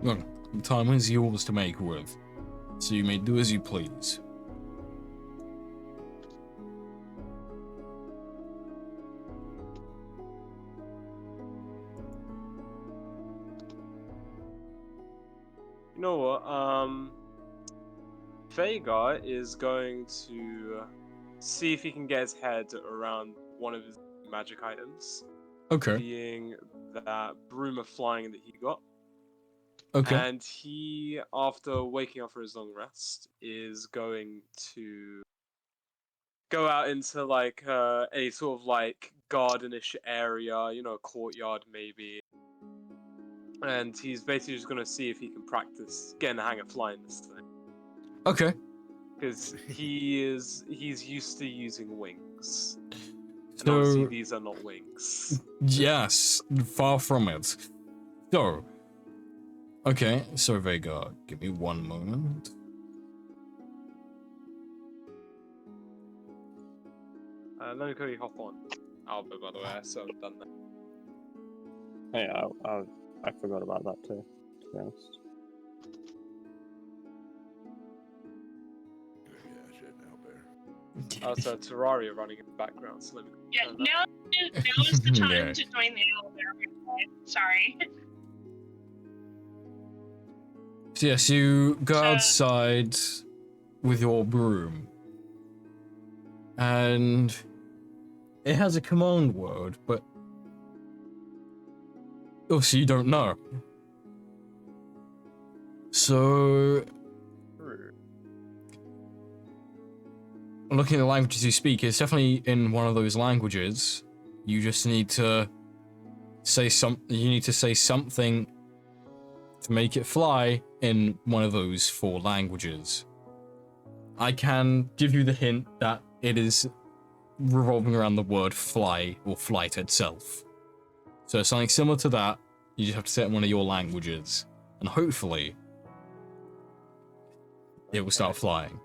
Well, the time is yours to make with, so you may do as you please. You know what? Vhagar is going to see if he can get his head around one of his magic items, Okay. being that broom of flying that he got. Okay. And he, after waking up for his long rest, is going to go out into like a sort of like gardenish area, you know, a courtyard maybe. And he's basically just gonna see if he can practice getting the hang of flying this thing. Okay. Because he's used to using wings. And obviously So, these are not wings. yes, far from it. So, okay, so Vhagar, give me one moment. Let me quickly hop on Alba, by the way, so I've done that. Hey, I forgot about that too, to be honest. Yeah, shit, Albert. Oh, so Terraria running in the background, so let me Yeah, turn that. now is the time Yeah. to join the elevator. Sorry. So yes, you go outside with your broom. And it has a command word, but also you don't know. So, looking at the languages you speak, it's definitely in one of those languages. You just need to say something to make it fly in one of those 4 languages. I can give you the hint that it is revolving around the word fly or flight itself. So something similar to that, you just have to say it in one of your languages, and hopefully it will start flying.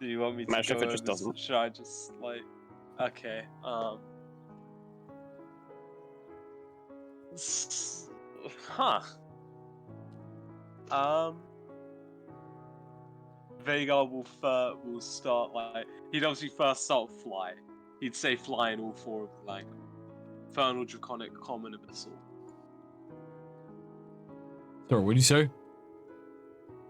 Do you want me to Imagine go if it just over- doesn't. Should I just like? Okay. Huh. Vhagar will start like he'd obviously first start with fly. He'd say fly in all 4 of the language: Infernal, Draconic, Common, Abyssal. Sorry, what did you say?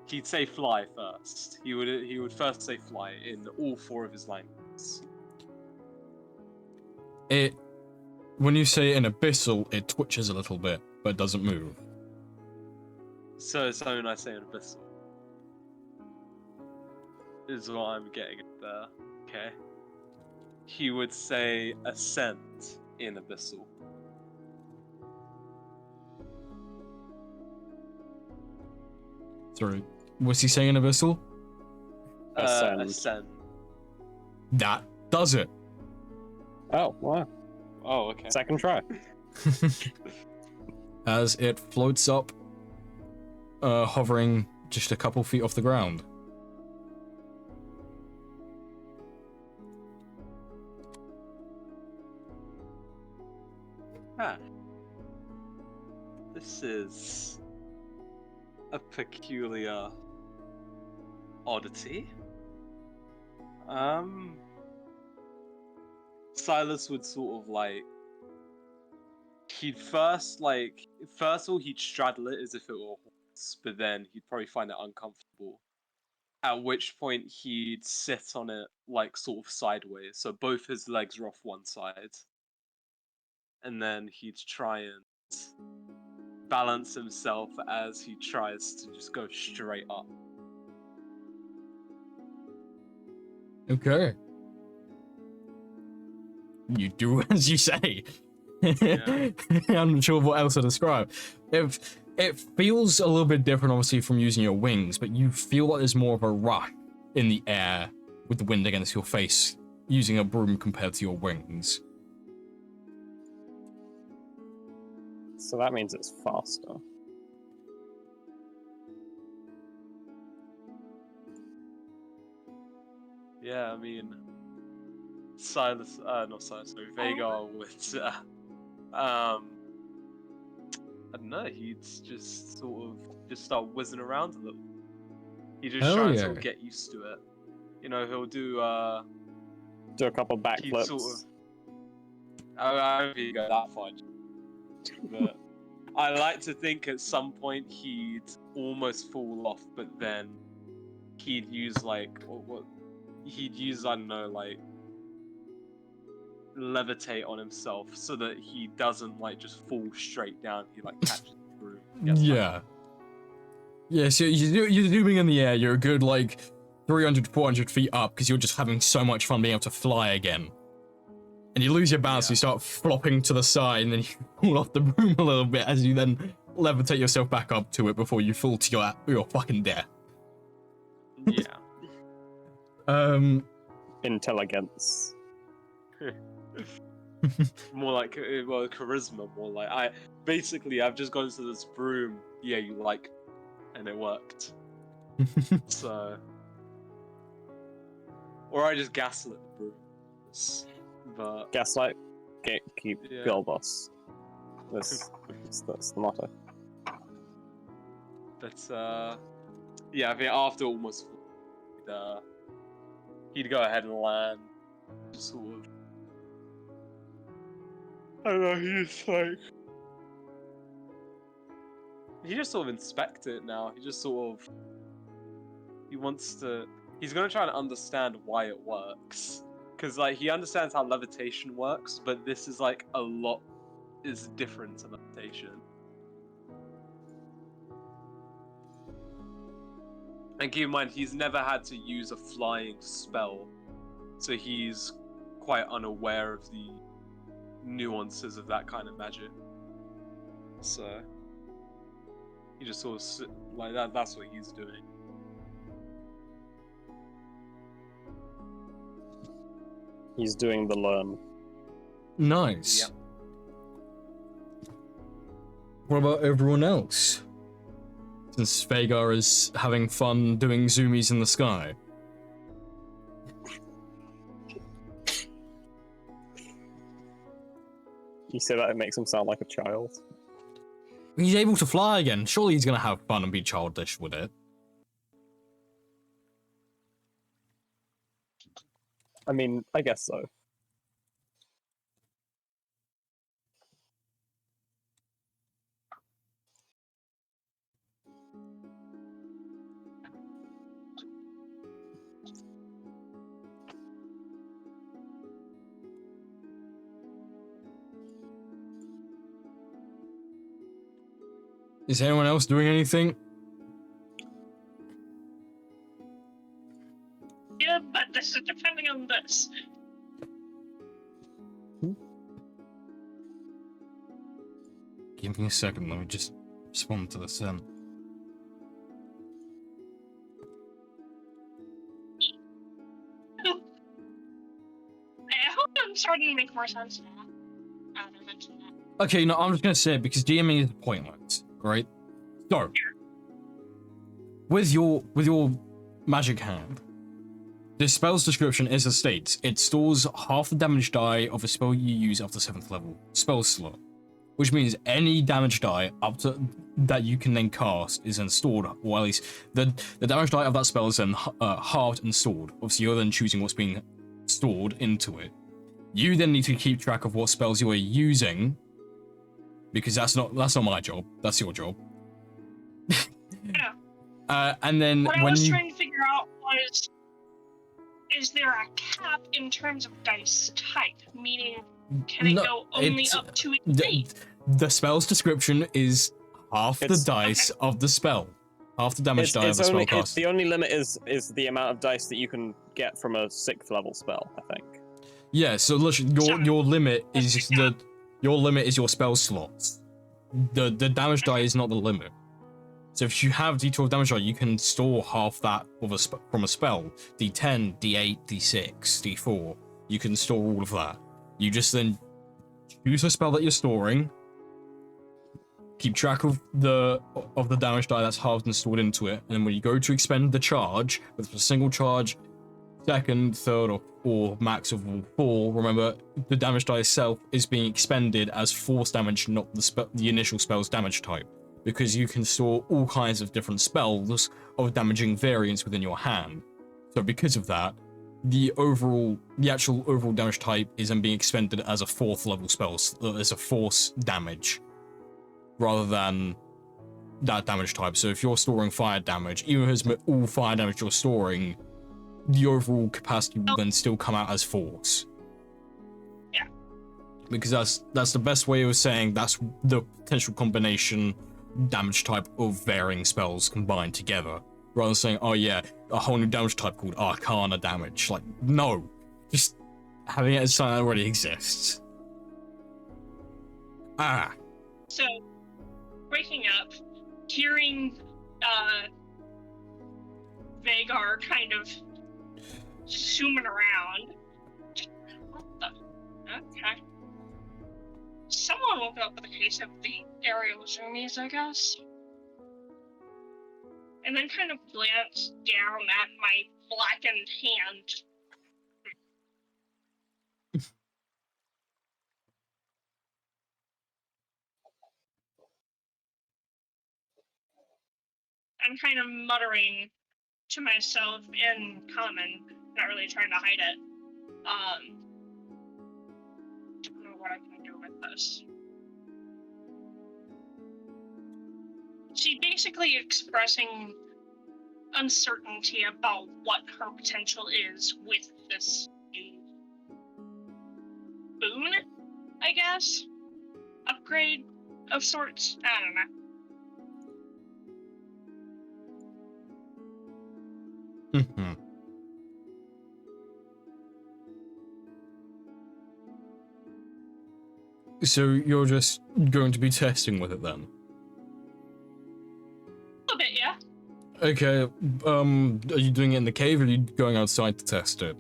He'd say fly first. He would first say fly in all 4 of his languages. When you say an abyssal, it twitches a little bit, but doesn't move. So when I say an abyssal, is what I'm getting at there. Okay. He would say ascent in abyssal. Sorry, was he saying abyssal? Ascend. Ascend. That does it. Oh, wow. Oh, okay. Second try. As it floats up, hovering just a couple feet off the ground. Ah. This is a peculiar oddity. Silas would sort of like he'd first of all he'd straddle it as if it were a horse, but then he'd probably find it uncomfortable. At which point he'd sit on it like sort of sideways, so both his legs are off one side. And then he'd try and balance himself as he tries to just go straight up. Okay. You do as you say. Yeah. I'm not sure what else to describe. It feels a little bit different, obviously, from using your wings, but you feel like there's more of a rush in the air with the wind against your face using a broom compared to your wings. So that means it's faster. Yeah, I mean, not Silas, sorry, Vhagar would, I don't know, he'd just sort of just start whizzing around a little. He just Hell try and yeah. sort of get used to it. You know, he'll do Do a couple he'd backflips. sort of I don't think he'd go that far. But I like to think at some point he'd almost fall off, but then he'd use like what he'd use, I don't know, like levitate on himself so that he doesn't like just fall straight down. He like catches the broom. gets back Yeah. Yeah, so you're zooming in the air, you're a good like 300, 400 feet up because you're just having so much fun being able to fly again. And you lose your balance, Yeah. you start flopping to the side, and then you fall off the broom a little bit as you then levitate yourself back up to it before you fall to your fucking death. Yeah. Intelligence. More like well, charisma. More like I've just gone to this broom. Yeah, you like, and it worked. So, or I just gaslit the broom. But Gaslight, keep Yeah. girl boss. That's the motto. yeah, I think after almost, he'd go ahead and land. Just sort of. I don't know. He just sort of inspect it now. He just sort of. He's gonna try and understand why it works. Because like he understands how levitation works, but this is like a lot is different to levitation. And keep in mind, he's never had to use a flying spell, so he's quite unaware of the nuances of that kind of magic. So he just sort of like that. That's what he's doing. He's doing the learn. Nice. Yeah. What about everyone else? Since Vagar is having fun doing zoomies in the sky. You say that it makes him sound like a child. He's able to fly again. Surely he's gonna have fun and be childish with it. I mean, I guess so. Is anyone else doing anything? Yeah, but this is depending on this. Give me a second, let me just respond to this then. I hope I'm starting to make more sense now. Now that I mentioned that. Okay, no, I'm just gonna say it because DMing is pointless, right? So, with your magic hand, the spell's description is as states. It stores half the damage die of a spell you use after 7th level spell slot, which means any damage die up to that you can then cast is then stored, or at least the damage die of that spell is then halved and stored. Obviously, you're then choosing what's being stored into it. You then need to keep track of what spells you are using, because that's not my job. That's your job. Yeah. And then What I when was you trying to figure out was, is there a cap in terms of dice type? Meaning, can it No, go only it's- up to the, 8? the spell's description is half the It's- dice of the spell, half the damage die of the spell cast. The only limit is the amount of dice that you can get from a 6th level spell, I think. Yeah, so literally, your limit is your spell slots. The damage die is not the limit. So if you have D12 damage die, you can store half that from a spell. D10, D8, D6, D4. You can store all of that. You just then choose a spell that you're storing. Keep track of the damage die that's halved and stored into it, and then when you go to expend the charge with a single charge, second, third, or max of all 4, remember, the damage die itself is being expended as force damage, not the initial spell's damage type, because you can store all kinds of different spells of damaging variants within your hand. So because of that, the actual overall damage type is then being expended as a 4th level spell, as a force damage, rather than that damage type. So if you're storing fire damage, even if it's all fire damage you're storing, the overall capacity will then still come out as force. Yeah. Because that's the best way of saying that's the potential combination damage type of varying spells combined together. Rather than saying, oh yeah, a whole new damage type called Arcana damage. Like, no. Just having it as something that already exists. So, waking up, hearing Vagar kind of zooming around. What the? Okay. Someone woke up with a case of the aerial zoomies, I guess. And then kind of glanced down at my blackened hand. I'm kind of muttering to myself in common, not really trying to hide it. I don't know what I can do with this. She's basically expressing uncertainty about what her potential is with this new boon, I guess? Upgrade of sorts? I don't know. So you're just going to be testing with it then? A bit, yeah. Okay, are you doing it in the cave or are you going outside to test it?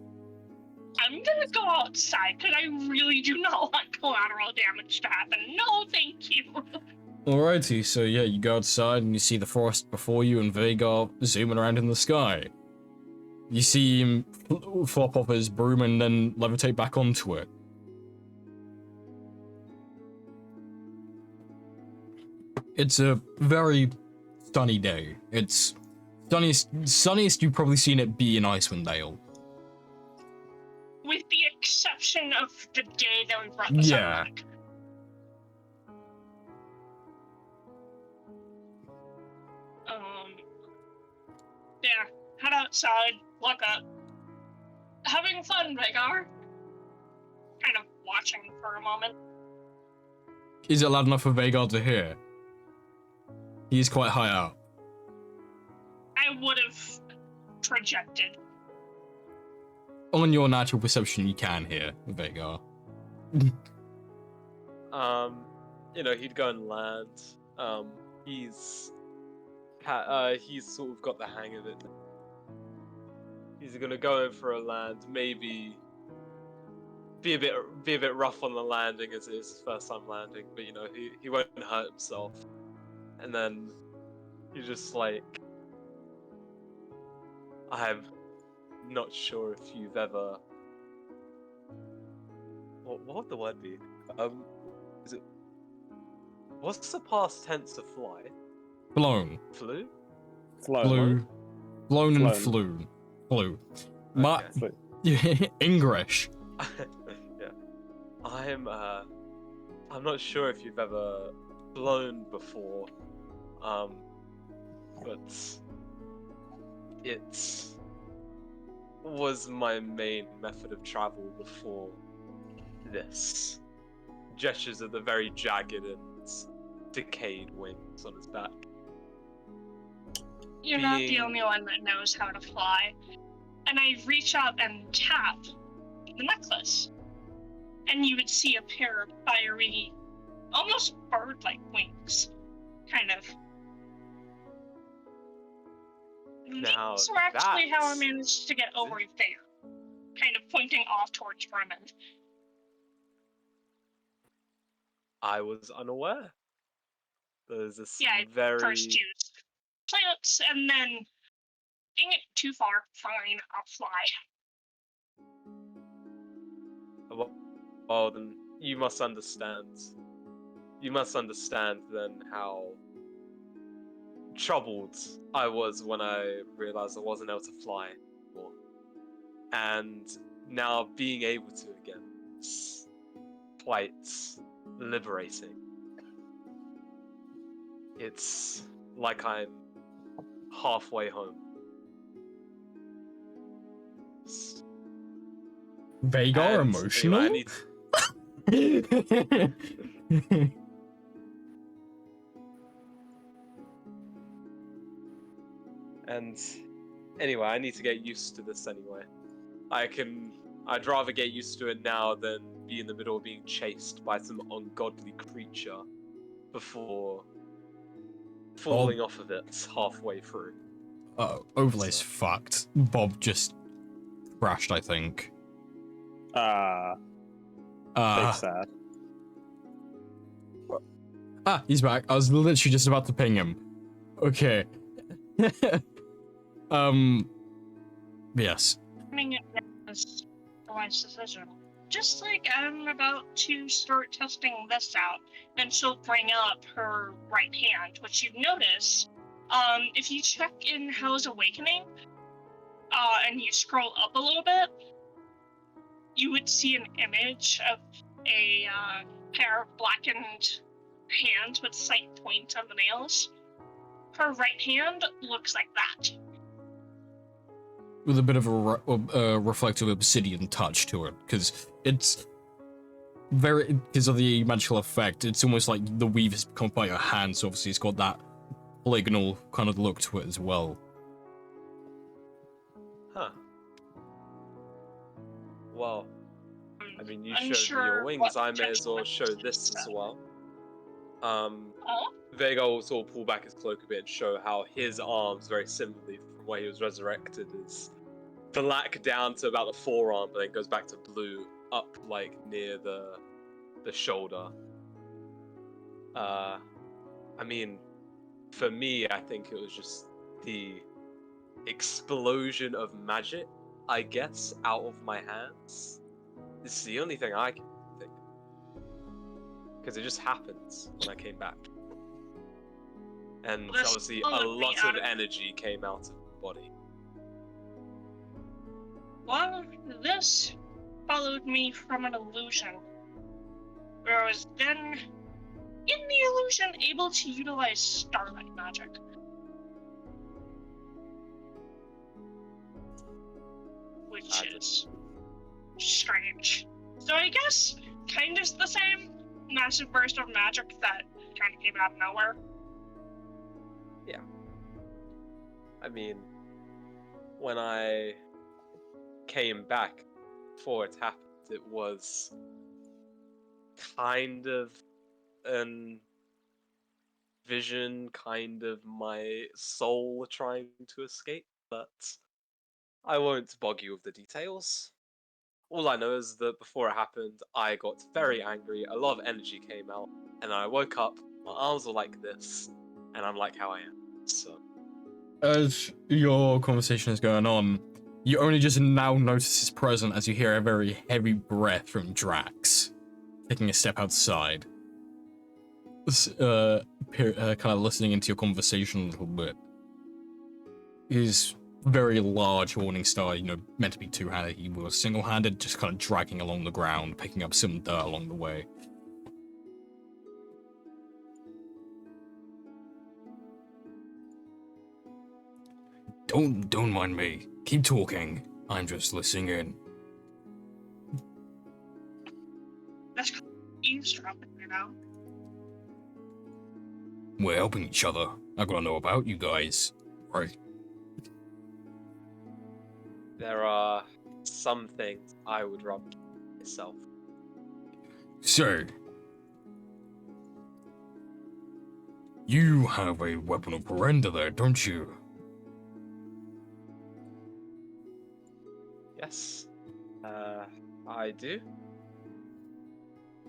I'm gonna go outside, because I really do not want collateral damage to happen. No, thank you. Alrighty, so yeah, you go outside and you see the forest before you and Vagar zooming around in the sky. You see him flop off his broom and then levitate back onto it. It's a very sunny day. It's sunniest you've probably seen it be in Icewind Dale. With the exception of the day that we brought the sun back. Yeah, head outside, look up. Having fun, Vagar. Kind of watching for a moment. Is it loud enough for Vagar to hear? He's quite high up. I would have projected. On your natural perception, you can hear Vagar. He'd go and land. He's sort of got the hang of it. He's gonna go in for a land, maybe be a bit rough on the landing as it is his first time landing, but he won't hurt himself. And then you're just like, I'm not sure if you've ever. What would the word be? Is it? What's the past tense of fly? Flown. Flew? Flew. Flown and flew. Flew. Okay. English. Yeah. I'm not sure if you've ever flown before. But it was my main method of travel before this. Gestures at the very jagged and decayed wings on his back. You're not the only one that knows how to fly. And I reach out and tap the necklace. And you would see a pair of fiery, almost bird-like wings. Kind of. Now, These were actually how I managed to get over there. Kind of pointing off towards Bremen. I was unaware. There's this first used plants, and then, dang it, too far, fine, I'll fly. Well, then you must understand. You must understand then how troubled I was when I realized I wasn't able to fly anymore. And now being able to again, it's quite liberating. It's like I'm halfway home. Vagar And emotional? anyway, I need And anyway, I need to get used to this anyway. I'd rather get used to it now than be in the middle of being chased by some ungodly creature before falling off of it halfway through. Overlay's So- fucked. Bob just crashed, I think. Big sad. He's back. I was literally just about to ping him. Okay. Yes. Timing it was a wise decision. Just like I'm about to start testing this out, and she'll bring up her right hand, which you notice. If you check in Hell's Awakening, and you scroll up a little bit, you would see an image of a pair of blackened hands with sight points on the nails. Her right hand looks like that. With a bit of a reflective obsidian touch to it, because it's because of the magical effect, it's almost like the weave has become by your hand, so obviously it's got that polygonal kind of look to it as well. Huh. Well, I mean, you Unsure showed me your wings. what I may as potential well show benefits this it's as got. well. Oh, Vega will sort of pull back his cloak a bit and show how his arms, very similarly from where he was resurrected, is black down to about the forearm, but then goes back to blue up like near the shoulder. I mean, for me, I think it was just the explosion of magic, I guess, out of my hands. This is the only thing I can think. Because it just happens when I came back. And This obviously a followed me lot out of of- energy came out of the body. well, this followed me from an illusion, where I was then, in the illusion, able to utilize starlight magic. Which Magic. is strange. So I guess kind of the same massive burst of magic that kind of came out of nowhere. I mean, when I came back before it happened, it was kind of an vision, kind of my soul trying to escape, but I won't bog you with the details. All I know is that before it happened, I got very angry, a lot of energy came out, and I woke up, my arms were like this, and I'm like how I am, so... As your conversation is going on, you only just now notice his presence as you hear a very heavy breath from Drax, taking a step outside. Kind of listening into your conversation a little bit. His very large Morning Star, meant to be two-handed, he was single-handed, just kind of dragging along the ground, picking up some dirt along the way. Don't mind me. Keep talking. I'm just listening in. That's eavesdropping, you know? We're helping each other. I gotta know about you guys. Right. There are some things I would rather keep myself. So, you have a weapon of Brenda there, don't you? Yes, I do.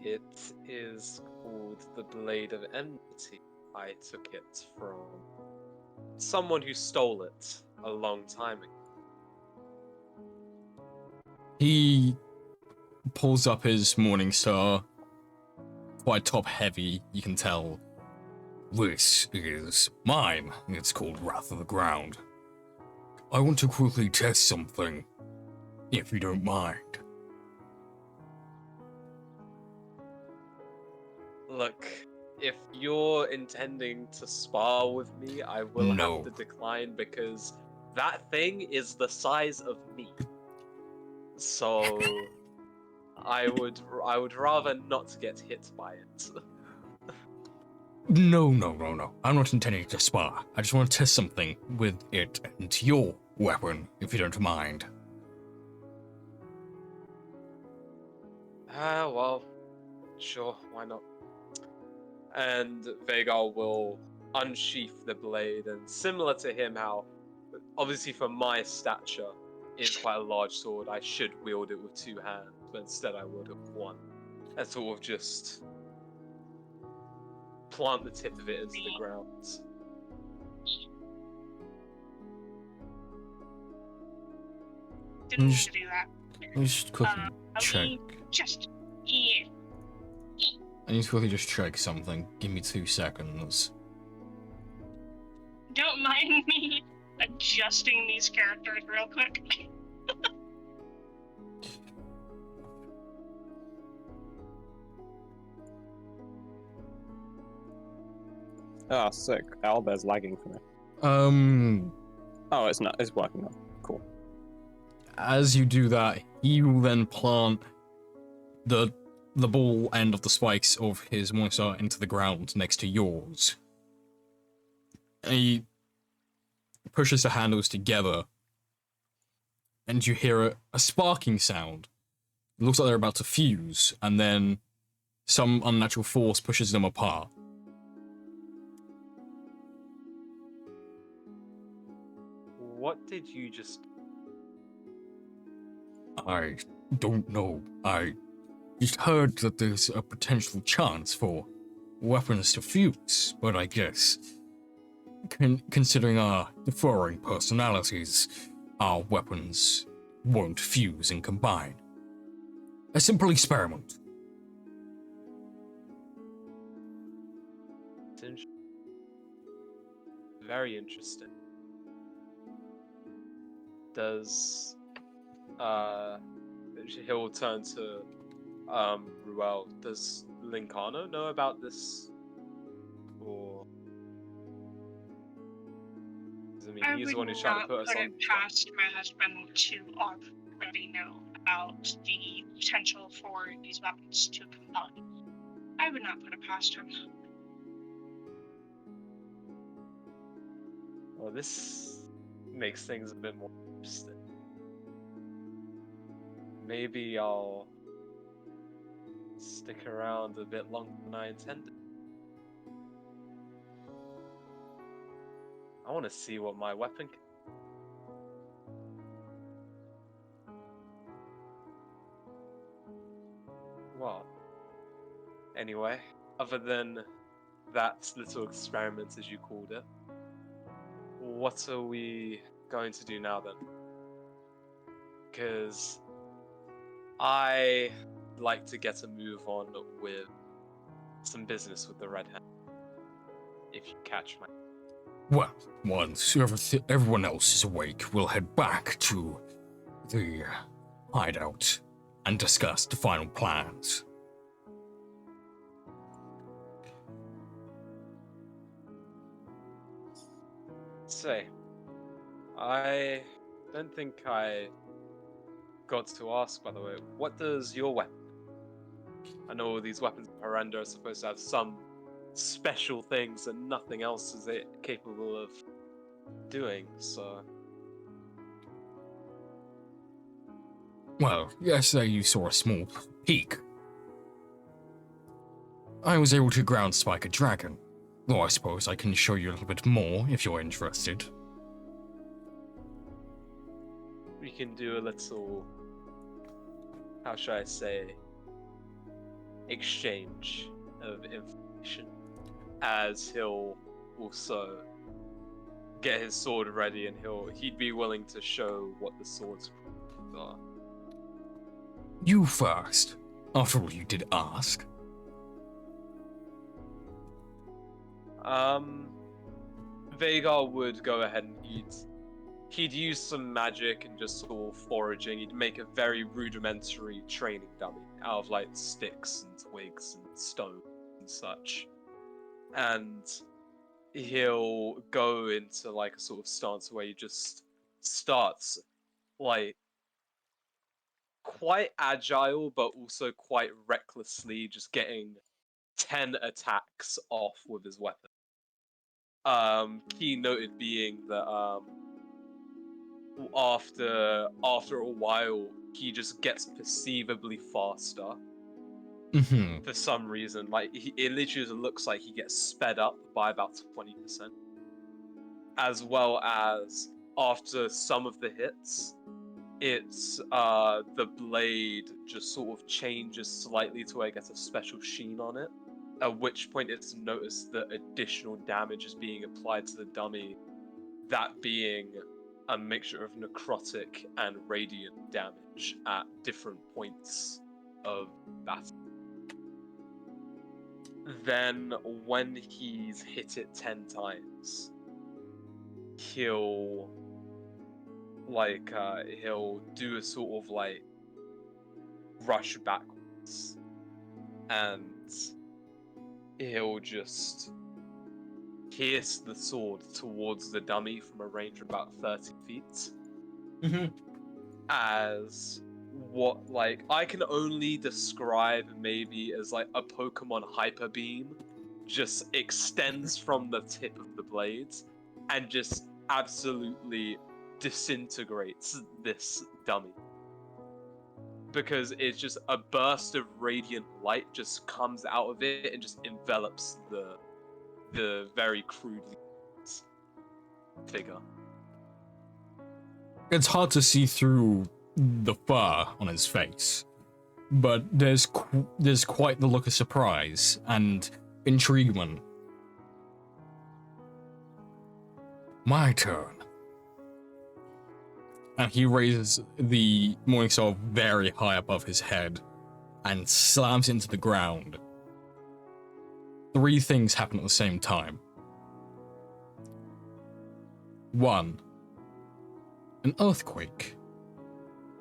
It is called the Blade of Enmity. I took it from someone who stole it a long time ago. He pulls up his Morning Star. Quite top heavy, you can tell. This is mine. It's called Wrath of the Ground. I want to quickly test something, if you don't mind. Look, if you're intending to spar with me, I will No. have to decline because that thing is the size of me. So I would rather not get hit by it. No. I'm not intending to spar. I just want to test something with it and your weapon, if you don't mind. Well, sure, why not? And Vagar will unsheath the blade, and similar to him, how obviously for my stature, it's quite a large sword. I should wield it with 2 hands, but instead I wield it with 1, and sort of just plant the tip of it into the ground. Didn't mean Just- to do that. Let me just quickly check. Me just yeah. I need to quickly just check something. Give me 2 seconds. Don't mind me adjusting these characters real quick. Ah, sick. Owlbear's lagging for me. Oh, it's not. It's working now. Cool. As you do that, he will then plant the ball end of the spikes of his Morning Star into the ground next to yours. And he pushes the handles together, and you hear a sparking sound. It looks like they're about to fuse, and then some unnatural force pushes them apart. What did you just... I don't know. I just heard that there's a potential chance for weapons to fuse, but I guess, considering our differing personalities, our weapons won't fuse and combine. A simple experiment. It's very interesting. Does he'll turn to Ruel. Does Lincano know about this? Or 'cause, I mean, I he's would the one who's trying to not put us put on. it past my husband to already know about the potential for these weapons to combine. I would not put it past him. Well, this makes things a bit more interesting. Maybe I'll stick around a bit longer than I intended. I want to see what my weapon can. Well, anyway, other than that little experiment, as you called it, what are we going to do now then? Because I like to get a move on with some business with the Red Hand. If you catch my... Well, once everyone else is awake, we'll head back to the hideout and discuss the final plans. Say, I don't think I got to ask, by the way, what does your weapon? I know all these weapons of Horrenda are supposed to have some special things and nothing else is it capable of doing, so... Well, yesterday you saw a small peak. I was able to ground spike a dragon, though I suppose I can show you a little bit more if you're interested. We can do a little, how should I say, exchange of information, as he'll also get his sword ready and he'd be willing to show what the swords are. You first. After all, you did ask. Vagar would go ahead and he'd use some magic and just sort of foraging. He'd make a very rudimentary training dummy out of like sticks and twigs and stone and such. And he'll go into like a sort of stance where he just starts like quite agile but also quite recklessly just getting 10 attacks off with his weapon. Key noted being that after a while he just gets perceivably faster Mm-hmm. for some reason. Like it literally looks like he gets sped up by about 20%. As well as after some of the hits, it's the blade just sort of changes slightly to where it gets a special sheen on it. At which point it's noticed that additional damage is being applied to the dummy, that being a mixture of necrotic and radiant damage at different points of battle. Then when he's hit it 10 times, he'll do a sort of like rush backwards, and he'll just pierce the sword towards the dummy from a range of about 30 feet. Mm-hmm. As what, like, I can only describe maybe as like a Pokemon Hyper Beam just extends from the tip of the blades and just absolutely disintegrates this dummy. Because it's just a burst of radiant light just comes out of it and just envelops the very crudely figure. It's hard to see through the fur on his face, but there's quite the look of surprise and intriguement. My turn. And he raises the Morningstar very high above his head and slams into the ground. 3 things happen at the same time. 1. An earthquake.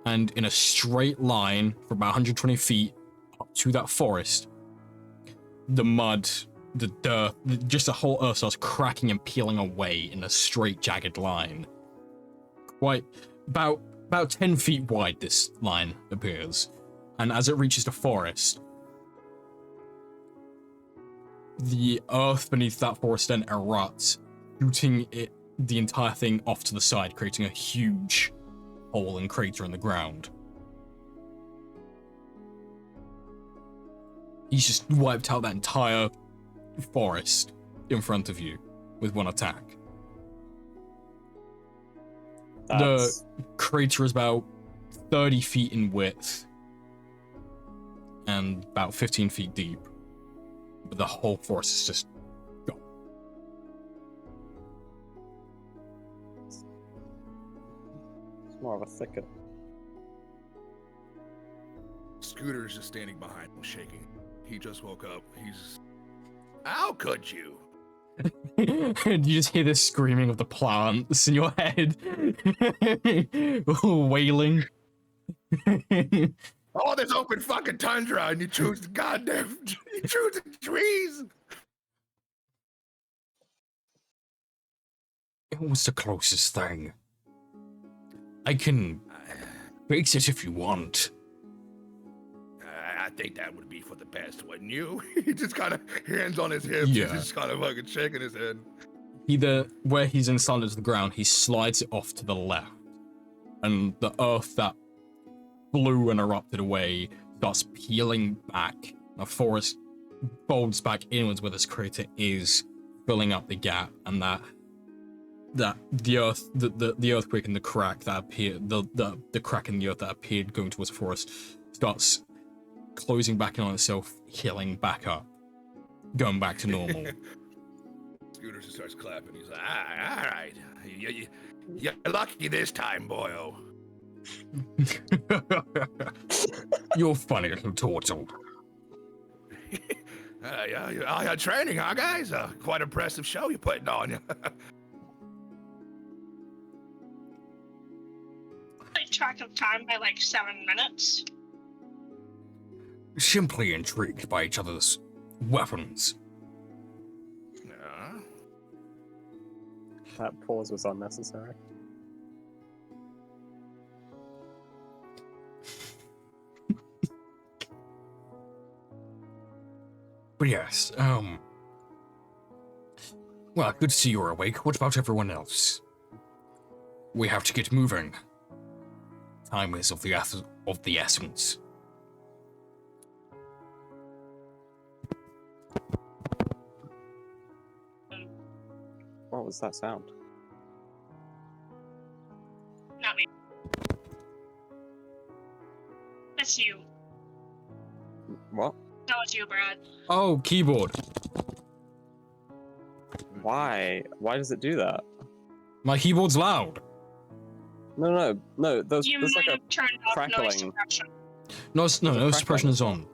And in a straight line for about 120 feet up to that forest, the mud, the dirt, just the whole earth starts cracking and peeling away in a straight, jagged line. About 10 feet wide, this line appears. And as it reaches the forest, the earth beneath that forest then erupts, shooting the entire thing off to the side, creating a huge hole and crater in the ground. He's just wiped out that entire forest in front of you with one attack. That's... The crater is about 30 feet in width and about 15 feet deep, but the whole forest is just gone. It's more of a thicket. Scooter's just standing behind him, shaking. He just woke up. He's... How could you? And you just hear this screaming of the plants in your head. Wailing. All this open fucking tundra, and you choose the goddamn... You choose the trees! It was the closest thing. I can fix it if you want. I think that would be for the best, wouldn't you? He just kind of hands on his hips, Yeah. he's just kind of fucking shaking his head. Where he's installed to the ground, he slides it off to the left. And the earth that blew and erupted away starts peeling back. The forest folds back inwards where this crater is, filling up the gap, and that the earthquake and the crack that appeared, the crack in the earth that appeared going towards the forest starts closing back in on itself, healing back up, going back to normal. Scooter just starts clapping. He's like, all right. You're lucky this time, boyo. You're funny little turtle. Yeah, training, huh, guys? Quite impressive show you're putting on. Like track of time by like 7 minutes. Simply intrigued by each other's weapons. Yeah. That pause was unnecessary. But yes, well, good to see you're awake. What about everyone else? We have to get moving. Time is of the essence. What was that sound? Not me. That's you. What? That was you, Brad. Oh, keyboard. Why? Why does it do that? My keyboard's loud. No. There's You like might a have turned off noise crackling. suppression. No, a no suppression crackling. is on.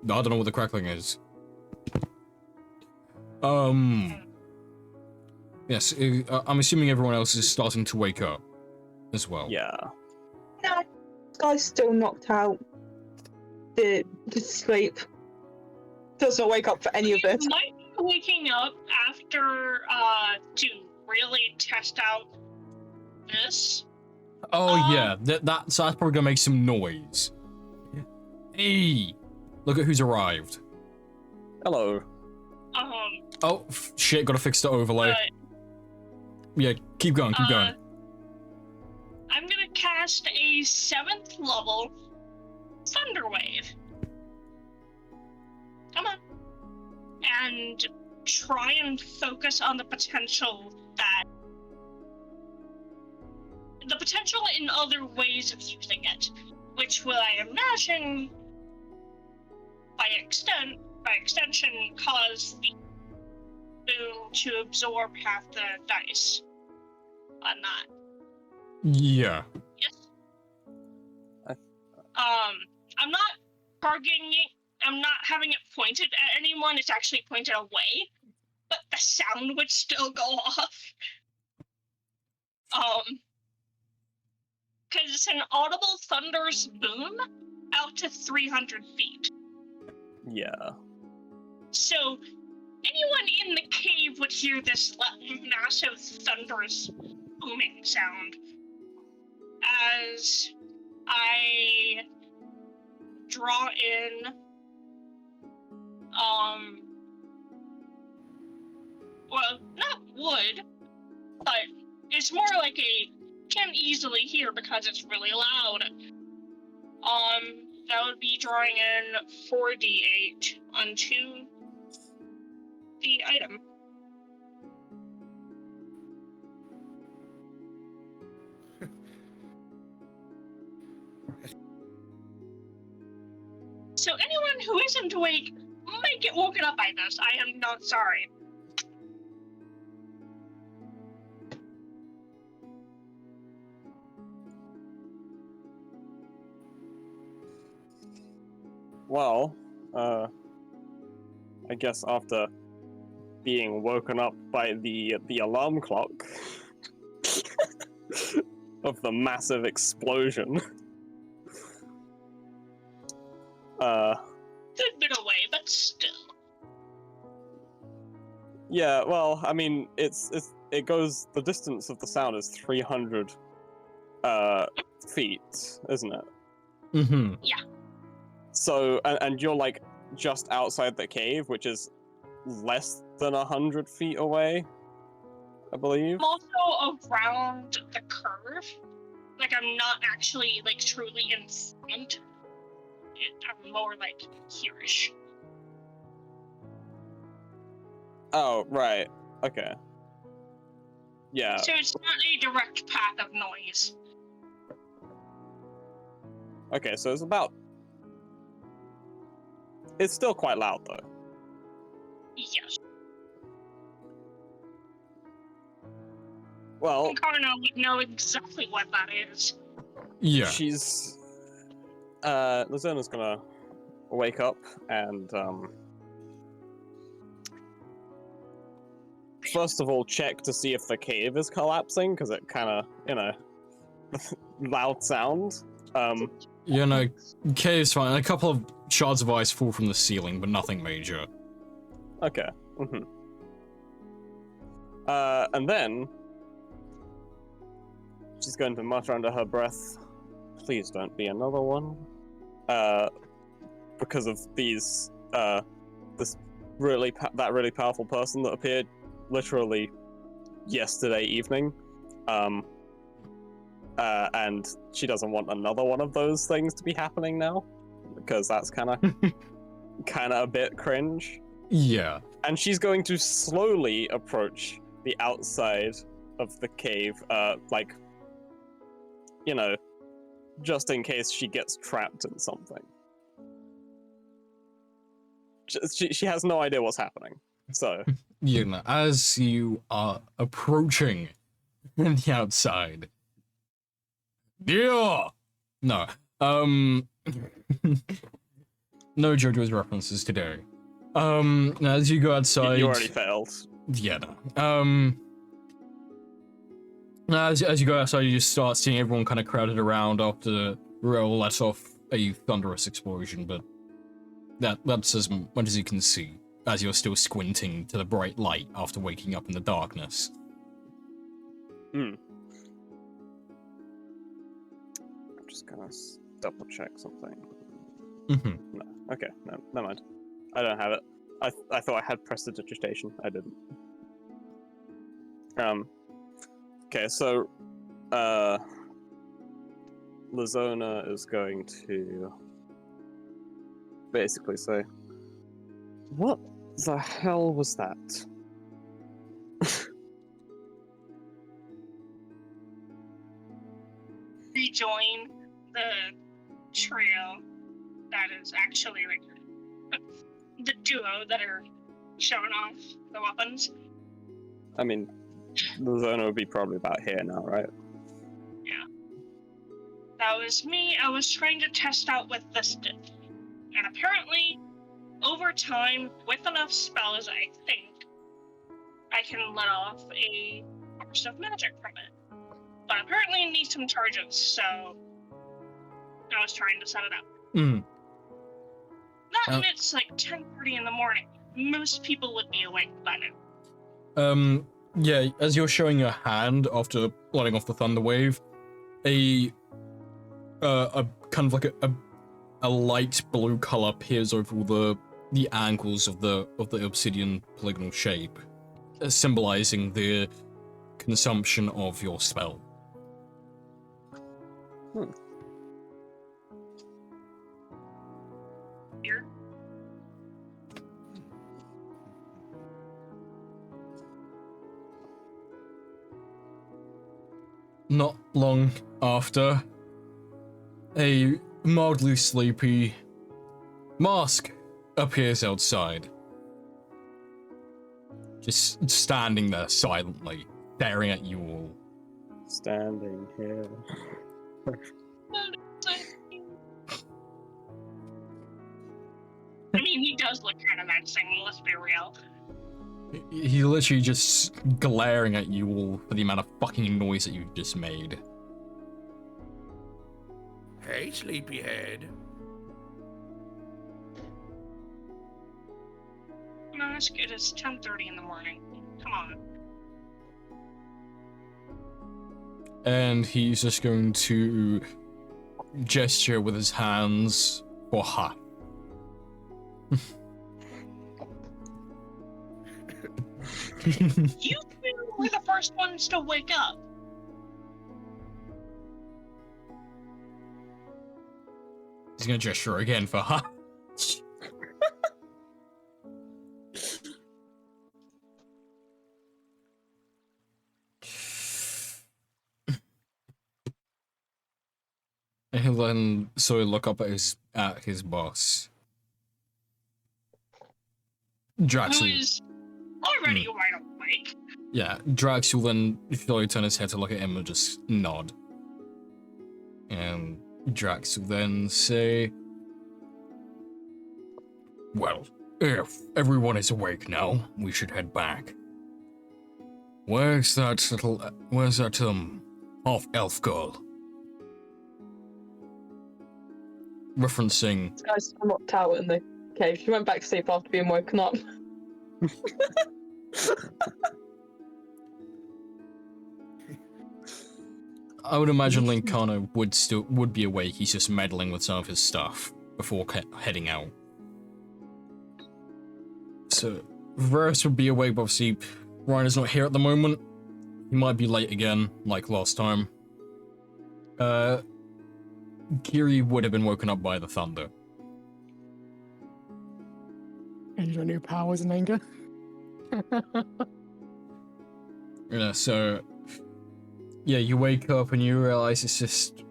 No, I don't know what the crackling is. Yes, I'm assuming everyone else is starting to wake up as well. Yeah. No, this guy's still knocked out. The sleep. Does not wake up for any of it. You might be waking up after to really test out this. Oh yeah, that's probably gonna make some noise. Hey, look at who's arrived. Hello. Oh shit, gotta fix the overlay. Yeah, keep going. I'm gonna cast a 7th level Thunderwave. Come on. And try and focus on the potential in other ways of using it, which will, I imagine, by extension, cause the boom to absorb half the dice on that. Yeah. Yes. I'm not targeting it. I'm not having it pointed at anyone. It's actually pointed away, but the sound would still go off. Because it's an audible thunderous boom out to 300 feet. Yeah. So anyone in the cave would hear this massive thunderous booming sound as I draw in well, not wood, but it's more like a can easily hear because it's really loud. That would be drawing in 4d8 onto the item. So anyone who isn't awake might get woken up by this. I am not sorry. Well, I guess after being woken up by the alarm clock of the massive explosion. Good bit away, but still. Yeah, well, I mean, it goes, the distance of the sound is 300 feet, isn't it? Mm-hmm. So, and you're like just outside the cave, which is less than 100 feet away, I believe. I'm also around the curve. Like, I'm not actually, like, truly in front. I'm more, like, here-ish. Oh, right. Okay. Yeah. So it's not a direct path of noise. Okay, so it's about... It's still quite loud, though. Yes. Well, Carno would know exactly what that is. Yeah. she's Lizona's gonna wake up and first of all check to see if the cave is collapsing, because it kind of, loud sound. You know, cave's fine. A couple of shards of ice fall from the ceiling, but nothing major. Okay. And then she's going to mutter under her breath, "Please don't be another one." Because of these, this really really powerful person that appeared literally yesterday evening. And she doesn't want another one of those things to be happening now, because that's kind of a bit cringe. Yeah. And she's going to slowly approach the outside of the cave, just in case she gets trapped in something. She has no idea what's happening, so... You know, as you are approaching the outside... Yeah! No. No JoJo's references today. As you go outside... You already failed. Yeah, no. As you go outside, you just start seeing everyone kind of crowded around after Rel lets off a thunderous explosion, but that's as much as you can see, as you're still squinting to the bright light after waking up in the darkness. I'm just gonna double check something. No, okay, no, never mind. I don't have it. I thought I had prestidigitation. I didn't. Okay, so Lizona is going to basically say, "What the hell was that?" Rejoin the trio that is actually like the duo that are showing off the weapons. I mean, Lizona would be probably about here now, right? Yeah. That was me. I was trying to test out with this diff. And apparently, over time, with enough spells, I think, I can let off a burst of magic from it. But apparently it needs some charges, so I was trying to set it up. And it's like 10:30 in the morning. Most people would be awake by now. Yeah, as you're showing your hand after letting off the thunder wave, a kind of like a light blue color appears over all the angles of the obsidian polygonal shape, symbolizing the consumption of your spell. Here. Not long after, a mildly sleepy Mask appears outside. Just standing there silently, staring at you all. Standing here. I mean, he does look kind of menacing, let's be real. He's literally just glaring at you all for the amount of fucking noise that you just made. Hey, sleepyhead. Mask, it is 10:30 in the morning. Come on. And he's just going to gesture with his hands for ha. You two were the first ones to wake up. He's gonna gesture again for ha. And he'll then sort of look up at his boss. Drax. Who is already wide awake. Yeah, Drax will then slowly turn his head to look at him and just nod. And Drax will then say, well, if everyone is awake now, we should head back. Where's that half-elf girl? Referencing... This guy's still knocked out in the cave. She went back to sleep after being woken up. I would imagine Linkana would be awake. He's just meddling with some of his stuff before heading out. So Varys would be awake, but obviously Ryan is not here at the moment. He might be late again, like last time. Kiri would have been woken up by the thunder. And your new powers and anger. Yeah, so yeah, you wake up and you realize it's just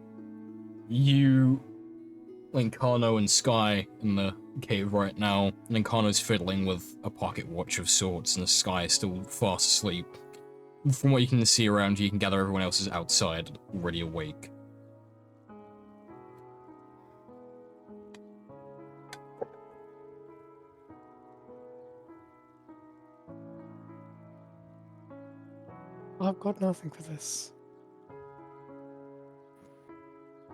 you, Linkano, and Sky in the cave right now. Linkano's fiddling with a pocket watch of sorts, and the Sky is still fast asleep. From what you can see around you, you can gather everyone else is outside, already awake. I've got nothing for this.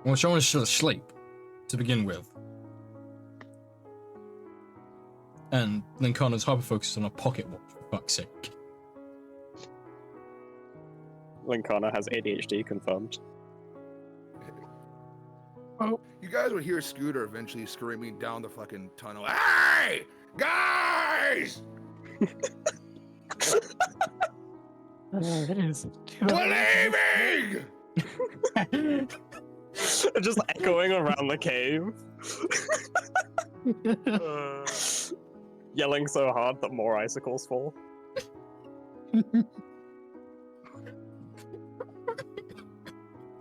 Well, someone is still asleep, to begin with. And Linkano's hyper-focused on a pocket watch, for fuck's sake. Linkana has ADHD confirmed. You guys would hear Scooter eventually screaming down the fucking tunnel. Hey! Guys! It is. We're leaving! Just echoing around the cave. Yelling so hard that more icicles fall.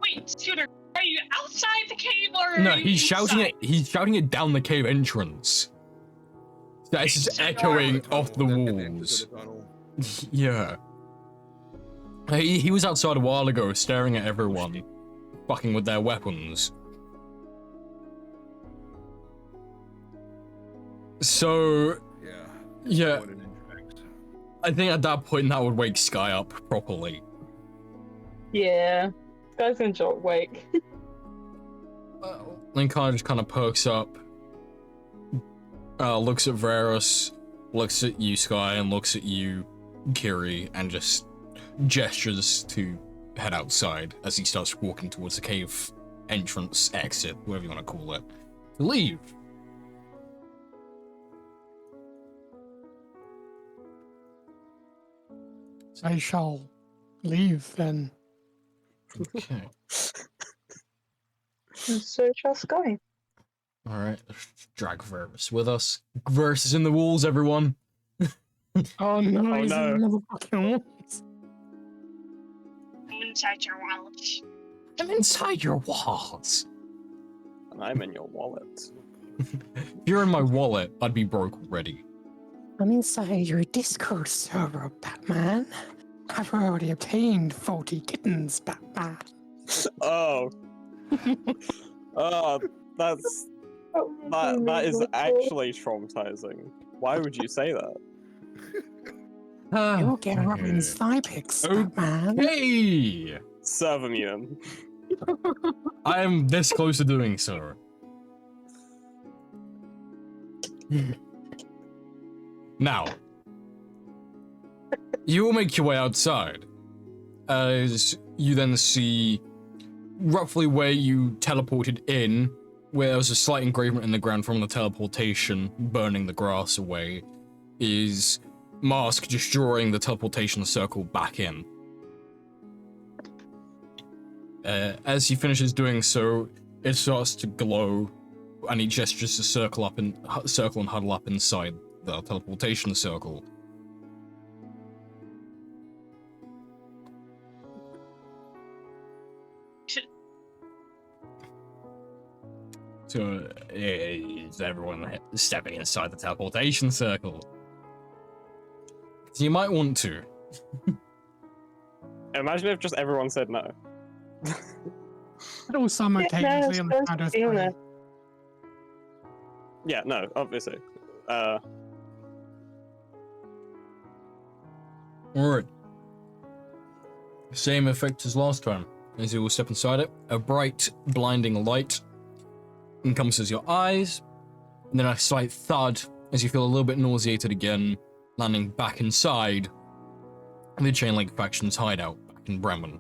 Wait, Scooter, are you outside the cave or No, are you he's shouting inside? it. He's shouting it down the cave entrance. That's just echoing off the walls. Yeah. He was outside a while ago, staring at everyone, fucking with their weapons. So, yeah, I think at that point that would wake Sky up properly. Yeah. This guy's gonna jot wake. Linkana just kind of perks up, looks at Varys, looks at you, Sky, and looks at you, Kiri, and just gestures to head outside as he starts walking towards the cave entrance, exit, whatever you want to call it. Leave! I shall leave then. Okay. And so shall Sky. Alright, let's drag Varys with us. Varys is in the walls, everyone! Oh no, Oh, he's no. in the motherfucking walls. I'm inside your wallet. I'm inside your walls! And I'm in your wallet. If you're in my wallet, I'd be broke already. I'm inside your Discord server, Batman. I've already obtained 40 kittens, Batman. Oh. Oh, that's that is actually traumatizing. Why would you say that? You'll get Robin's thigh pics, Oh. Batman. Hey! Serve immune. I am this close to doing so. Now, you will make your way outside, as you then see roughly where you teleported in, where there was a slight engravement in the ground from the teleportation, burning the grass away, is Mask just drawing the teleportation circle back in. As he finishes doing so, it starts to glow, and he gestures to circle and huddle up inside the teleportation circle. So, is everyone stepping inside the teleportation circle? You might want to. Imagine if just everyone said no. But all simultaneously on the supposed count to of be on three. it. Yeah, no, obviously. Alright. Same effect as last time. As you will step inside it, a bright, blinding light encompasses your eyes, and then a slight thud as you feel a little bit nauseated again, landing back inside the Chainlink faction's hideout back in Bremen.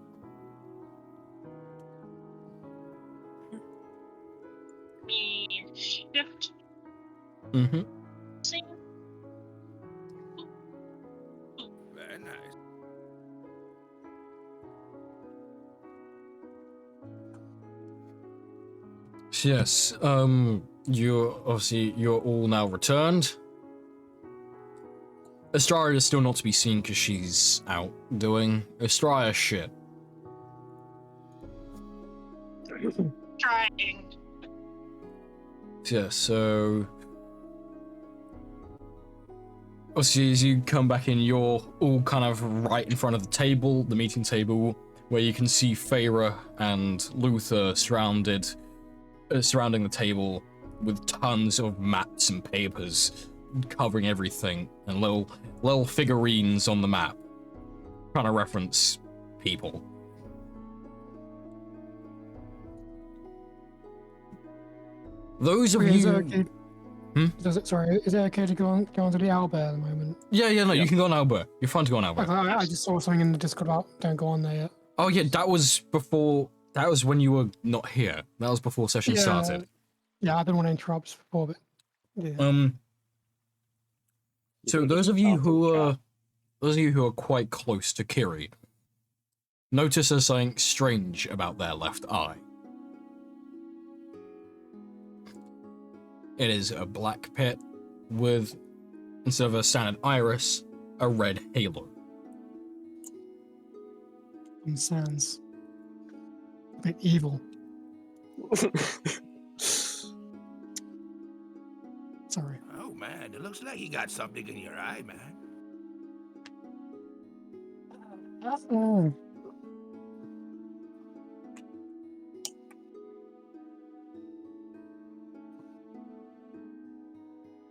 Me shift. Mm-hmm. Sing. Very nice. Yes, you're all now returned. Estrara is still not to be seen because she's out doing Estrara shit. Trying. Yeah, so obviously as you come back in, you're all kind of right in front of the table, the meeting table, where you can see Feyre and Luther surrounding the table with tons of maps and papers covering everything, and little figurines on the map trying to reference people. Those of Wait, is it you... okay? Hmm? Sorry, is it okay to go on to the Albert at the moment? Yeah, no, Yeah. you can go on Albert. You're fine to go on Albert. I just saw something in the Discord about don't go on there yet. Oh yeah, that was when you were not here. That was before session Yeah. started. Yeah, I didn't want to interrupt before, but yeah. So can those just of you start who the are chat. quite close to Kiri, notice there's something strange about their left eye. It is a black pit with, instead of a standard iris, a red halo. It sounds a bit evil. Sorry. Oh man, it looks like you got something in your eye, man. Oh.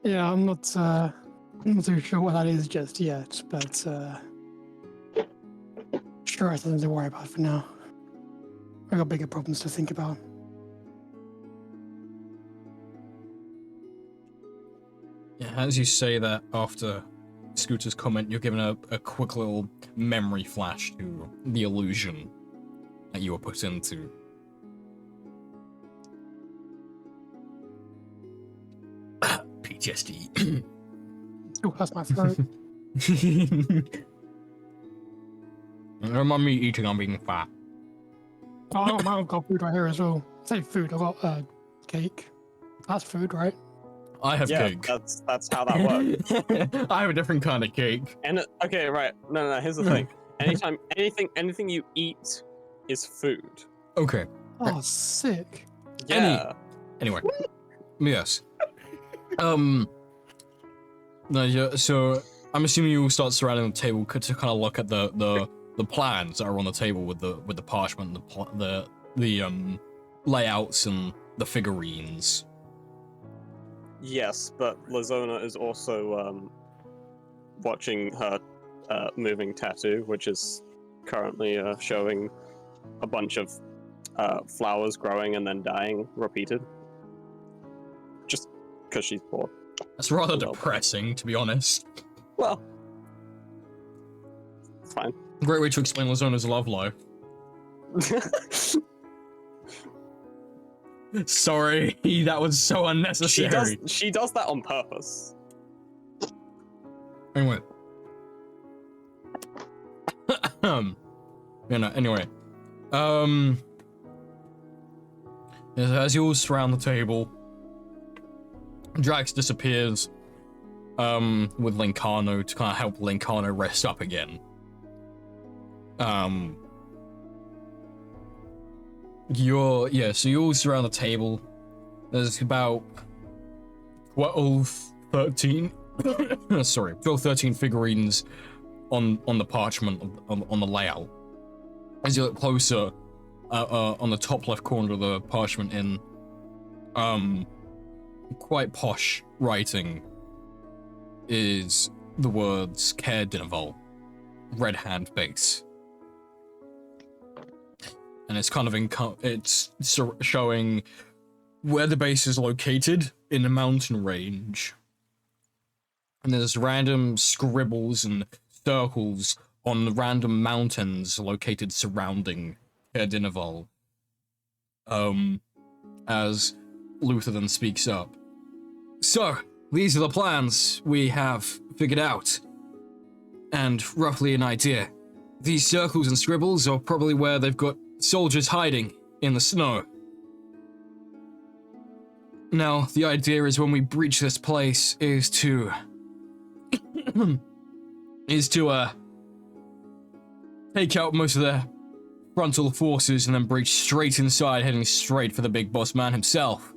Yeah, I'm not too sure what that is just yet, but sure, it's nothing to worry about for now. I got bigger problems to think about. Yeah, as you say that, after Scooter's comment, you're given a quick little memory flash to the illusion that you were put into. PTSD. Oh, that's my throat. Don't mind me eating, I'm being fat. Oh, I've got food right here as well. Say food, I've got cake. That's food, right? I have Yeah, cake. that's how that works. I have a different kind of cake. And okay, right. No. Here's the thing. Anytime anything you eat is food. Okay. Oh, sick. Yeah. Anyway. Yes. No, yeah, so I'm assuming you will start surrounding the table to kind of look at the plans that are on the table with the parchment, the layouts and the figurines. Yes, but Lazona is also watching her moving tattoo, which is currently showing a bunch of flowers growing and then dying repeated. Just because she's bored. That's rather Well, depressing, to be honest. Well, it's fine. Great way to explain Lazona's love life. Sorry, that was so unnecessary. She does that on purpose. Anyway. Anyway. As you all surround the table, Drax disappears with Lincano to kind of help Lincano rest up again. So you all surround the table. There's about 12, 13 figurines on the parchment on the layout. As you look closer, on the top left corner of the parchment in quite posh writing is the words Caer Dineval, Red Hand Base. And it's kind of showing where the base is located in a mountain range. And there's random scribbles and circles on the random mountains located surrounding Caer Dineval. As Luther then speaks up. So, these are the plans we have figured out. And roughly an idea. These circles and scribbles are probably where they've got soldiers hiding in the snow. Now, the idea is when we breach this place is to take out most of their frontal forces and then breach straight inside, heading straight for the big boss man himself.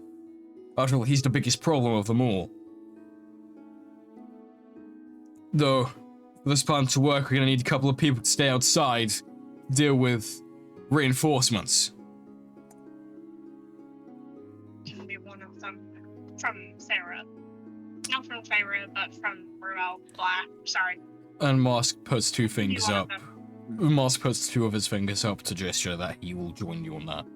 After all, he's the biggest problem of them all. Though, for this plan to work, we're gonna need a couple of people to stay outside, deal with reinforcements. Can be one of them from Farah. Not from Farah, but from Ruel Black. Sorry. And Mask puts two fingers one of up. them. Mask puts two of his fingers up to gesture that he will join you on that.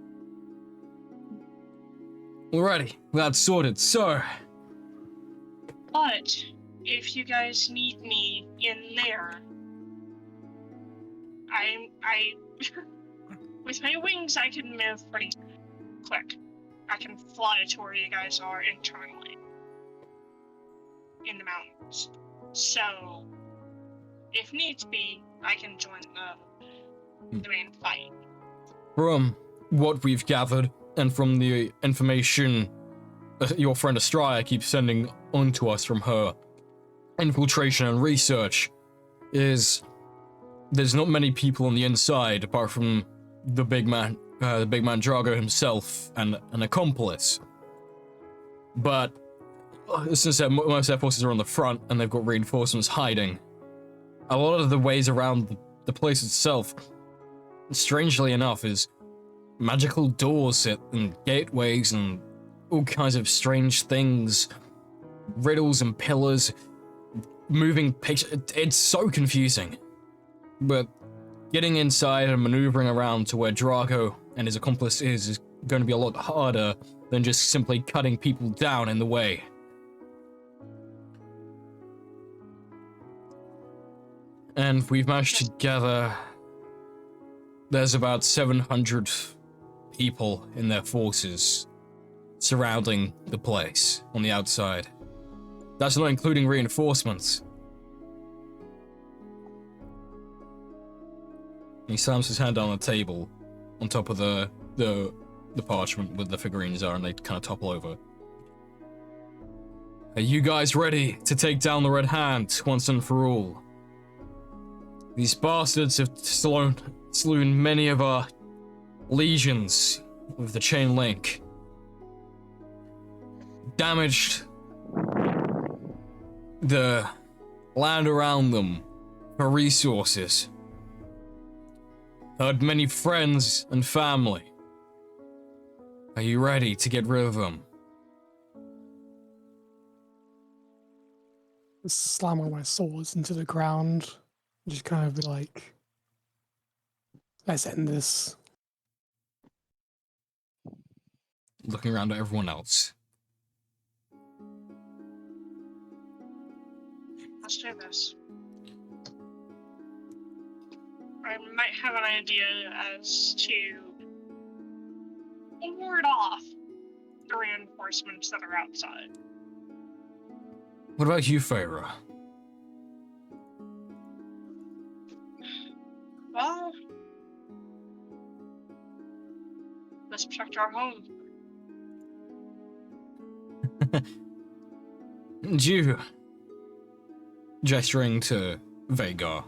Alrighty, that's sorted. So, But if you guys need me in there, I with my wings I can move pretty quick. I can fly to where you guys are internally in the mountains. So if needs be, I can join the main fight. from what we've gathered, and from the information your friend Estraya keeps sending on to us from her infiltration and research, is there's not many people on the inside apart from the big man Drago himself and an accomplice. But since most of their forces are on the front and they've got reinforcements hiding, a lot of the ways around the place itself, strangely enough, is magical doors and gateways and all kinds of strange things, riddles and pillars, moving pictures. It's so confusing. But getting inside and maneuvering around to where Drago and his accomplice is going to be a lot harder than just simply cutting people down in the way. And we've managed to gather... There's about 700 people in their forces surrounding the place on the outside. That's not including reinforcements. He slams his hand on the table on top of the parchment with the figurines are, and they kind of topple over. Are you guys ready to take down the Red Hand once and for all? These bastards have slain many of our legions with the chain link. Damaged the land around them for resources. Hurt many friends and family. Are you ready to get rid of them? Slamming my swords into the ground. Just kind of be like, let's end this. Looking around at everyone else. Let's do this. I might have an idea as to ward off the reinforcements that are outside. What about you, Feyre? Well, let's protect our home. And you, gesturing to Vhagar.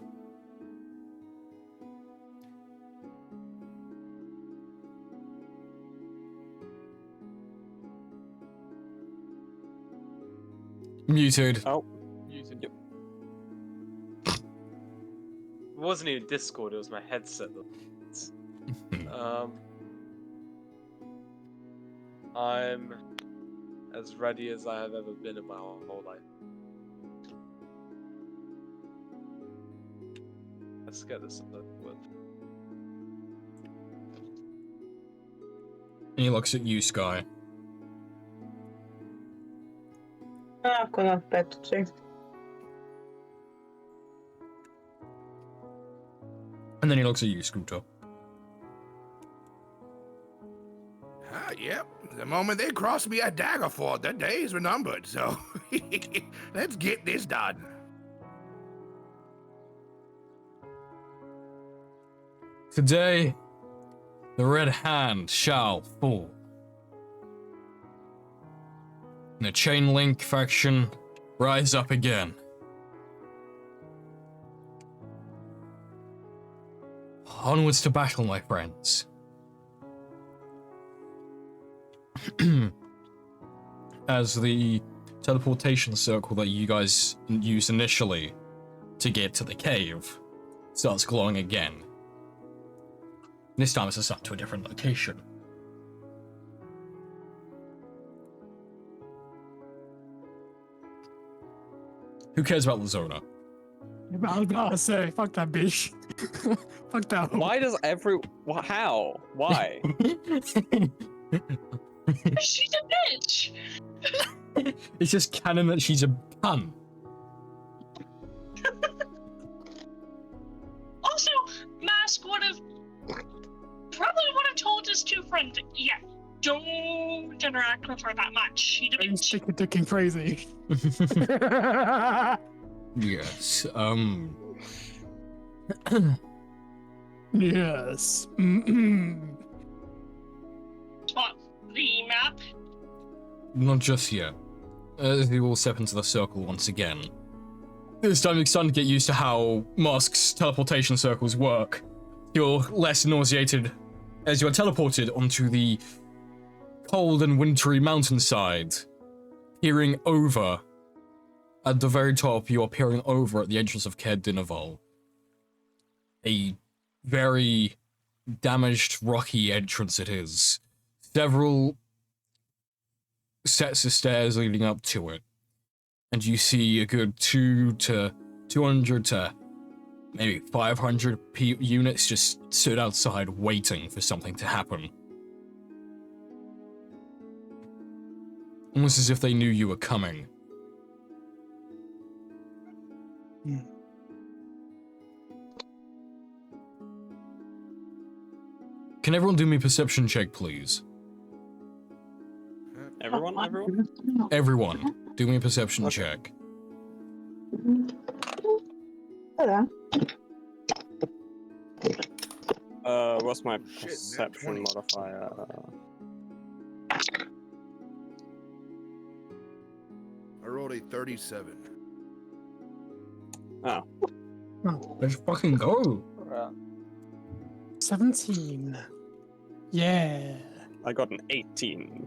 Muted. Oh, It wasn't even Discord, it was my headset. I'm as ready as I have ever been in my whole life. Let's get this over with. And he looks at you, Sky. I've gone off bed too. And then he looks at you, Scooter. Yep. The moment they cross me at Daggerford, their days were numbered, so let's get this done. Today, the Red Hand shall fall. And the Chain Link faction rise up again. Onwards to battle, my friends. As the teleportation circle that you guys used initially to get to the cave starts glowing again. This time it's assigned to a different location. Who cares about Lazona? I was about to say, fuck that bitch. Fuck that hoe. Why does how? Why? She's a bitch. It's just canon that she's a pun. Also, Mask would have told his two friends, yeah, don't interact with her that much. She's a I'm bitch. sticking dicking crazy. Yes, Yes. Mm-mm. What, the map? not just yet. As you all step into the circle once again. This time you're starting to get used to how Mask's teleportation circles work. You're less nauseated as you are teleported onto the cold and wintry mountainside. Peering over, at the very top, you are peering over at the entrance of Caer Dineval. A very damaged, rocky entrance it is. Several sets of stairs leading up to it. And you see a good 200 to maybe 500 units just stood outside waiting for something to happen. Almost as if they knew you were coming. Can everyone do me a perception check, please? Everyone? Everyone, do me a perception check. Hello. What's my Shit, nat perception 20. modifier? I rolled a 37. Oh, Let's fucking go. 17. Yeah. I got an 18.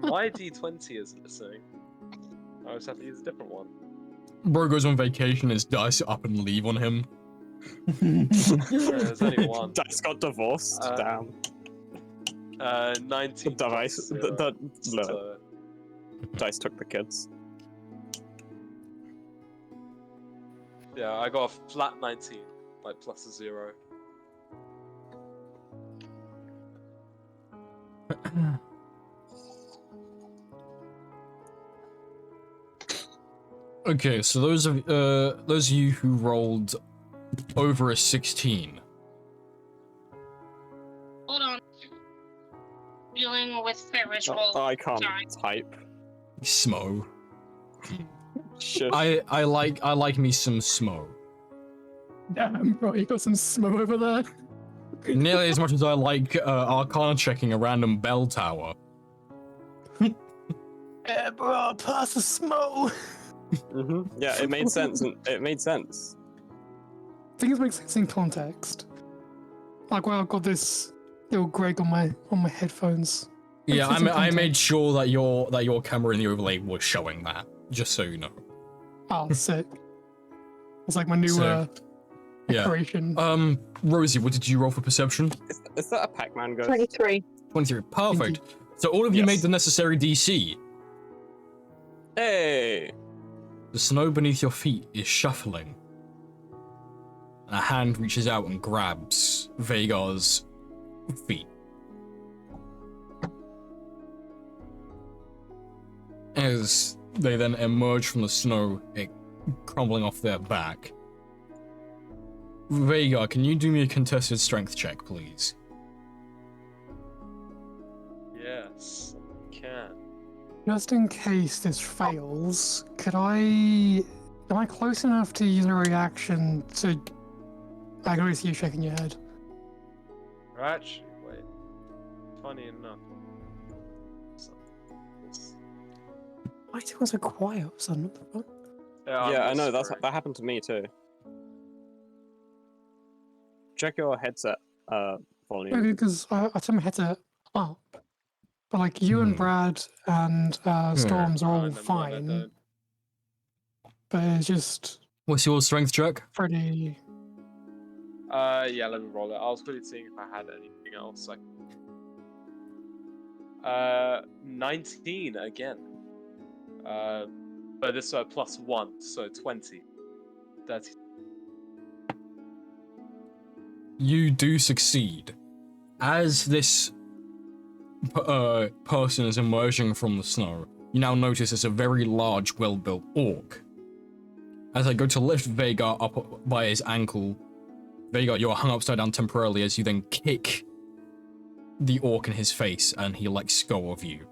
My D20 isn't missing. I just have to use a different one. Bro goes on vacation, his dice up and leave on him. There's only one. Dice got divorced. Damn. 19. The dice. plus zero. So, Dice took the kids. yeah, I got a flat 19, like plus a 0. Okay, so those of you who rolled over a 16. Hold on. Dealing with the visual. I can't Sorry. type. Smo. Shit. I like me some Smo. Damn, bro, you got some smoke over there. Nearly as much as I like Arcana checking a random bell tower. Yeah, bro, pass the smoke. Yeah, it made sense. It made sense. Things make sense in context. Like when I've got this little Greg on my headphones. Yeah, Makes sense in I context. made sure that your camera in the overlay was showing that, just so you know. Oh, sick. It's like my new So, Yeah. decoration. Rosie, what did you roll for perception? Is that a Pac-Man ghost? 23. 23. Perfect. So all of you Yes. made the necessary DC. Hey! The snow beneath your feet is shuffling. And a hand reaches out and grabs Vagar's feet. As they then emerge from the snow, it crumbling off their back. Vagar, can you do me a contested strength check, please? Yes, I can. Just in case this fails, am I close enough to use a reaction to... I can really see you shaking your head. Actually, wait. Funny enough. So, this- Why is it so quiet all of a sudden? What the fuck? Yeah, I know, whispering. that happened to me too. Check your headset volume. Because I turned my headset up. But like you and Brad and Storms are Oh, all never mind, I fine. don't. But it's just What's your strength check? pretty... Yeah, let me roll it. I was really seeing if I had anything else. 19 again. But this plus 1, so 20. 30. You do succeed. As this person is emerging from the snow, you now notice it's a very large, well-built orc. As I go to lift Vagar up by his ankle, Vagar, you're hung upside down temporarily as you then kick the orc in his face and he lets go of you.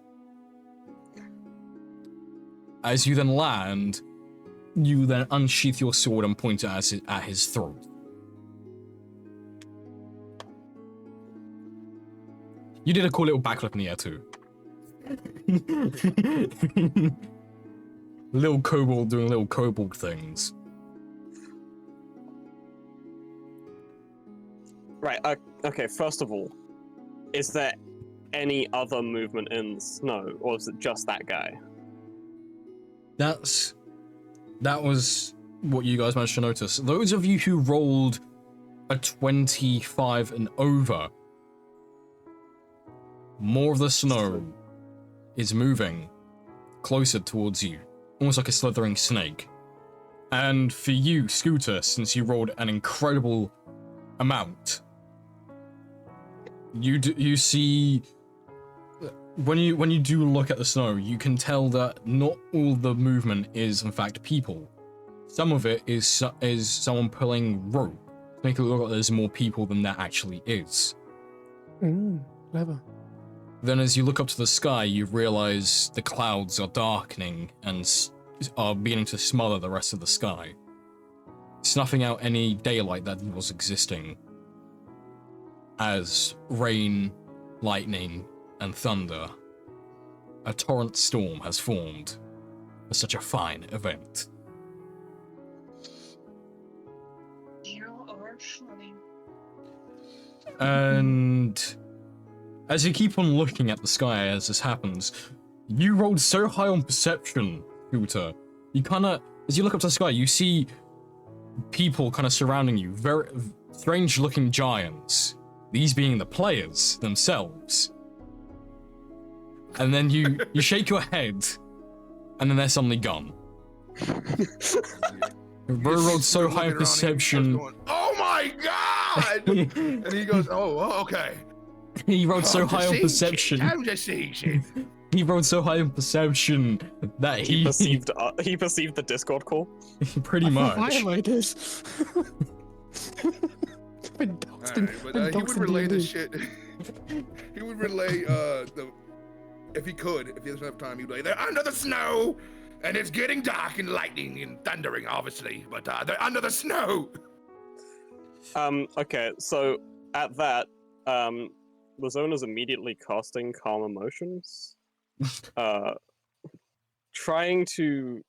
As you then land, you then unsheath your sword and point it at his throat. You did a cool little backflip in the air too. Little kobold doing little kobold things. Right, okay, first of all, is there any other movement in the snow, or is it just that guy? That was what you guys managed to notice. Those of you who rolled a 25 and over, more of the snow is moving closer towards you, almost like a slithering snake. And for you, Scooter, since you rolled an incredible amount, you see when you do look at the snow, you can tell that not all the movement is in fact people. Some of it is someone pulling rope to make it look like there's more people than there actually is. Clever. Then as you look up to the sky, you realize the clouds are darkening and are beginning to smother the rest of the sky, snuffing out any daylight that was existing, as rain, lightning, and thunder, a torrent storm has formed for such a fine event. You are funny. And as you keep on looking at the sky as this happens, you rolled so high on perception, Scooter. You as you look up to the sky, you see people kind of surrounding you, very strange looking giants, these being the players themselves. And then you shake your head, and then they're suddenly gone. Bro rolled so high on Looking around him, perception. going, oh my god! And he goes, oh, okay. He rolled so I'm just high on seeing perception. shit. I'm just seeing shit. He rolled so high on perception that He perceived the Discord call. pretty much. Violated. Been All doxed right, in- but been he doxed would in relay D&D. this shit. He would relay if he could, if he has enough time, he'd be like, they're under the snow, and it's getting dark and lightning and thundering, obviously, but they're under the snow. Okay, so at that, Lazona's immediately casting Calm Emotions. Trying to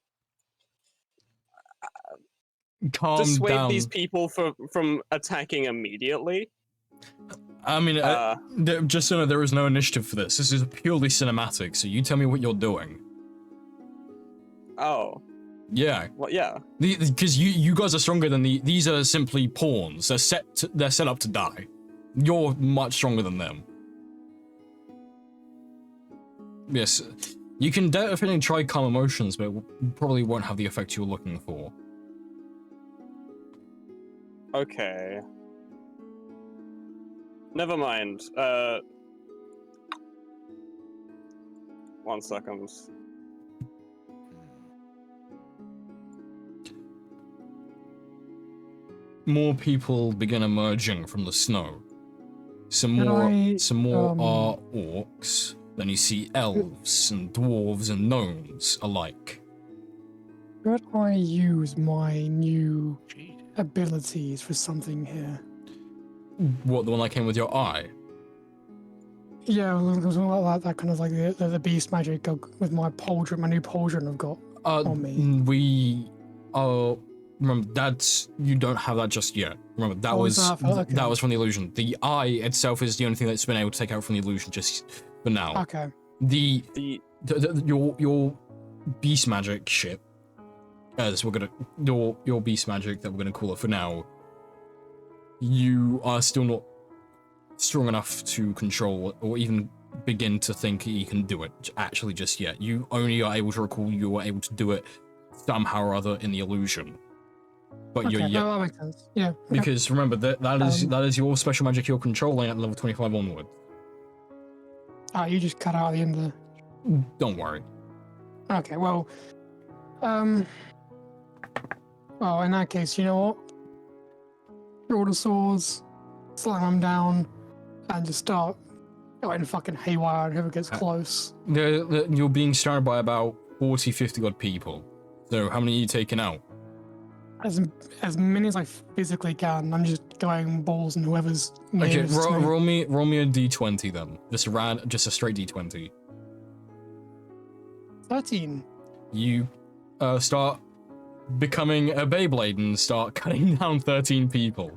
Calm dissuade down. these people from attacking immediately. I mean, just so you know, there is no initiative for this. This is purely cinematic, so you tell me what you're doing. Oh, Yeah, well, yeah. because you guys are stronger than these are simply pawns. They're set up to die. You're much stronger than them. yes, you can definitely try calm emotions, but it probably won't have the effect you're looking for. Okay. Never mind. 1 second. More people begin emerging from the snow. Some Can more I, are orcs. Then you see elves and dwarves and gnomes alike. Could I use my new abilities for something here? What, the one that came with your eye? Yeah, it was like that kind of like the beast magic with my pauldron, my new pauldron I've got on me. We remember that's you don't have that just yet. Remember that Oh, was is that- okay. that was from the illusion. The eye itself is the only thing that's been able to take out from the illusion just for now. Okay. The The your beast magic shit. As we're gonna your beast magic that we're gonna call it for now. You are still not strong enough to control or even begin to think you can do it actually just yet. You only are able to recall you were able to do it somehow or other in the illusion. But Okay, you're yet, that makes sense. Yeah. Okay. because remember that is your special magic you're controlling at level 25 onward. You just cut out at the end of the... Don't worry. Okay, well... Well, in that case, you know what? Draw the swords, slam them down, and just start going fucking haywire and whoever gets close. You're being surrounded by about 40, 50 odd people. So how many are you taking out? As many as I physically can. I'm just going balls and whoever's Okay, nearest to me. roll me a d20 then. Just a straight d20. 13. You start becoming a Beyblade and start cutting down 13 people.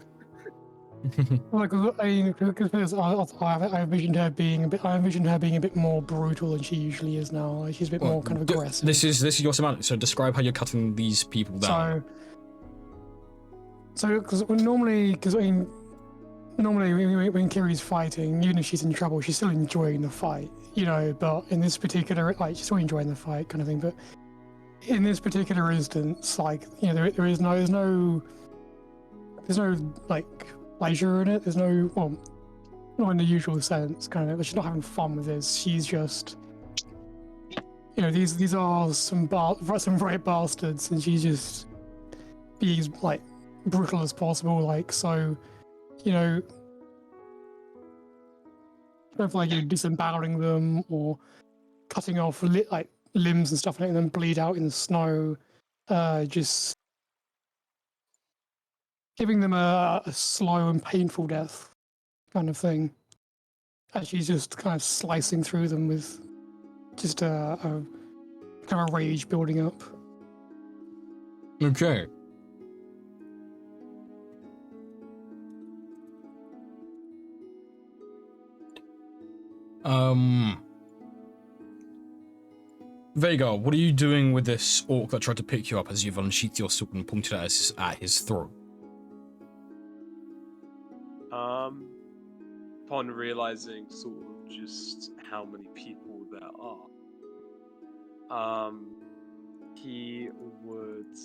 Like, because I envisioned her being a bit more brutal than she usually is now. Like, she's a bit more kind of aggressive. This is your semantic. So describe how you're cutting these people down. So because normally when Kiri's fighting, even if she's in trouble, she's still enjoying the fight, you know. But in this particular, like, she's still enjoying the fight, kind of thing. But in this particular instance, like, you know, there's no like pleasure in it. There's no, well, not in the usual sense, kind of. She's not having fun with this. She's just, you know, these are some right bastards, and she's just being like brutal as possible. Like, so, you know, kind of like you're disemboweling them or cutting off like limbs and stuff, and letting them bleed out in the snow. Just giving them a slow and painful death, kind of thing. As she's just kind of slicing through them with just a kind of a rage building up. Okay. Vhagar, what are you doing with this orc that tried to pick you up as you've unsheathed your sword and pointed it at his throat? Upon realizing sort of just how many people there are, he would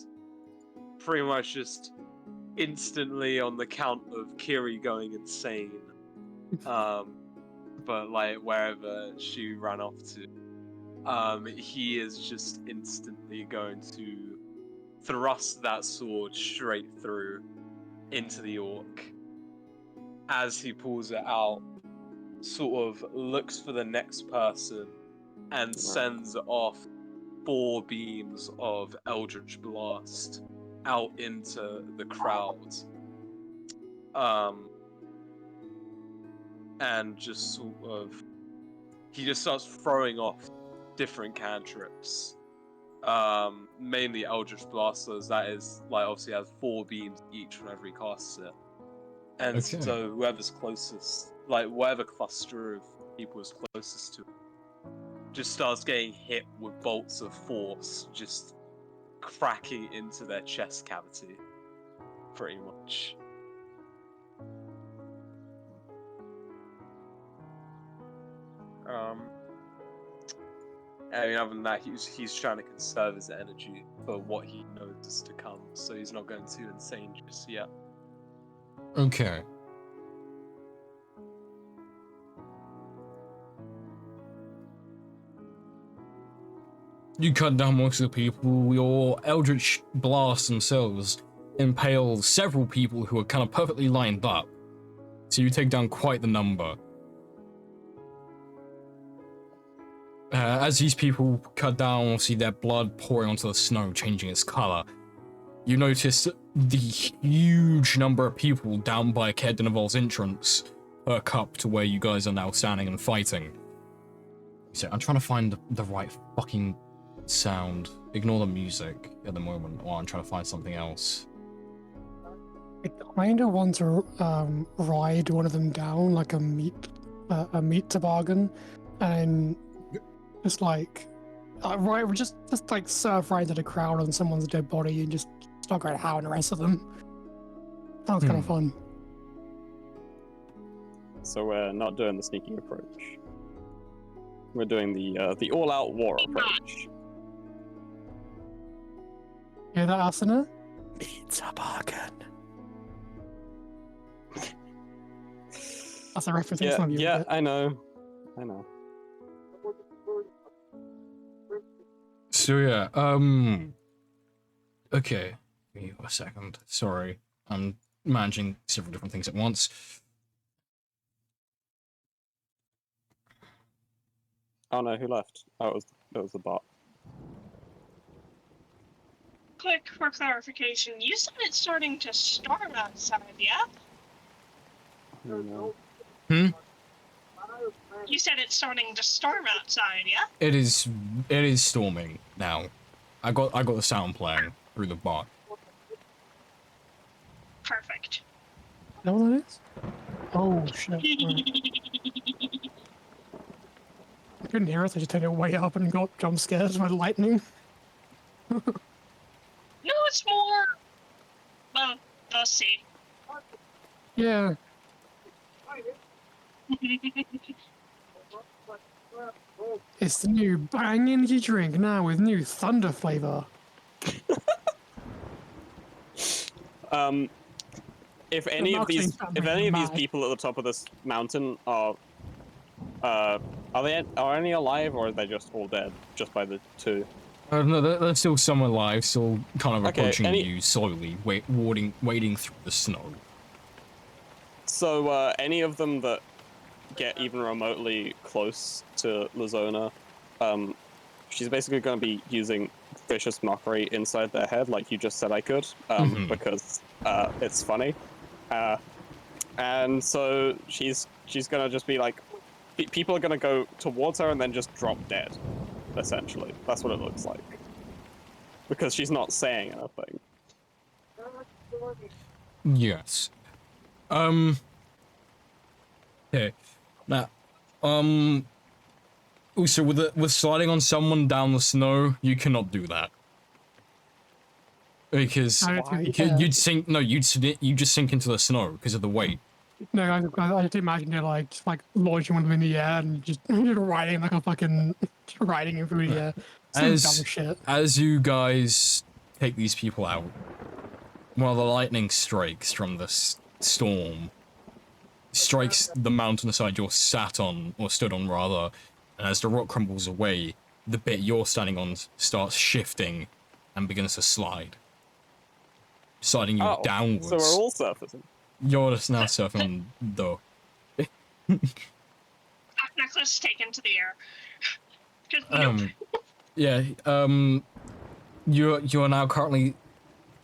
pretty much just instantly, on the count of Kiri going insane, but like wherever she ran off to, he is just instantly going to thrust that sword straight through into the orc. As he pulls it out, sort of looks for the next person and sends off 4 beams of Eldritch Blast out into the crowd. And just sort of, he just starts throwing off different cantrips. Mainly Eldritch Blasters, that is, like, obviously has 4 beams each whenever he casts it. And Okay. so whoever's closest, like whatever cluster of people is closest to it, just starts getting hit with bolts of force, just cracking into their chest cavity, pretty much. I mean, other than that, he's trying to conserve his energy for what he knows is to come, so he's not going too insane just yet. Okay. You cut down most of the people. Your Eldritch Blast themselves impale several people who are kind of perfectly lined up. So you take down quite the number. As these people cut down, see their blood pouring onto the snow, changing its color. You notice the huge number of people down by Caer Dineval's entrance perk up to where you guys are now standing and fighting. So I'm trying to find the right fucking sound. Ignore the music at the moment while I'm trying to find something else. I kind of want to ride one of them down like a meat toboggan, and just like right, just like surf right into the crowd on someone's dead body and just start going howling the rest of them. Sounds kind of fun. So we're not doing the sneaky approach. We're doing the all-out war approach. Hear that, Asuna? Meat toboggan. That's a reference. Yeah, Some of you yeah, get. I know. So yeah, okay, give me a second. Sorry, I'm managing several different things at once. Oh no, who left? Oh, it was the bot. Quick for clarification, you said it's starting to storm outside, yeah? Oh, no. You said it's starting to storm outside, yeah? It is storming now. I got the sound playing through the bot. Perfect. Is that what that is? Oh shit. Right. I couldn't hear us, I just turned it way up and got jump scared by the lightning. No, it's more... Well, we'll see. Yeah. It's the new Bang energy drink now with new thunder flavor. If any of these marketing mad. people at the top of this mountain are any alive, or are they just all dead just by the two? No, they're still some alive, still kind of Okay, approaching any- you slowly, wading through the snow. So any of them that get even remotely close to Lazona, she's basically going to be using vicious mockery inside their head, like you just said I could, because it's funny. And so she's going to just be like, people are going to go towards her and then just drop dead, essentially. That's what it looks like. Because she's not saying anything. Yes. Okay. Now, also with sliding on someone down the snow, you cannot do that. Because I don't think you you'd sink. No, you'd just sink into the snow because of the weight. No, I just imagine you're like just like launching one of them in the air and just riding like a fucking riding him through the air. Some dumb shit. As you guys take these people out, while the lightning strikes from the storm, strikes the mountainside you're sat on, or stood on rather, and as the rock crumbles away, the bit you're standing on starts shifting and begins to slide. Sliding you downwards. So we're all surfacing. You're just now surfing though. Necklace taken to the air. Just, Yeah, you're now currently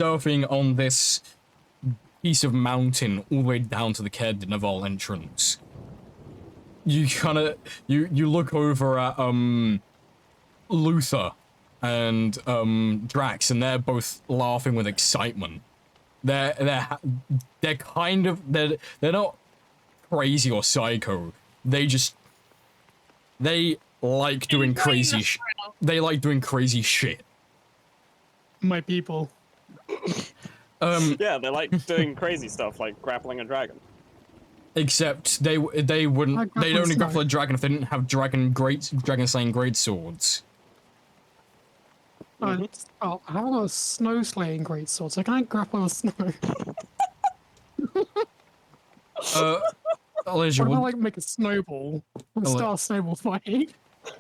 surfing on this piece of mountain all the way down to the Caer Dineval entrance. You you look over at Luther and Drax, and they're both laughing with excitement. They're not crazy or psycho. They like doing crazy they like doing crazy shit. My people. Yeah, they like doing crazy stuff like grappling a dragon. Except they wouldn't. Like They'd only grappling grapple a dragon if they didn't have dragon slaying great swords. Oh, I haven't got a snow slaying greatsword, so can I grapple the snow? Elijah, Or can I what, like make a snowball and Ele- start a snowball fight?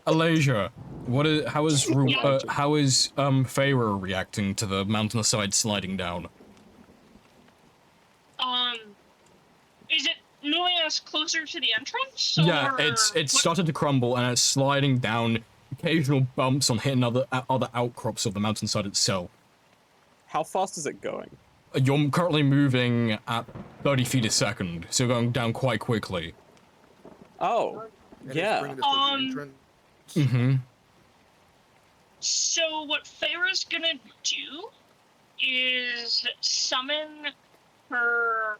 Elijah, what is, Yeah. how is Feyre reacting to the mountainside sliding down? Is it moving us closer to the entrance? Yeah, or it's what- started to crumble and it's sliding down. Occasional bumps on hitting other outcrops of the mountainside itself. How fast is it going? You're currently moving at 30 feet a second, so going down quite quickly. Oh, And it's yeah. bringing us to the Um, entrance. Mm-hmm. So what Feyre's gonna do is summon her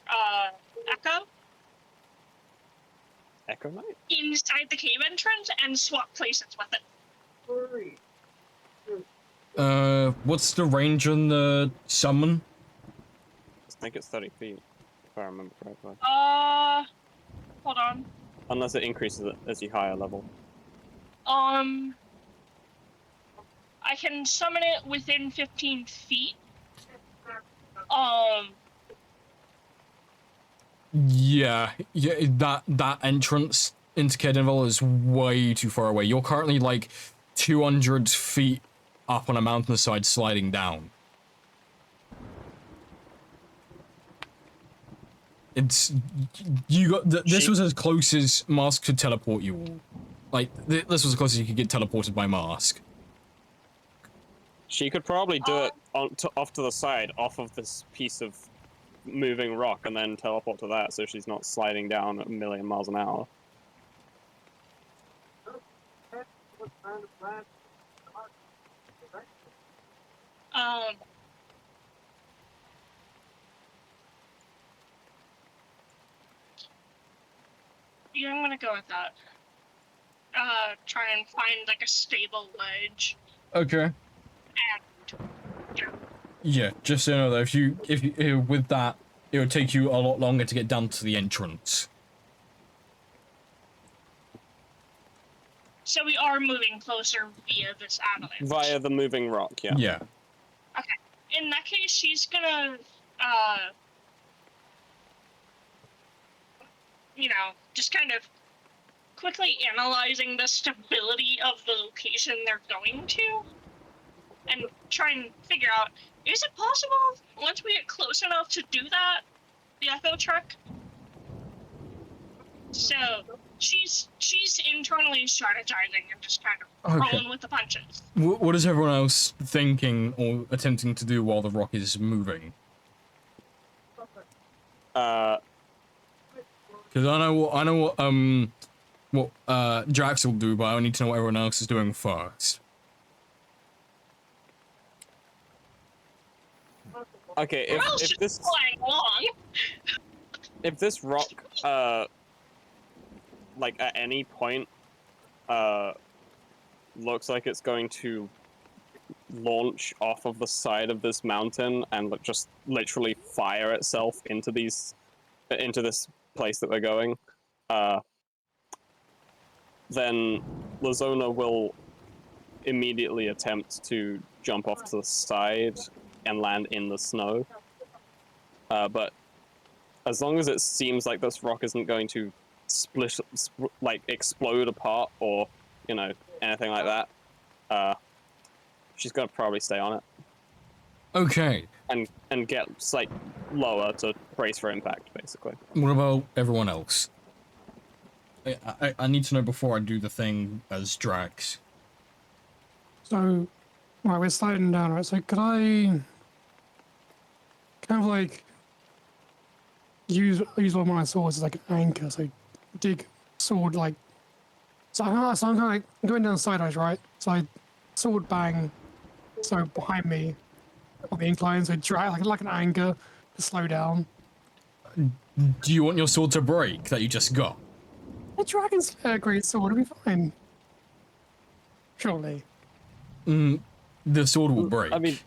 Echo Echo Knight? inside the cave entrance and swap places with it. What's the range on the summon? I think it's 30 feet, if I remember correctly. Hold on. Unless it increases it as you higher level. I can summon it within 15 feet. Yeah, that entrance into Kedenville is way too far away. You're currently like 200 feet up on a mountainside sliding down. It's you got this was as close as Mask could teleport you all. Like this was as close as you could get teleported by Mask. She could probably do it off to the side, off of this piece of moving rock, and then teleport to that, so she's not sliding down at a million miles an hour. Yeah, I'm gonna go with that. Try and find like a stable ledge. Okay. And Yeah, just so you know though, if you with that, it would take you a lot longer to get down to the entrance. so we are moving closer via this avalanche. Via the moving rock, yeah. Yeah. In that case, she's gonna, just kind of quickly analyzing the stability of the location they're going to, and try and figure out, is it possible once we get close enough to do that, the echo trek? So she's internally strategizing and just kind of Okay. rolling with the punches. What is everyone else thinking or attempting to do while the rock is moving? Because I know what Drax will do, but I need to know what everyone else is doing first. Okay, We're all if just this flying along. if this rock like at any point looks like it's going to launch off of the side of this mountain and just literally fire itself into this place that we're going, then Lazona will immediately attempt to jump off to the side and land in the snow. But as long as it seems like this rock isn't going to explode apart or, anything like that, she's gonna probably stay on it Okay. and get lower to brace for impact, basically. What about everyone else? I need to know before I do the thing as Drax. So, right, we're sliding down, right? So could I kind of use one of my swords as like an anchor? So dig sword so I'm kind of like going down the side edge, right? So I sword bang, so behind me on the incline, so drag like an anchor to slow down. Do you want your sword to break that you just got? A dragon slayer great sword will be fine. Surely. The sword will break. I mean,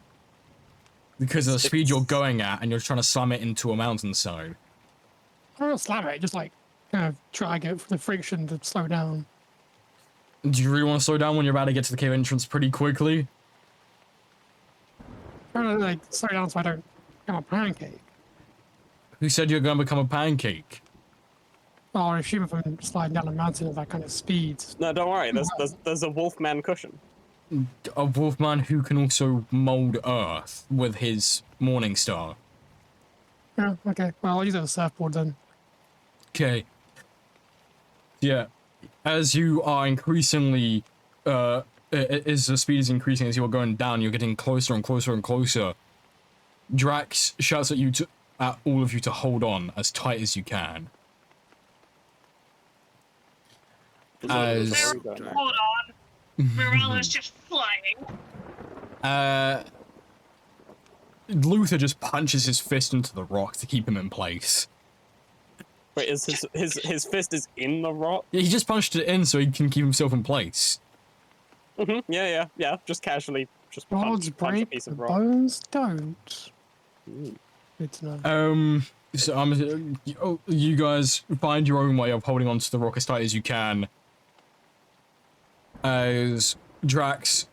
because of the speed you're going at and you're trying to slam it into a mountainside. I don't slam it, just kind of drag it for the friction to slow down. Do you really want to slow down when you're about to get to the cave entrance pretty quickly? Trying to like slow down so I don't become a pancake. Who said you're gonna become a pancake? Well, I assume if I'm sliding down a mountain at that kind of speed. No, don't worry. There's a Wolfman cushion. A wolfman who can also mold earth with his morning star. Yeah, okay. Well, I'll use it as a surfboard then. Okay. Yeah. As you are increasingly, as the speed is increasing, as you are going down, you're getting closer and closer and closer. Drax shouts at all of you to hold on as tight as you can. As Hold on. Morella's just flying. Luther just punches his fist into the rock to keep him in place. Wait, is his fist is in the rock? He just punched it in so he can keep himself in place. Yeah. Just casually, just Rods punch a break, piece the of rock. bones don't. Good to know. So you guys find your own way of holding on to the rock as tight as you can. As Drax,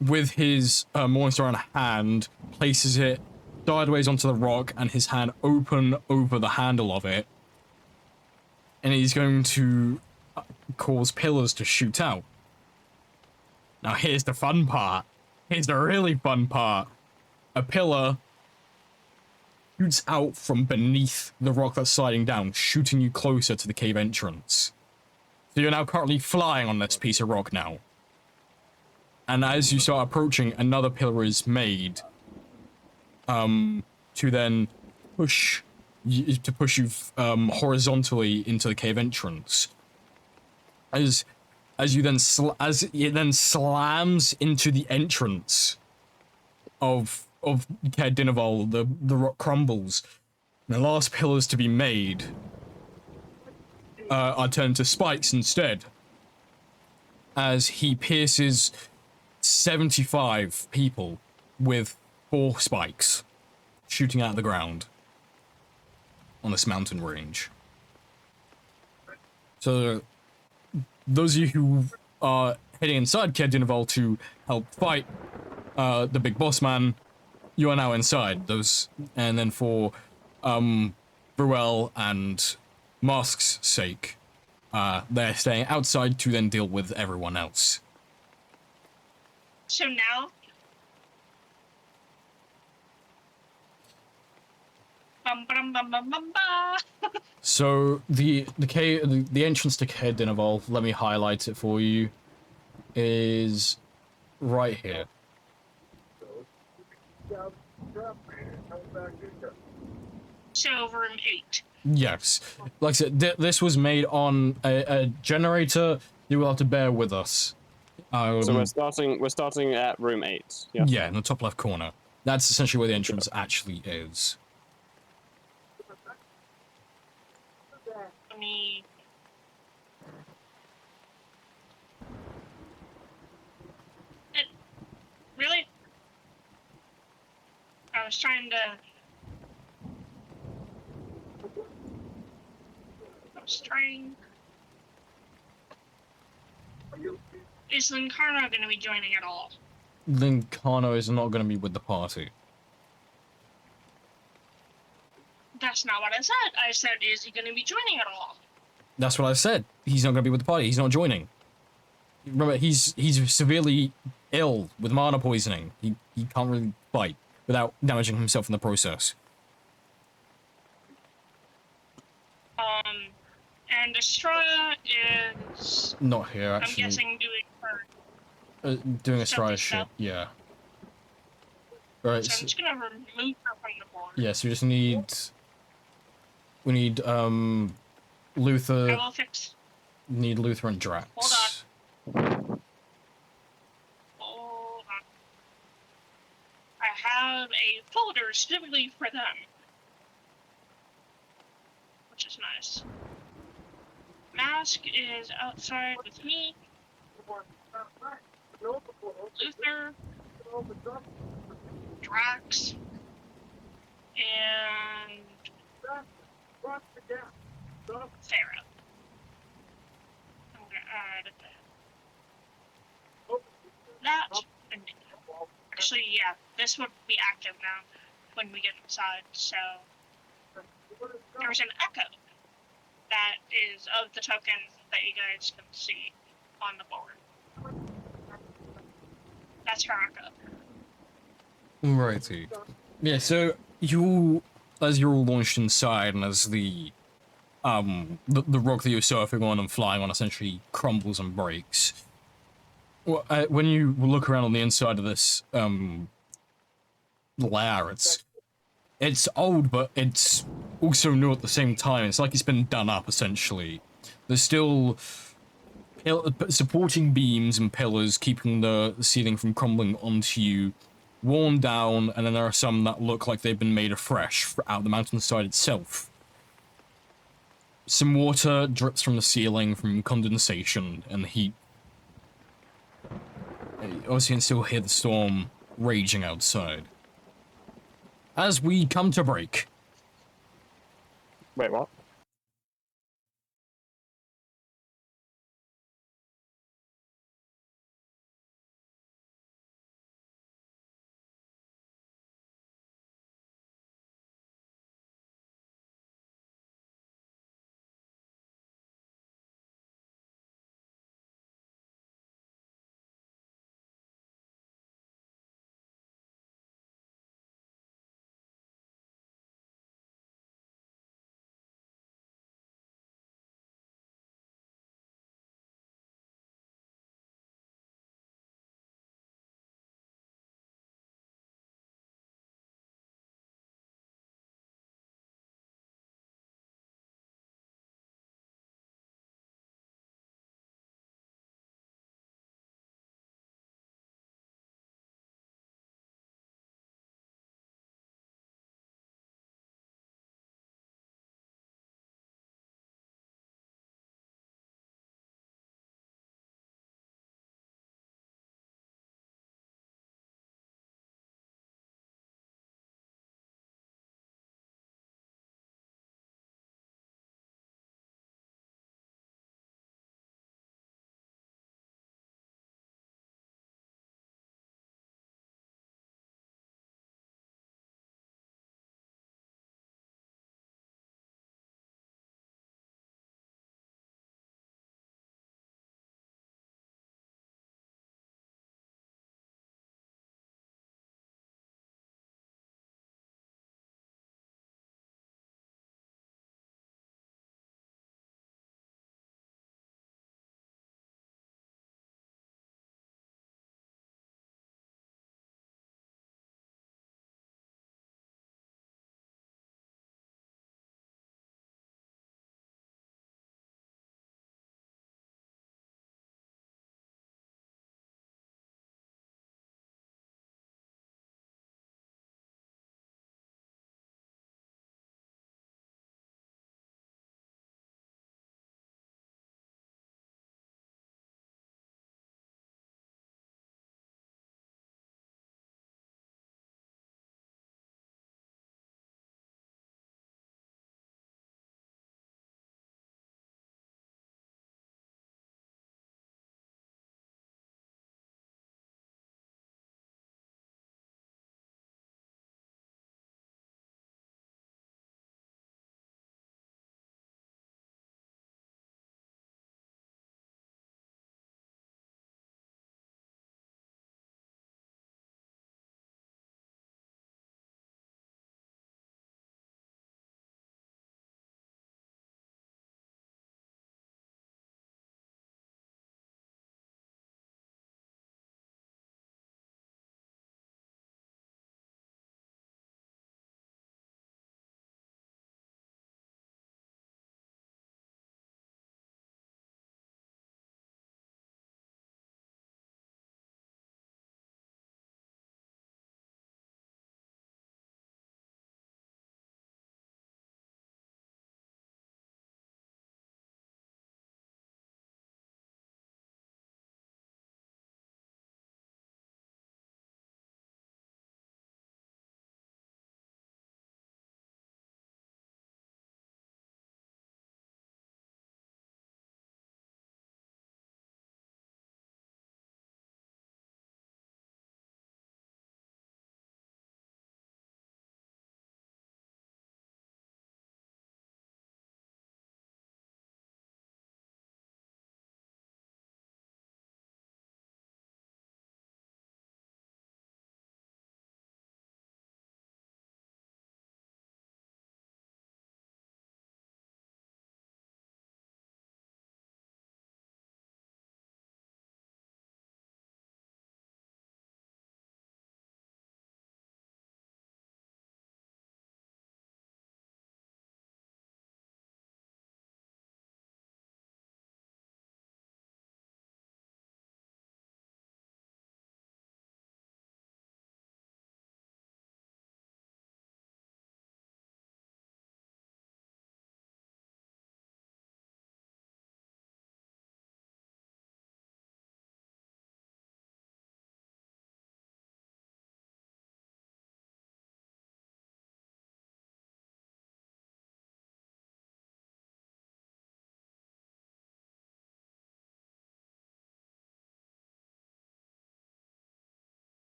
with his Morningstar in hand, places it sideways onto the rock and his hand open over the handle of it. And he's going to cause pillars to shoot out. Now here's the fun part. Here's the really fun part. A pillar shoots out from beneath the rock that's sliding down, shooting you closer to the cave entrance. So you're now currently flying on this piece of rock now. And as you start approaching, another pillar is made to then push you horizontally into the cave entrance. As it then slams into the entrance of Caer Dineval, the rock crumbles. And the last pillars to be made are turned to spikes instead. As he pierces 75 people with 4 spikes shooting out of the ground on this mountain range. So those of you who are heading inside Caer Dineval to help fight the big boss man, you are now inside those. And then for Bruel and Mask's sake, they're staying outside to then deal with everyone else. So now, So the entrance to Caer Dineval, let me highlight it for you, is right here. So room 8. Yes, like I said, this was made on a generator. You will have to bear with us. So we're starting at room 8. Yeah. Yeah, in the top left corner. That's essentially where the entrance actually is. Let me. Really? I was trying to. Is Lincarno going to be joining at all? Lincarno is not going to be with the party. That's not what I said. I said, is he going to be joining at all? That's what I said. He's not going to be with the party. He's not joining. Remember, he's severely ill with mana poisoning. He can't really fight without damaging himself in the process. And Estrella is... Not here, actually. I'm guessing doing her... doing a stuff Straya and shit, stuff. yeah. Right, So I'm just gonna remove her from the board. yeah, so we just need... We need, Luther... I will fix... Need Luther and Drax. Hold on. I have a folder specifically for them. Which is nice. Mask is outside with me. Luther. Drax. And... Farah. I'm gonna add... that. And actually, yeah, this would be active now when we get inside. So there's an echo that is of the token that you guys can see on the board. That's her echo. Alrighty. Yeah, so as you're all launched inside, and as the rock that you're surfing on and flying on essentially crumbles and breaks. Well, when you look around on the inside of this lair, it's old, but it's also new at the same time. It's like it's been done up essentially. There's still supporting beams and pillars keeping the ceiling from crumbling onto you, worn down, and then there are some that look like they've been made afresh out of the mountainside itself. Some water drips from the ceiling from condensation and heat. Obviously, you can still hear the storm raging outside. As we come to break. Wait, what?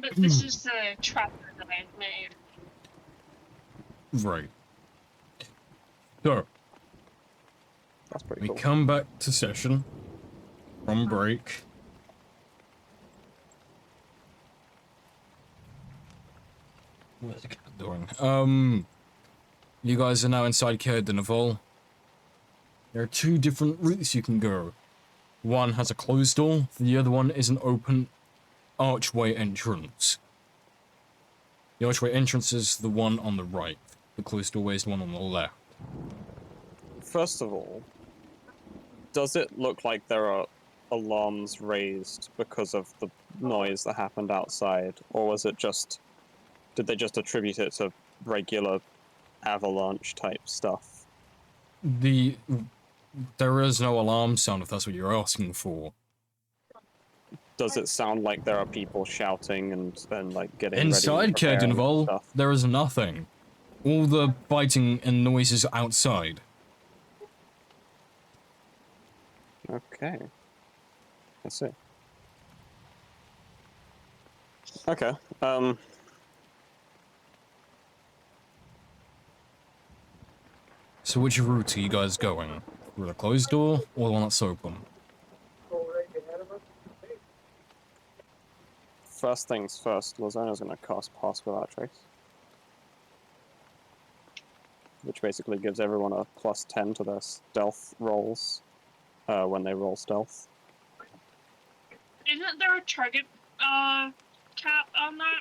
But this is the trapper that I've made. Right. So, That's pretty we cool. come back to session from break. What's the cat doing? You guys are now inside Caer Dineval. There are two different routes you can go. One has a closed door, the other one is an open archway entrance. The archway entrance is the one on the right. The closed doorway is the one on the left. First of all, does it look like there are alarms raised because of the noise that happened outside, or was it just... did they just attribute it to regular avalanche type stuff? There is no alarm sound if that's what you're asking for. Does it sound like there are people shouting and like getting Inside ready, Caer preparing and Dineval, stuff? there is nothing. All the fighting and noises outside. Okay. I see. Okay. So which route are you guys going? Through the closed door or the one that's open? First things first, Lazona's gonna cast Pass Without Trace. Which basically gives everyone a +10 to their stealth rolls when they roll stealth. Isn't there a target cap on that?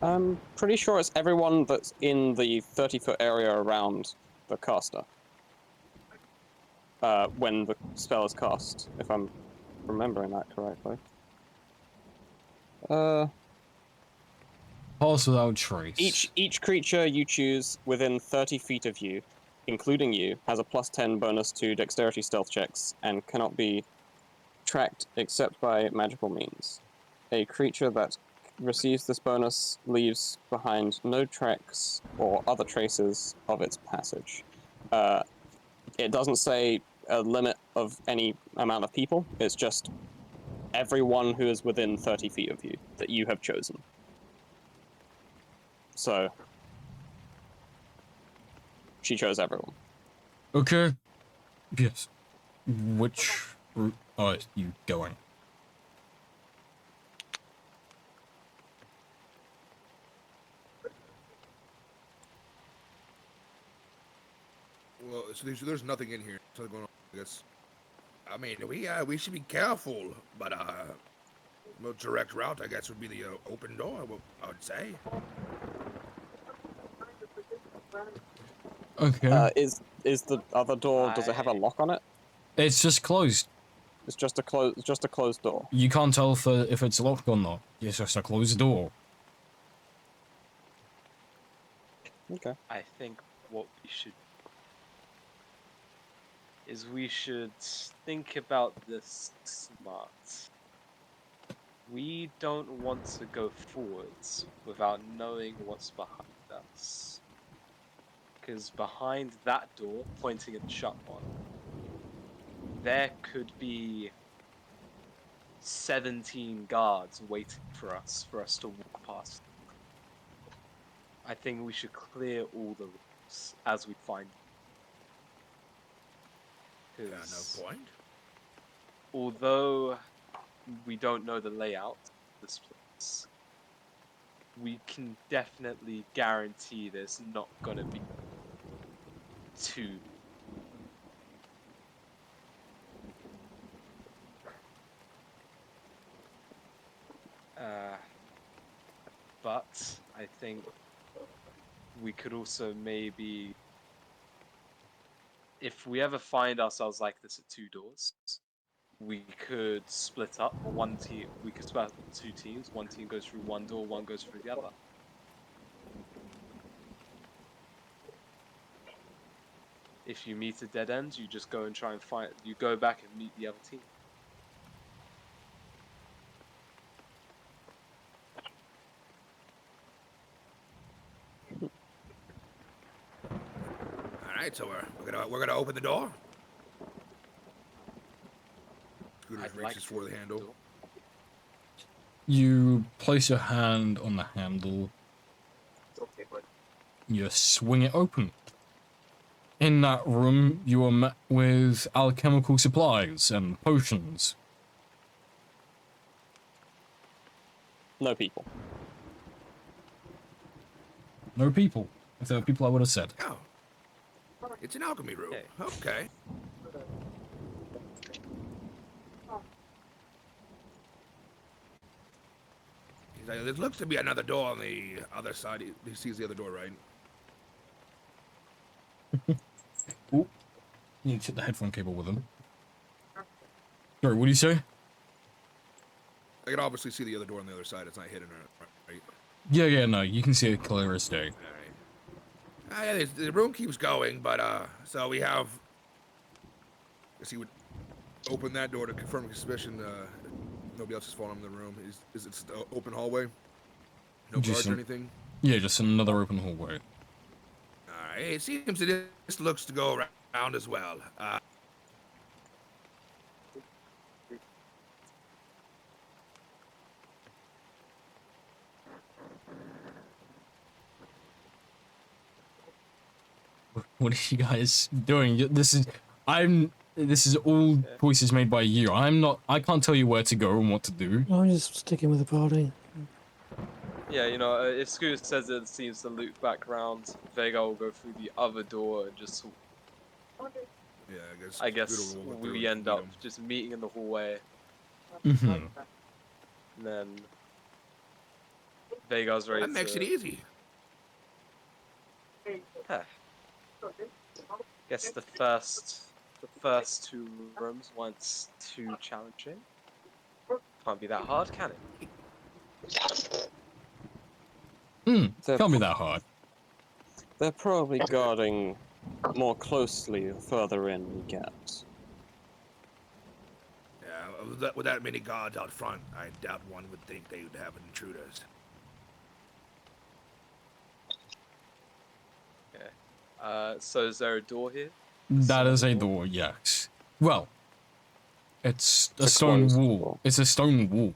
I'm pretty sure it's everyone that's in the 30-foot area around the caster. When the spell is cast, if I'm remembering that correctly. Pass Without Trace. Each creature you choose within 30 feet of you, including you, has a +10 bonus to dexterity stealth checks and cannot be tracked except by magical means. A creature that receives this bonus leaves behind no tracks or other traces of its passage. It doesn't say a limit of any amount of people, it's just everyone who is within 30 feet of you that you have chosen. So, she chose everyone. Okay. Yes. Which route are you going? Well, so there's nothing in here. Something going on, I guess. I mean, we should be careful, but most direct route, I guess, would be the open door. I would say. Okay. Is the other door? Does it have a lock on it? It's just closed. It's just a closed door. You can't tell if it's locked or not. It's just a closed door. Okay. I think what we should is we should think about this smart. We don't want to go forwards without knowing what's behind us. Because behind that door, pointing at the shut one, there could be 17 guards waiting for us to walk past. I think we should clear all the rooms as we find them. Yeah, 'Cause no point. although we don't know the layout of this place, we can definitely guarantee there's not gonna be two. But I think we could also maybe, if we ever find ourselves like this at two doors, we could split up. One team, we could split up into two teams. One team goes through one door, one goes through the other. If you meet a dead end, you just go and try and find. You go back and meet the other team. All right, so we're gonna open the door. Scooter I'd reaches like for the handle. door. You place your hand on the handle. You swing it open. In that room, you are met with alchemical supplies and potions. No people. No people. If there were people, I would have said. Oh. It's an alchemy room. Okay. He's like, there looks to be another door on the other side. He sees the other door, right? Ooh. You need to take the headphone cable with him. Sorry, what do you say? I can obviously see the other door on the other side. It's not hidden, right? Yeah, no, you can see it clear as day. All right. Yeah, the room keeps going, but so we have. I guess he would open that door to confirm his suspicion. Nobody else has fallen in the room. Is it an open hallway? No guards Just or anything? Yeah, just another open hallway. Alright, it seems this looks to go around as well. What are you guys doing? This is all choices made by you. I can't tell you where to go and what to do. I'm just sticking with the party. Yeah, you know, if Scooter says it seems to loop back around, Vega will go through the other door and just. Yeah, I guess Scooter will walk through we and end meet up him. just meeting in the hallway, Mm-hmm. and then Vega's ready That makes to. it easy. Guess the first two rooms weren't too challenging. Can't be that hard, can it? They're, Can't be that hard. they're probably guarding more closely the further in we get. Yeah, with that many guards out front, I doubt one would think they would have intruders. So is there a door here? That is a door, yes. Well, it's a stone closed wall. door. It's a stone wall,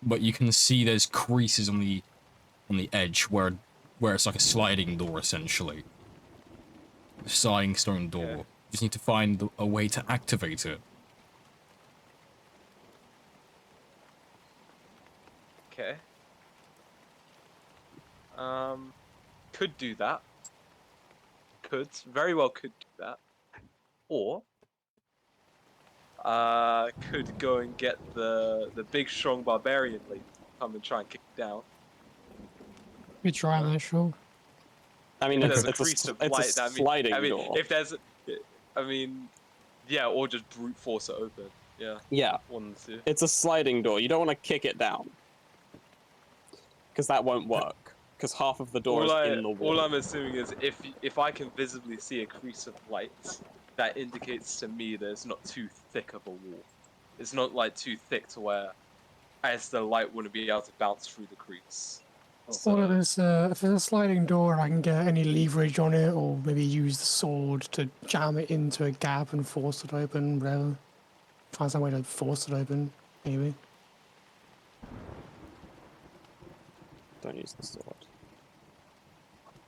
but you can see there's creases on the edge where it's like a sliding door essentially. A sliding stone door. Okay. You just need to find a way to activate it. Okay. Could do that. Very well could do that. Or could go and get the big strong barbarian lady to come and try and kick it down. We try that, sure. I mean, There's it's a crease of a light. sliding I mean, door. if there's, yeah, or just brute force it open. Yeah, Yeah, one of the two. it's a sliding door. You don't want to kick it down. Because that won't work. Because half of the door is in the wall. All I'm assuming is if I can visibly see a crease of light, that indicates to me that it's not too thick of a wall. It's not like too thick to where, as the light wouldn't be able to bounce through the crease. What if there's a sliding door and I can get any leverage on it, or maybe use the sword to jam it into a gap and force it open, whatever. Find some way to force it open, maybe. Don't use the sword.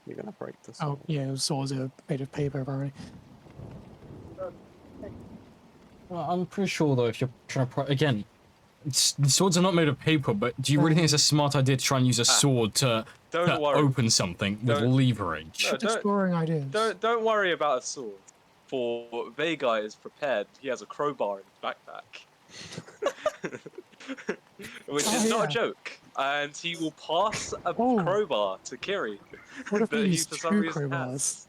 You're gonna break this. Oh, yeah, swords are made of paper, apparently. Well, I'm pretty sure though, if you're trying to again, swords are not made of paper. But do you really think it's a smart idea to try and use a sword to Don't worry. open something with Don't- leverage? No, Just exploring ideas. Don't worry about a sword. For Vega is prepared. He has a crowbar in his backpack. Which Oh, is not yeah. a joke. And he will pass a Oh. crowbar to Kiri. What if that we he use for two some reason crowbars? has.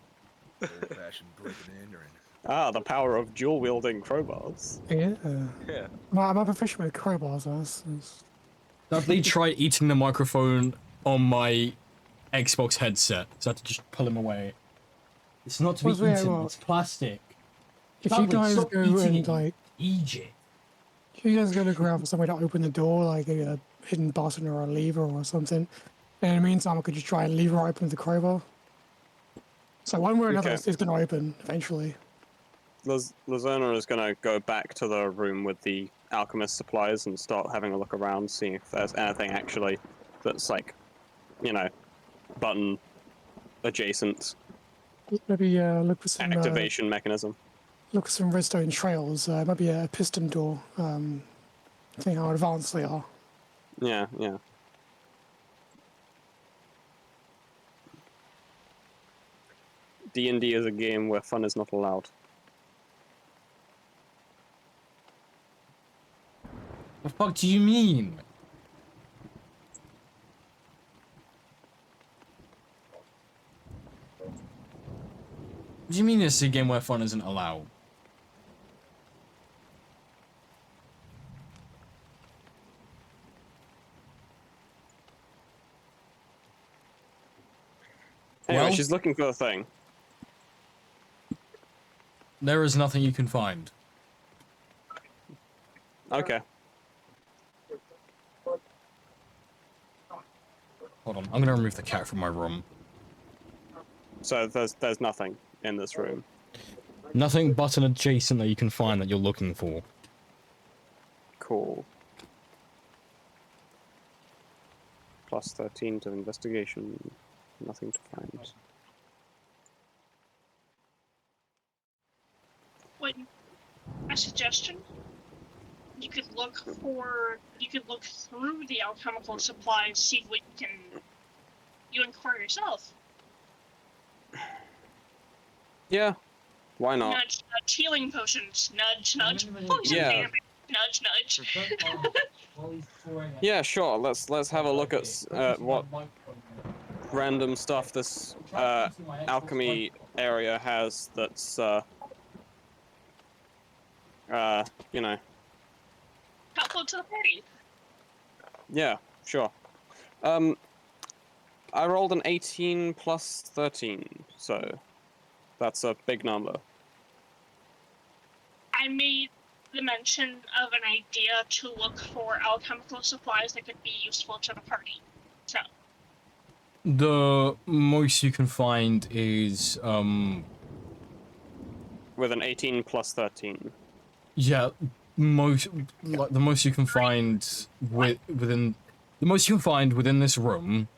Old-fashioned breaking and entering. Ah, the power of dual wielding crowbars. Yeah. Yeah. I'm a proficient with crowbars, so that's... Dudley tried eating the microphone on my Xbox headset, so I had to just pull him away. It's not to be Well, yeah, eaten, well, it's plastic. If you Dudley, guys stop go eating and, it. like... Egypt. If you guys go look around for some way to open the door, like a hidden button or a lever or something, and in the meantime, I could just try and lever open the crowbar. So one way or another, Okay. it's going to open eventually. Lazona is gonna go back to the room with the alchemist supplies and start having a look around, seeing if there's anything actually that's like, you know, button adjacent Maybe look for some activation mechanism. look for some redstone trails. Maybe a piston door. Seeing how advanced they are. Yeah, yeah. D&D is a game where fun is not allowed. The fuck do you mean? What do you mean it's a game where fun isn't allowed? Anyway, Well- she's looking for the thing. There is nothing you can find. Okay. Hold on, I'm gonna remove the cat from my room. So there's nothing in this room. Nothing but an adjacent that you can find that you're looking for. Cool. Plus 13 to investigation. Nothing to find. Wait, a suggestion? You could look through the alchemical supplies, see what you inquire yourself. Yeah. Why not? Nudge, nudge, healing potions. Nudge, nudge. Poison Yeah. damage. Nudge, nudge. Yeah, sure. Let's have a look at what random stuff this alchemy area has that's you know. Helpful to the party. Yeah, sure. I rolled an 18 plus 13, so that's a big number. I made the mention of an idea to look for alchemical supplies that could be useful to the party. So, The most you can find is, With an 18 plus 13. yeah, the most you can find within this room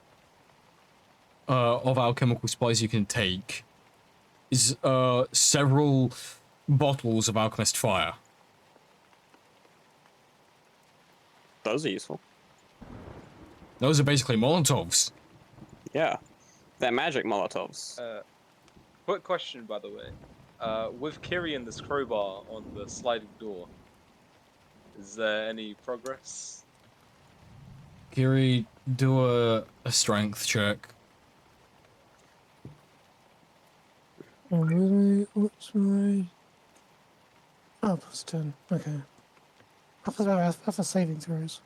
of alchemical supplies you can take is several bottles of alchemist fire. Those are useful. Those are basically Molotovs. Yeah. They're magic Molotovs. Quick question, by the way. With Kiri and this crowbar on the sliding door, is there any progress? Kiri, do a strength check. What's my... Oh, plus 10. Okay. That's a saving throws.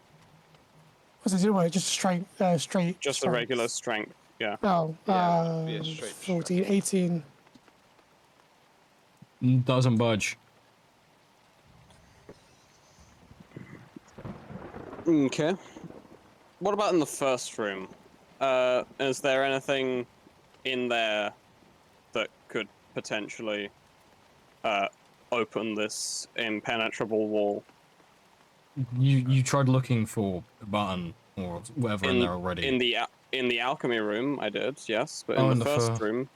What's it do? Wait, just straight, straight. Just a strength. regular strength, yeah. Oh, Yeah, it'd be a straight 14, 18. Doesn't budge. Okay. What about in the first room? Is there anything in there that could potentially open this impenetrable wall? You tried looking for a button or whatever in there already. In the alchemy room, I did, yes, but Oh, in the first fir- room,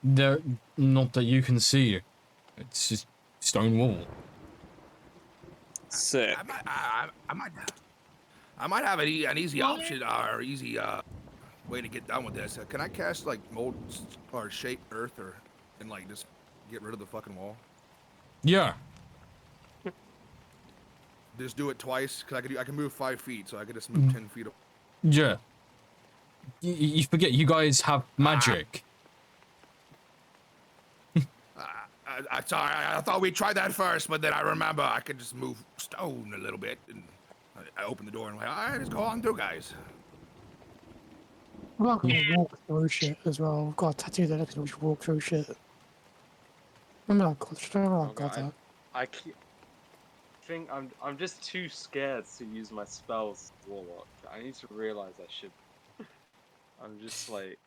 There, not that you can see. It's just stone wall. sick. I might have an easy option or easy way to get done with this. Can I cast like mold or shape earth and like just get rid of the fucking wall? Yeah. Just do it twice because I can move 5 feet, so I could just move 10 feet. Yeah. You forget you guys have magic. Sorry, I thought we tried that first, but then I remember I could just move stone a little bit, and I opened the door and I'm like, all right, just go on through, guys. We're not gonna walk through shit as well. We've got a tattoo that lets us walk through shit. Remember that culture? Oh, God, Okay, that. I think I'm just too scared to use my spells, Warlock. I need to realize I should. I'm just like,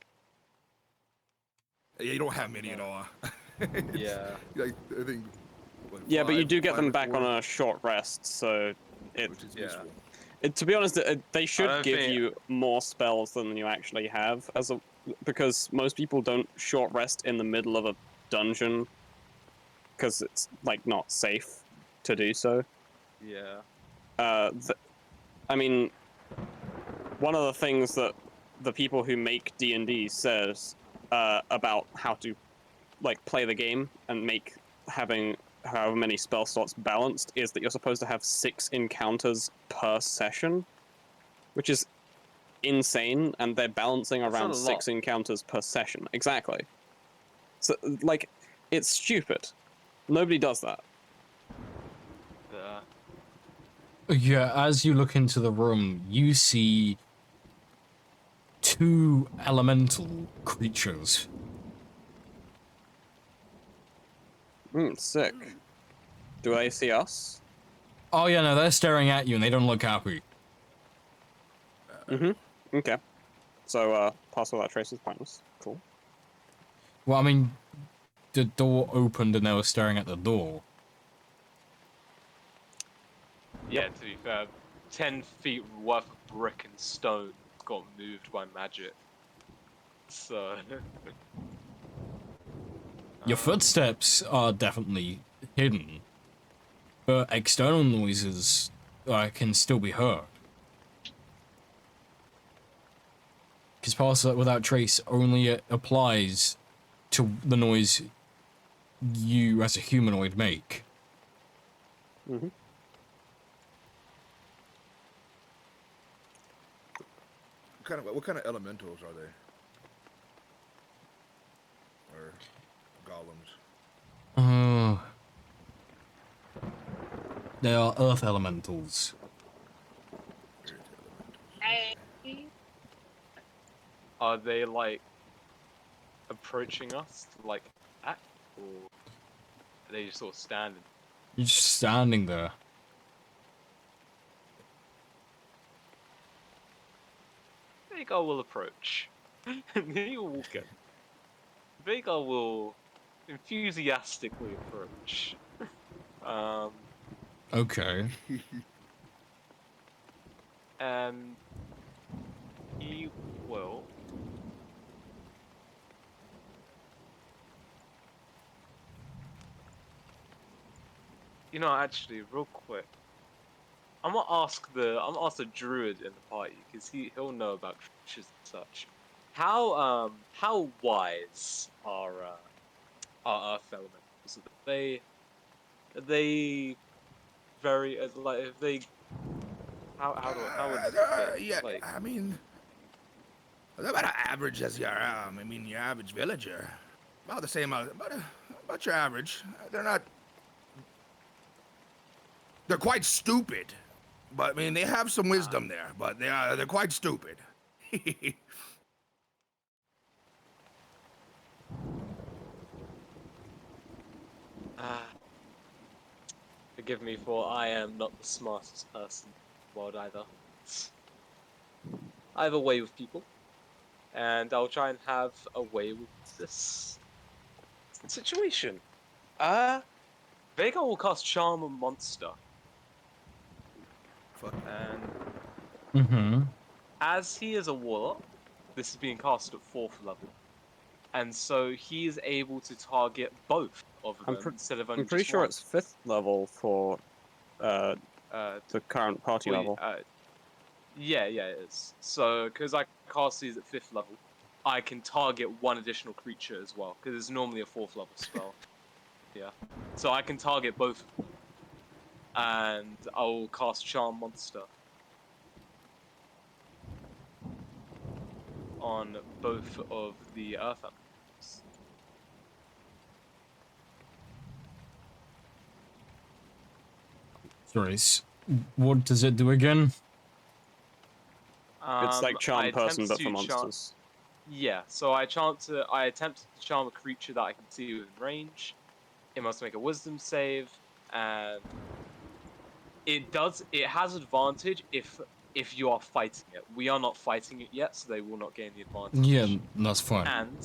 Yeah, you don't have many at all. yeah. Like, I think What, Yeah, but you 5, do get them 5 back or on 4? a short rest, so Which is Yeah. useful. to be honest, they should don't give think- you more spells than you actually have, because most people don't short rest in the middle of a dungeon, because it's like not safe to do so. Yeah. I mean, one of the things that the people who make D&D says about how to like play the game and make having however many spell slots balanced is that you're supposed to have 6 encounters per session, which is insane, and they're balancing That's around not a 6 lot. encounters per session. Exactly. So, like, it's stupid. Nobody does that. Yeah, as you look into the room, you see 2 elemental creatures. Sick. Do they see us? Oh yeah, no, they're staring at you and they don't look happy. Okay. So, pass without trace is pointless. Cool. Well, I mean, the door opened and they were staring at the door. Yeah, to be fair, 10 feet worth of brick and stone got moved by magic. So. Your footsteps are definitely hidden, but external noises can still be heard. Because Pass Without Trace only applies to the noise you as a humanoid make. What kind of elementals are they? Or golems? They are earth elementals. Earth elementals. I Are they like approaching us to like act, or are they just sort of standing? You're just standing there. Vhagar will approach. He will walk in. Vhagar will enthusiastically approach. Okay. And he will. You know, actually, real quick, I'm gonna ask the druid in the party because he'll know about creatures and such. How wise are earth elementals? Are they very like if they how would Yeah, like I mean, they're about average as your your average villager. About the same, about your average. They're quite stupid, but I mean they have some wisdom there. But they're quite stupid. forgive me for I am not the smartest person in the world either. I have a way with people, and I'll try and have a way with this situation. Vhagar will cast Charm on Monster, Fuck. and Mm-hmm. as he is a warlock, this is being cast at 4th level, and so he is able to target both of them instead of only I'm pretty just sure one. it's 5th level for the current party Well, level. yeah, it is. So, because I cast these at 5th level, I can target one additional creature as well, because it's normally a 4th level spell. Yeah. So I can target both of them. And I'll cast Charm Monster on both of the Earth Elementals. Sorry, what does it do again? It's like I Charm Person, attempt but for to monsters. Yeah, so I attempt to charm a creature that I can see within range. It must make a Wisdom save, and it has advantage if you are fighting it. We are not fighting it yet, so they will not gain the advantage. Yeah, that's fine. And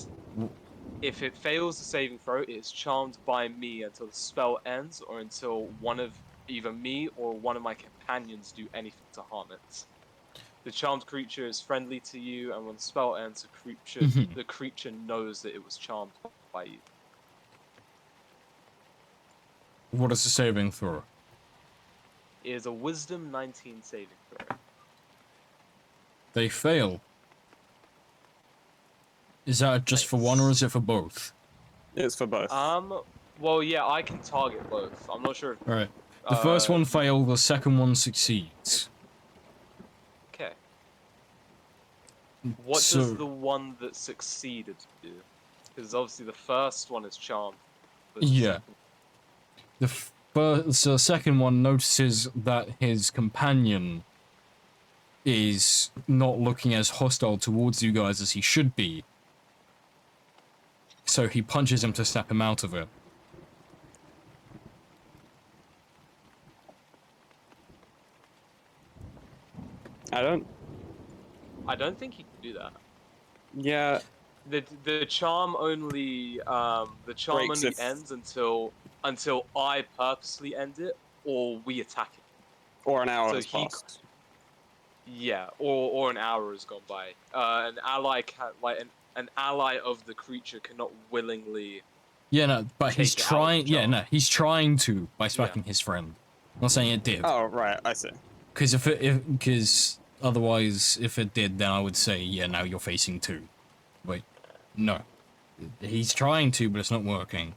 If it fails the saving throw, it is charmed by me until the spell ends, or until one of either me or one of my companions do anything to harm it. The charmed creature is friendly to you, and when the spell ends, the creature knows that it was charmed by you. What is the saving throw? It is a Wisdom 19 saving throw. They fail. Is that just for one or is it for both? It's for both. Well, yeah, I can target both. I'm not sure if... Alright. The first one failed, the second one succeeds. Okay. What does the one that succeeded do? Because obviously the first one is charmed. but the Yeah. second- So the second one notices that his companion is not looking as hostile towards you guys as he should be. So he punches him to snap him out of it. I don't think he can do that. Yeah, The charm only Breaks if- ends until I purposely end it or we attack it. or an hour So has he- passed. Yeah, or an hour has gone by. An ally an ally of the creature cannot willingly. Yeah, no, but he's Take it out of trying. the Yeah, jar. no, he's trying to by smacking his friend. I'm not saying it did, Oh, right, I see. because because otherwise, if it did, then I would say, yeah, now you're facing two. Wait, no, he's trying to, but it's not working.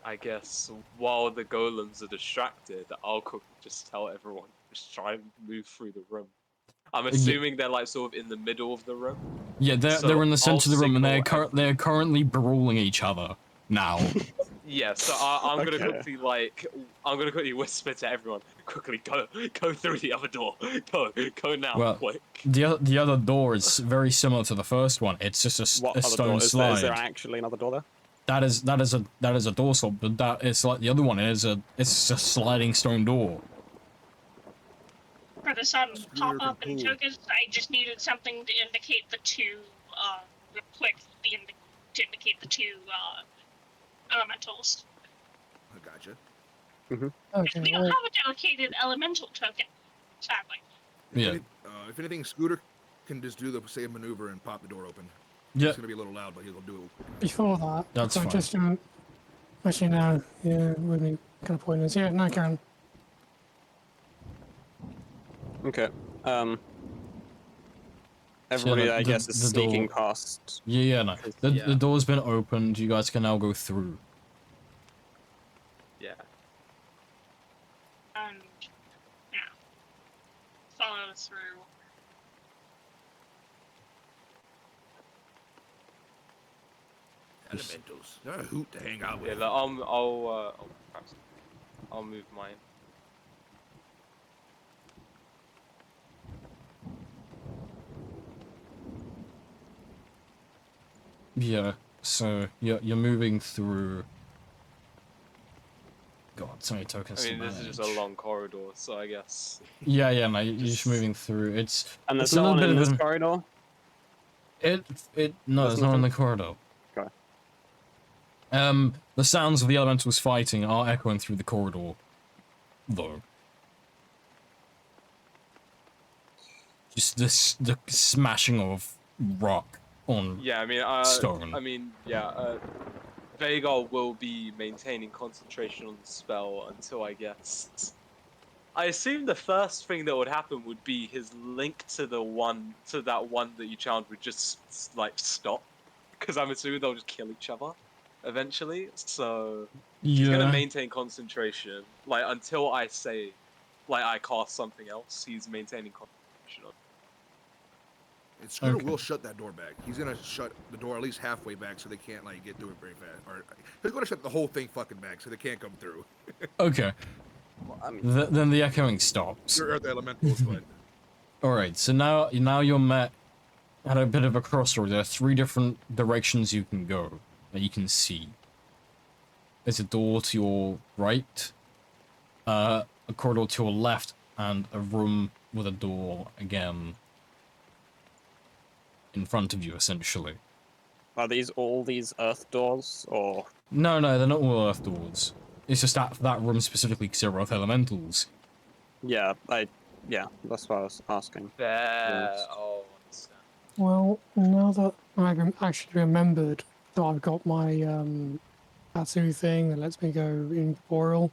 I guess while the golems are distracted, I'll just tell everyone just try and move through the room. I'm assuming they're like sort of in the middle of the room. Yeah, they're So in the center of the room, and I'll they're currently brawling each other now. Yeah, so I'm gonna Okay. quickly whisper to everyone, quickly go through the other door, go now, Well, quick. The other door is very similar to the first one. It's just What a other stone door? Is slide. there actually another door there? That is a door slot, but that it's like the other one. It's a sliding stone door. For the sun Scooter pop up can and pull. tokens, I just needed something to indicate the two, real quick, to indicate the two, elementals. I gotcha. Okay, We don't well, have a dedicated elemental token, sadly. Yeah. If anything, Scooter can just do the same maneuver and pop the door open. Yeah. It's gonna be a little loud, but he'll do it. before that, That's I fine. just actually no, yeah, would be kind of pointless. Yeah, no, I can. Okay. Everybody, I guess, is the sneaking door- past. Yeah, no. The Yeah. door's been opened. You guys can now go through. Yeah. And, yeah. Follow through. Elementals. They're a hoot to hang out Yeah, with. I'll move mine. Yeah. So you're moving through. God, so many tokens. I to mean, this is just manage. a long corridor, so I guess. Yeah, no, you're just Just- moving through. It's And there's It's a no little one bit in of this an- corridor. no, There's it's not in the nothing? corridor. Okay. The sounds of the elementals fighting are echoing through the corridor, though. Just the smashing of rock on. Yeah, Stone. Vagar will be maintaining concentration on the spell until I guess. I assume the first thing that would happen would be his link to that one that you charmed would just like stop, because I'm assuming they'll just kill each other eventually. So he's gonna Yeah. maintain concentration like until I say, like I cast something else. He's maintaining concentration on. And Scooter Okay. will shut that door back. He's gonna shut the door at least halfway back so they can't like get through it very fast. Or he's gonna shut the whole thing fucking back so they can't come through. Okay. Well, I mean, Then the echoing stops. Or the elementals, but All right. So now you're met at a bit of a crossroad. There are 3 different directions you can go that you can see. There's a door to your right, a corridor to your left, and a room with a door again in front of you, essentially. Are these all these earth doors, or No, they're not all earth doors. It's just that for that room specifically because they're earth elementals. yeah, that's what I was asking. Fair. Yes. Oh, understand. Well, now that I've actually remembered that I've got my tattoo thing that lets me go incorporeal,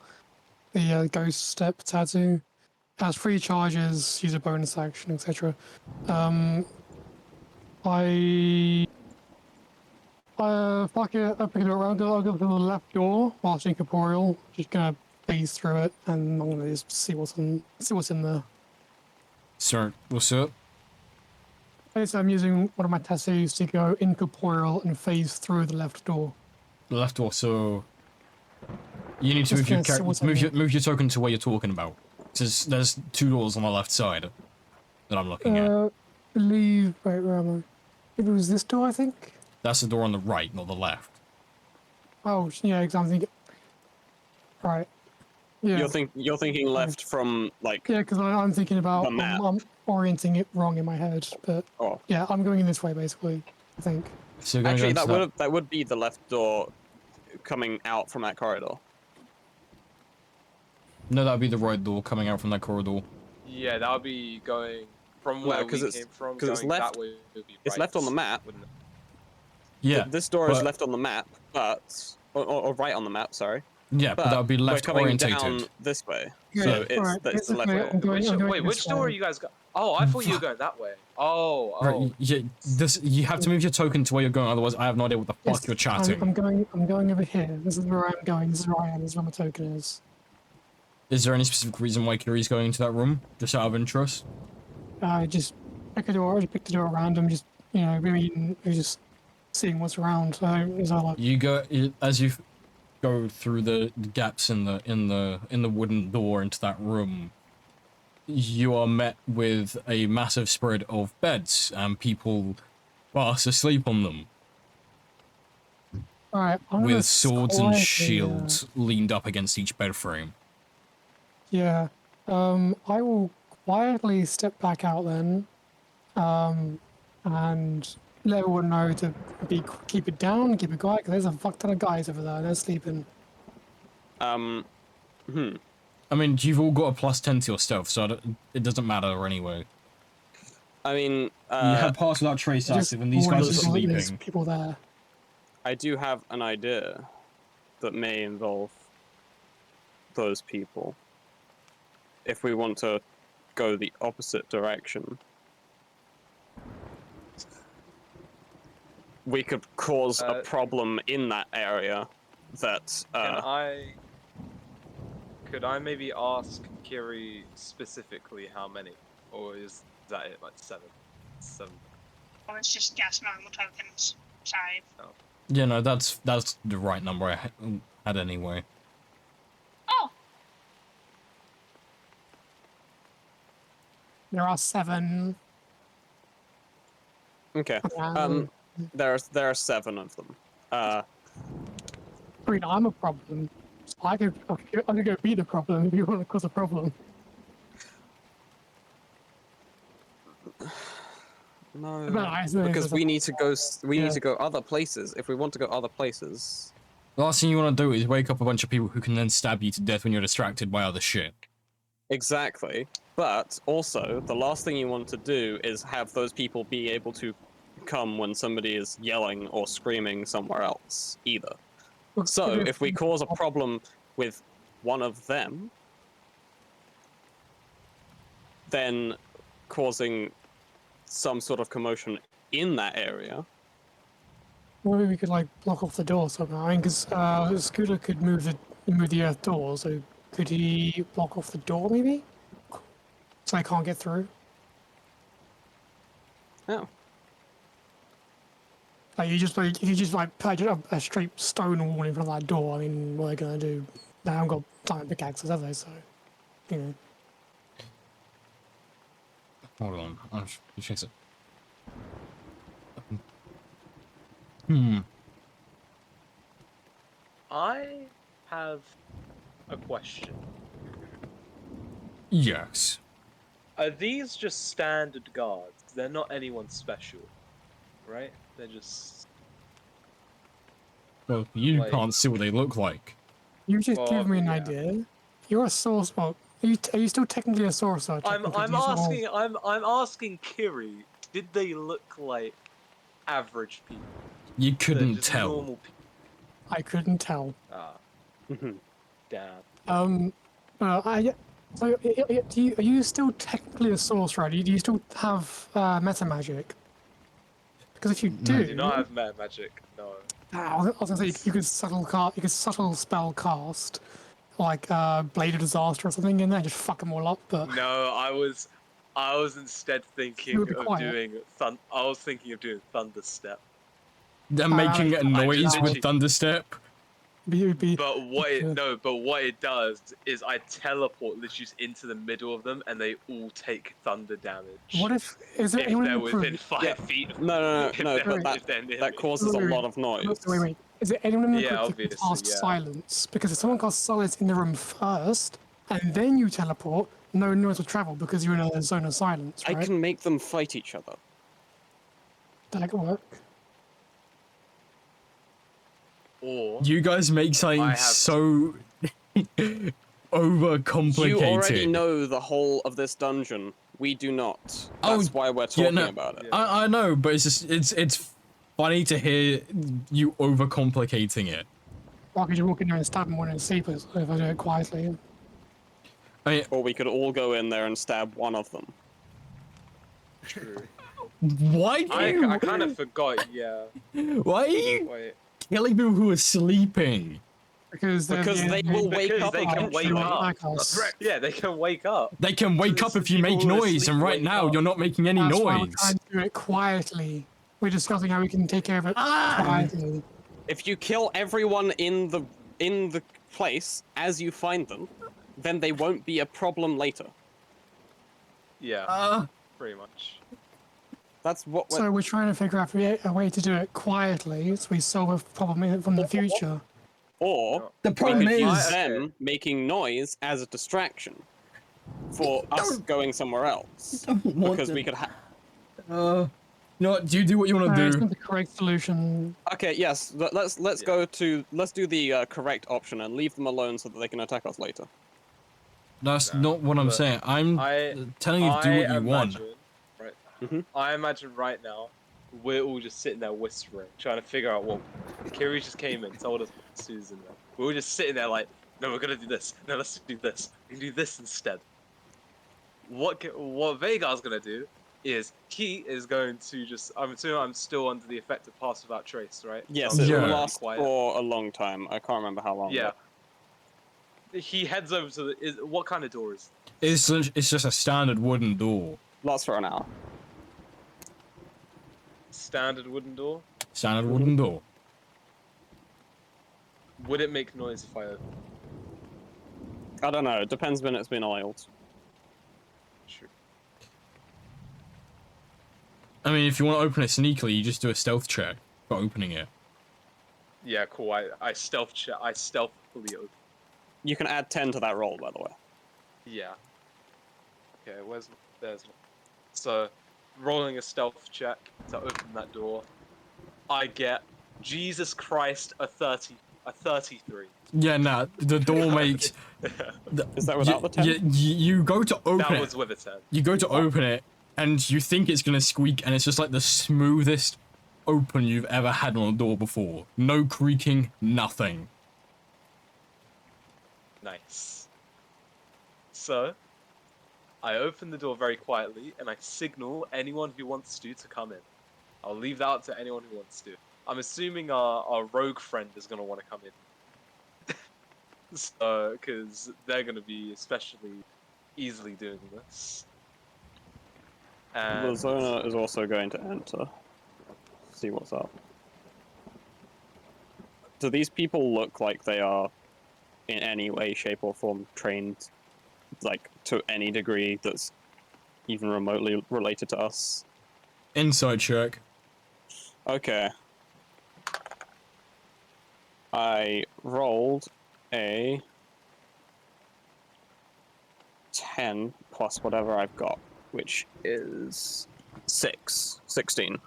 the ghost step tattoo has 3 charges, use a bonus action, etc. Fuck it, I pick it around, I'll go to the left door whilst incorporeal, just gonna phase through it, and I'm gonna just see what's in there. Sir, what's up? So I'm using one of my tattoos to go incorporeal and phase through the left door. The left door, so... You need to Just move your, gonna see what's move your token to where you're talking about. There's 2 doors on the left side that I'm looking at. Wait, where am I? If it was this door, I think? That's the door on the right, not the left. Oh, yeah, because I'm thinking... Right. Yeah. You're thinking left from, like, Yeah, because I'm thinking about... the map. I'm orienting it wrong in my head, but... Oh. Yeah, I'm going in this way, basically, I think. So you're gonna Actually, go into that would be the left door coming out from that corridor. No, that would be the right door coming out from that corridor. Yeah, that would be going from Well, where we 'cause it's- came from. 'cause it's Going left- that way would be it's right, left on the map. wouldn't it? Yeah, This door is but- left on the map, but or right on the map. Sorry. yeah, but that would be we're left coming orientated. down this way. Yeah, So it's alright, that's the left basically, way. I'm going- Which, I'm going wait, this which door way. are you guys going? Oh, I thought you were going that way. Oh, oh. Right, yeah, you have to move your token to where you're going, otherwise I have no idea what the fuck Yes, you're chatting. I'm going over here. This is where I'm going. This is where I am. This is where my token is. Is there any specific reason why Kiri's going into that room? Just out of interest? I just pick a door. I just picked a door at random. Just maybe just seeing what's around. So is I like As you go through the gaps in the wooden door into that room, you are met with a massive spread of beds and people fast asleep on them all right. I'm gonna with swords and quietly, shields leaned up against each bed frame. Yeah. I will quietly step back out then, and let everyone know to keep it down, keep it quiet, because there's a fuck ton of guys over there. They're sleeping. I mean, you've all got a +10 to your stealth, so it doesn't matter anyway. I mean, You have pass without trace Just active, and these guys are warning there's sleeping. people there. I do have an idea that may involve those people. If we want to go the opposite direction, we could cause a problem in that area that Could I maybe ask Kiri specifically how many, or is that it? Like 7? 7. Oh, it's just gas normal tokens. Sorry. Yeah, no, that's the right number I had anyway. Oh, There are 7. okay. There are 7 of them. I mean, I'm a problem. So I could go be the problem if you want to cause a problem. No, But I suppose because there's we a- need to go. We Yeah. need to go other places. If we want to go other places, The last thing you want to do is wake up a bunch of people who can then stab you to death when you're distracted by other shit. exactly. But also, the last thing you want to do is have those people be able to come when somebody is yelling or screaming somewhere else either. So if we cause a problem with one of them, then causing some sort of commotion in that area. Maybe we could like block off the door somehow. I mean, because Scooter could move the earth door, so could he block off the door maybe? So I can't get through. Oh, Like you just put a straight stone wall in front of that door. I mean, what are they gonna do? They haven't got giant pickaxes, have they? So, you know. Hold on, I'll fix it. I have a question. Yes. Are these just standard guards? They're not anyone special, right? They're just Well, you Like- can't see what they look like. You just Well, give me an yeah. idea. You're a source. Well, are you still technically a source searcher? I'm Because you sort of- I'm asking Kiri, did they look like average people? You They're couldn't just tell. normal people. I couldn't tell. Ah, Mhm. damn. So are you still technically a sorcerer? Do you still have meta magic? Because if you do, I do not have meta magic. No. I was gonna say you could subtle spell cast like Blade of Disaster or something in there, and just fuck them all up. But No, I was instead thinking would be of quiet. doing I was thinking of doing Thunderstep. They're making a I noise just with literally- Thunderstep. it would be But what it Okay. no, but what it does is I teleport literally just into the middle of them, and they all take thunder damage. what if is there if anyone in they're the crew? within 5 Yeah. feet? Of No, if no, they're- but if they're near that me. causes a Wait, lot of noise. Wait. Is there anyone in the Yeah, group that can obviously, cast yeah. silence? Because if someone casts silence in the room first, and then you teleport, no noise will travel because you're in a zone of silence, I right? can make them fight each other. That could work. Or You guys make something I have- so overcomplicated. You already know the whole of this dungeon. We do not. Oh, That's why we're yeah, talking no. about it. Yeah. I know, but it's just it's funny to hear you overcomplicating it. Or I could just walk in there and stab him one in his sleepers if I do it quietly. I mean, Or we could all go in there and stab one of them. true. why do you, I kind of forgot. Yeah. why are you Wait. killing people who are sleeping? Because Because they will wake Because up they can eventually. wake up. attack us. Threat. Yeah, they can wake up. They can wake So up if you make people who are noise, asleep and right wake now up. you're not making any That's why we're noise. trying to do it quietly. We're discussing how we can take care of it quietly. If you kill everyone in the place as you find them, then they won't be a problem later. Yeah, pretty much. That's what we're So we're trying to figure out a way to do it quietly, so we solve a problem from the future. Or The we problem could use is, them making noise as a distraction for us Don't- going somewhere else. want Because to- we could you know what? Do you do what you want to It's do? not the correct solution. Okay, yes, let's Yeah. let's do the correct option and leave them alone so that they can attack us later. That's No, not what I'm but saying. I'm telling you to do what you want. Right. Mhm. I imagine right now we're all just sitting there whispering, trying to figure out what. Kiri just came in, told us Susan. We're all just sitting there like, no, we're gonna do this. No, let's do this. We can do this instead. What Vagar's gonna do is he is going to just. I'm assuming I'm still under the effect of Pass Without Trace, right? Yes, So it Yeah. will I'm last quiet. for a long time. I can't remember how long. Yeah. but He heads over to the. What kind of door is? It's just a standard wooden door. lasts for an hour. Standard wooden door. Standard wooden door. Would it make noise if I open? I don't know. It depends when it's been oiled. Sure. I mean, if you want to open it sneakily, you just do a stealth check for opening it. Yeah, cool. I stealthily open. You can add 10 to that roll, by the way. Yeah. Okay, there's so rolling a stealth check to open that door. I get Jesus Christ a 33. Yeah, nah, the door makes. Is that without the 10? You go to open That it. was with a 10. You go to open it, and you think it's gonna squeak, and it's just like the smoothest open you've ever had on a door before. No creaking, nothing. Nice. So, I open the door very quietly and I signal anyone who wants to come in. I'll leave that up to anyone who wants to. I'm assuming our rogue friend is going to want to come in. So, because they're going to be especially easily doing this. And Lazona is also going to enter. See what's up. Do these people look like they are in any way, shape, or form trained, like, to any degree that's even remotely related to us? Inside check. Okay. I rolled a 10 plus whatever I've got, which is 16.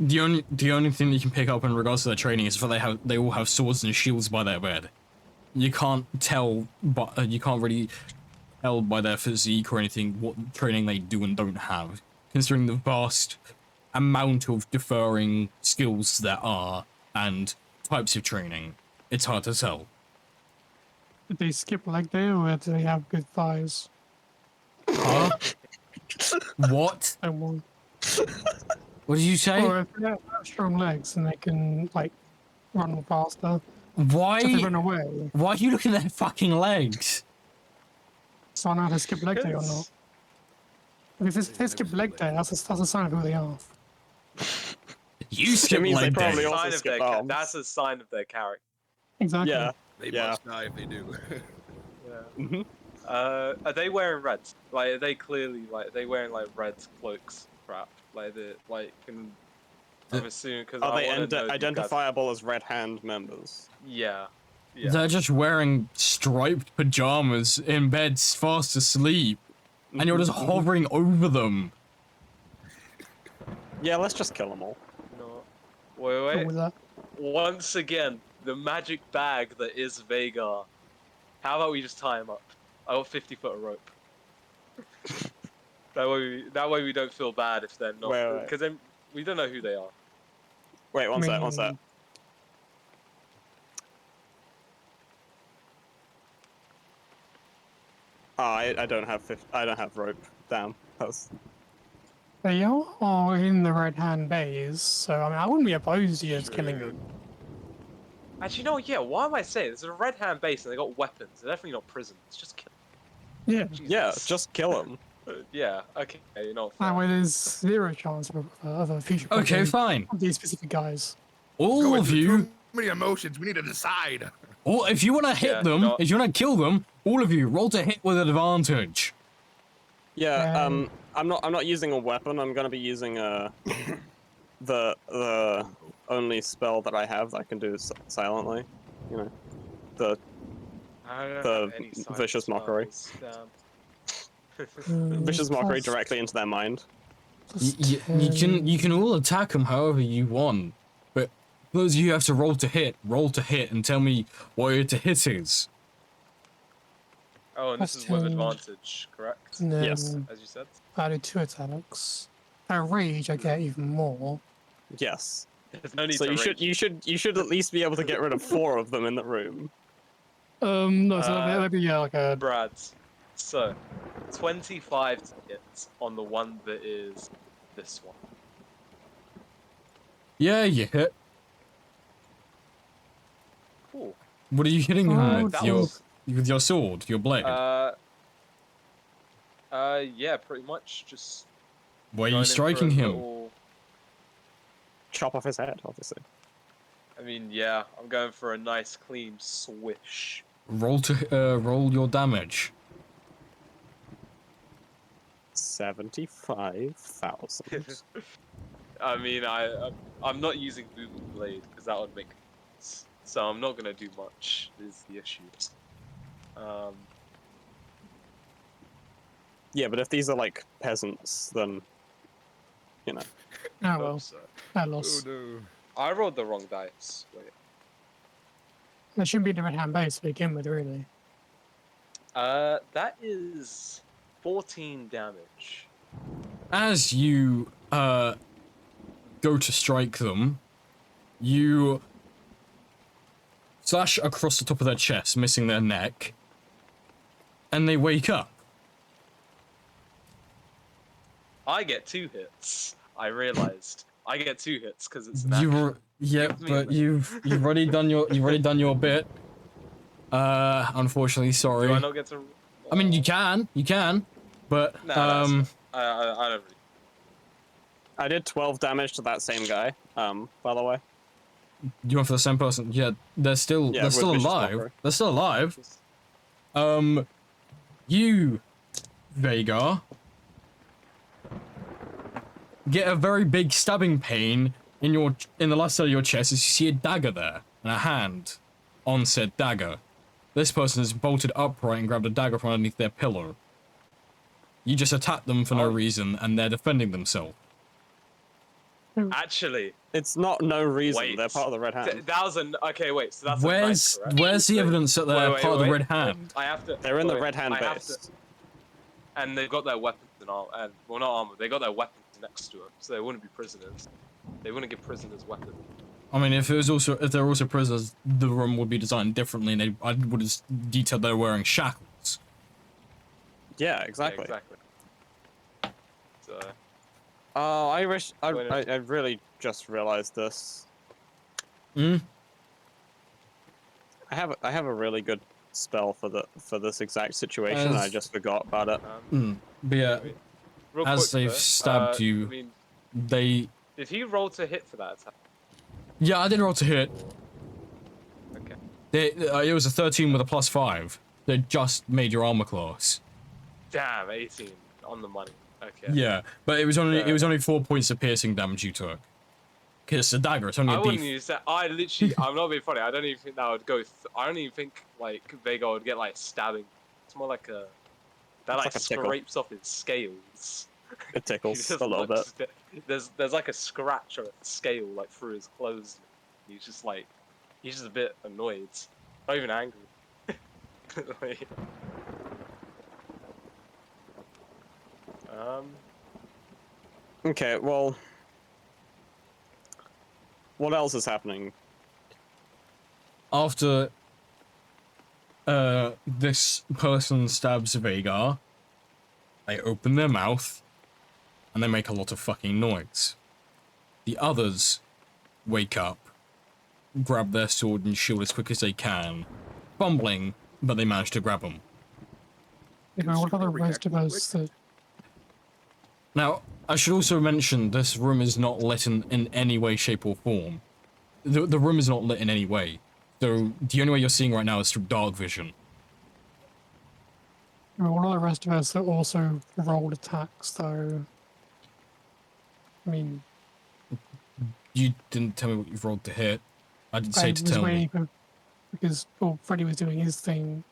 the only thing you can pick up in regards to their training is that they all have swords and shields by their bed. You can't tell, but you can't really tell by their physique or anything what training they do and don't have, considering the vast amount of differing skills there are and types of training. It's hard to tell. Did they skip leg day or do they have good thighs? Huh? What? Don't want. What did you say? Or if they have strong legs and they can like run faster. So if they Why? run away, Why are you looking at their fucking legs? so I know how to skip leg day or not. If they skip leg day, that's a sign of who they are. You skip means they leg probably day. also Sign of skip their arms. that's a sign of their character. Exactly. Yeah. They Yeah. must die if they do. Yeah. Mhm. Are they wearing red? Like, are they clearly like are they wearing like red cloaks? Crap. Like the like. I'm assuming because Are I they want to know. Guys, identifiable as Red Hand members? yeah. Yeah. They're just wearing striped pajamas in bed fast asleep, and you're just hovering over them. Yeah, let's just kill them all. No. What Wait. was that? Once again, the magic bag that is Vagar. How about we just tie him up? I got 50 foot of rope. that way we don't feel bad if they're not, Wait. because then we don't know who they are. Wait, one sec. Oh, I don't have rope. Damn. That's... They are in the right hand bays, so I mean I wouldn't be opposed to just killing them. Actually, no, yeah. Why am I saying this? Is a red hand base and they got weapons. They're definitely not prisons. Just kill. Yeah. Yeah, Jesus. just kill them. Yeah. Okay. You're not. That fair. way there's zero chance of a future Okay, problem fine. of these specific guys. All Going of through you, Too many emotions. We need to decide. or if you want to hit Yeah, them, no. if you want to kill them, all of you roll to hit with advantage. Yeah, Um, I'm not using a weapon. I'm gonna be using the only spell that I have that I can do silently. You know, the I don't the have any silent vicious mockery. spells, damn. vicious mockery Plus- directly into their mind. plus You can all attack them however you want, but those you have to roll to hit, and tell me what your to hit is. Oh, and this Plus is with 10. advantage, correct? And then Yes. As you said. I do 2 attacks. At rage, I get even more. Yes. There's no need So to you should at least be able to get rid of 4 of them in the room. No, so Uh, that'd be like a Brad. So, 25 to hit on the one that is this one. Yeah, you hit. Cool. What are you hitting him Oh, with? that With your sword, your blade. Yeah, pretty much. Just. Where are going you in for a striking him? little- Chop off his head, obviously. I mean, yeah, I'm going for a nice clean swish. Roll your damage. 75,000. I mean, I'm not using Booming Blade because that would make sense. So I'm not gonna do much. Is the issue. Yeah, but if these are like peasants, then you know. oh well, So. I Oh lost. no. I rolled the wrong dice. Wait. That shouldn't be the red hand base to begin with, really. That is 14 damage. As you go to strike them, you slash across the top of their chest, missing their neck, and they wake up. I get 2 hits. I realized I get 2 hits because it's an You action. were yeah, Give me a but minute. you've already done your bit. Unfortunately, sorry. Do I not get to? I mean, you can, but Nah, that's fine. I don't really. I did 12 damage to that same guy. By the way. you went for the same person. Yeah, they're still Yeah, they're with still vicious alive. mockery. They're still alive. You, Vagar, get a very big stabbing pain in the left side of your chest as you see a dagger there and a hand on said dagger. This person is bolted upright and grabbed a dagger from underneath their pillow. You just attacked them for no Oh. reason and they're defending themselves. Actually, It's not no reason. Wait. They're part of the Red Hand. that was an okay. Wait, so that's a knight, correct? Where's the So- evidence that they're wait, part of the wait, Red wait. Hand? I have to. They're in the wait, Red Hand I have base. to- and they've got their weapons and armor, and well, not armor. They got their weapons next to them, so they wouldn't be prisoners. They wouldn't give prisoners weapons. I mean, if they're also prisoners, the room would be designed differently, and I would have detailed they're wearing shackles. Yeah, exactly. Yeah, exactly. So, Oh, I wish I Wait, really just realized this. Hmm. I have a really good spell for this exact situation. And I As- just forgot about it. But yeah, real As quick, they've though, stabbed you- I mean, they. did he roll to hit for that attack? Yeah, I didn't roll to hit. Okay. It was a 13 with a +5. They just made your armor class. Damn, 18 on the money. Okay. Yeah, but it was only Fair 4 points of piercing damage you took. Cause it's a dagger. It's only I a wouldn't D. use that. I literally, I'm not being funny. I don't even think that would go. I don't even think like Vega would get like stabbing. It's more like a that like like a tickle. scrapes off his scales. It He tickles just a little bit. looks- There's like a scratch or a scale like through his clothes. He's just a bit annoyed, not even angry. Like, Okay, well, what else is happening? After this person stabs Vagar, they open their mouth and they make a lot of fucking noise. The others wake up, grab their sword and shield as quick as they can, fumbling, but they manage to grab them. You know, what about the rest of React us that Now, I should also mention this room is not lit in any way, shape, or form. The room is not lit in any way. So the only way you're seeing right now is through dark vision. I mean, what are the rest of us that also rolled attacks though? I mean, You didn't tell me what you've rolled to hit. I didn't say I to was tell me. waiting for, because Freddy was doing his thing.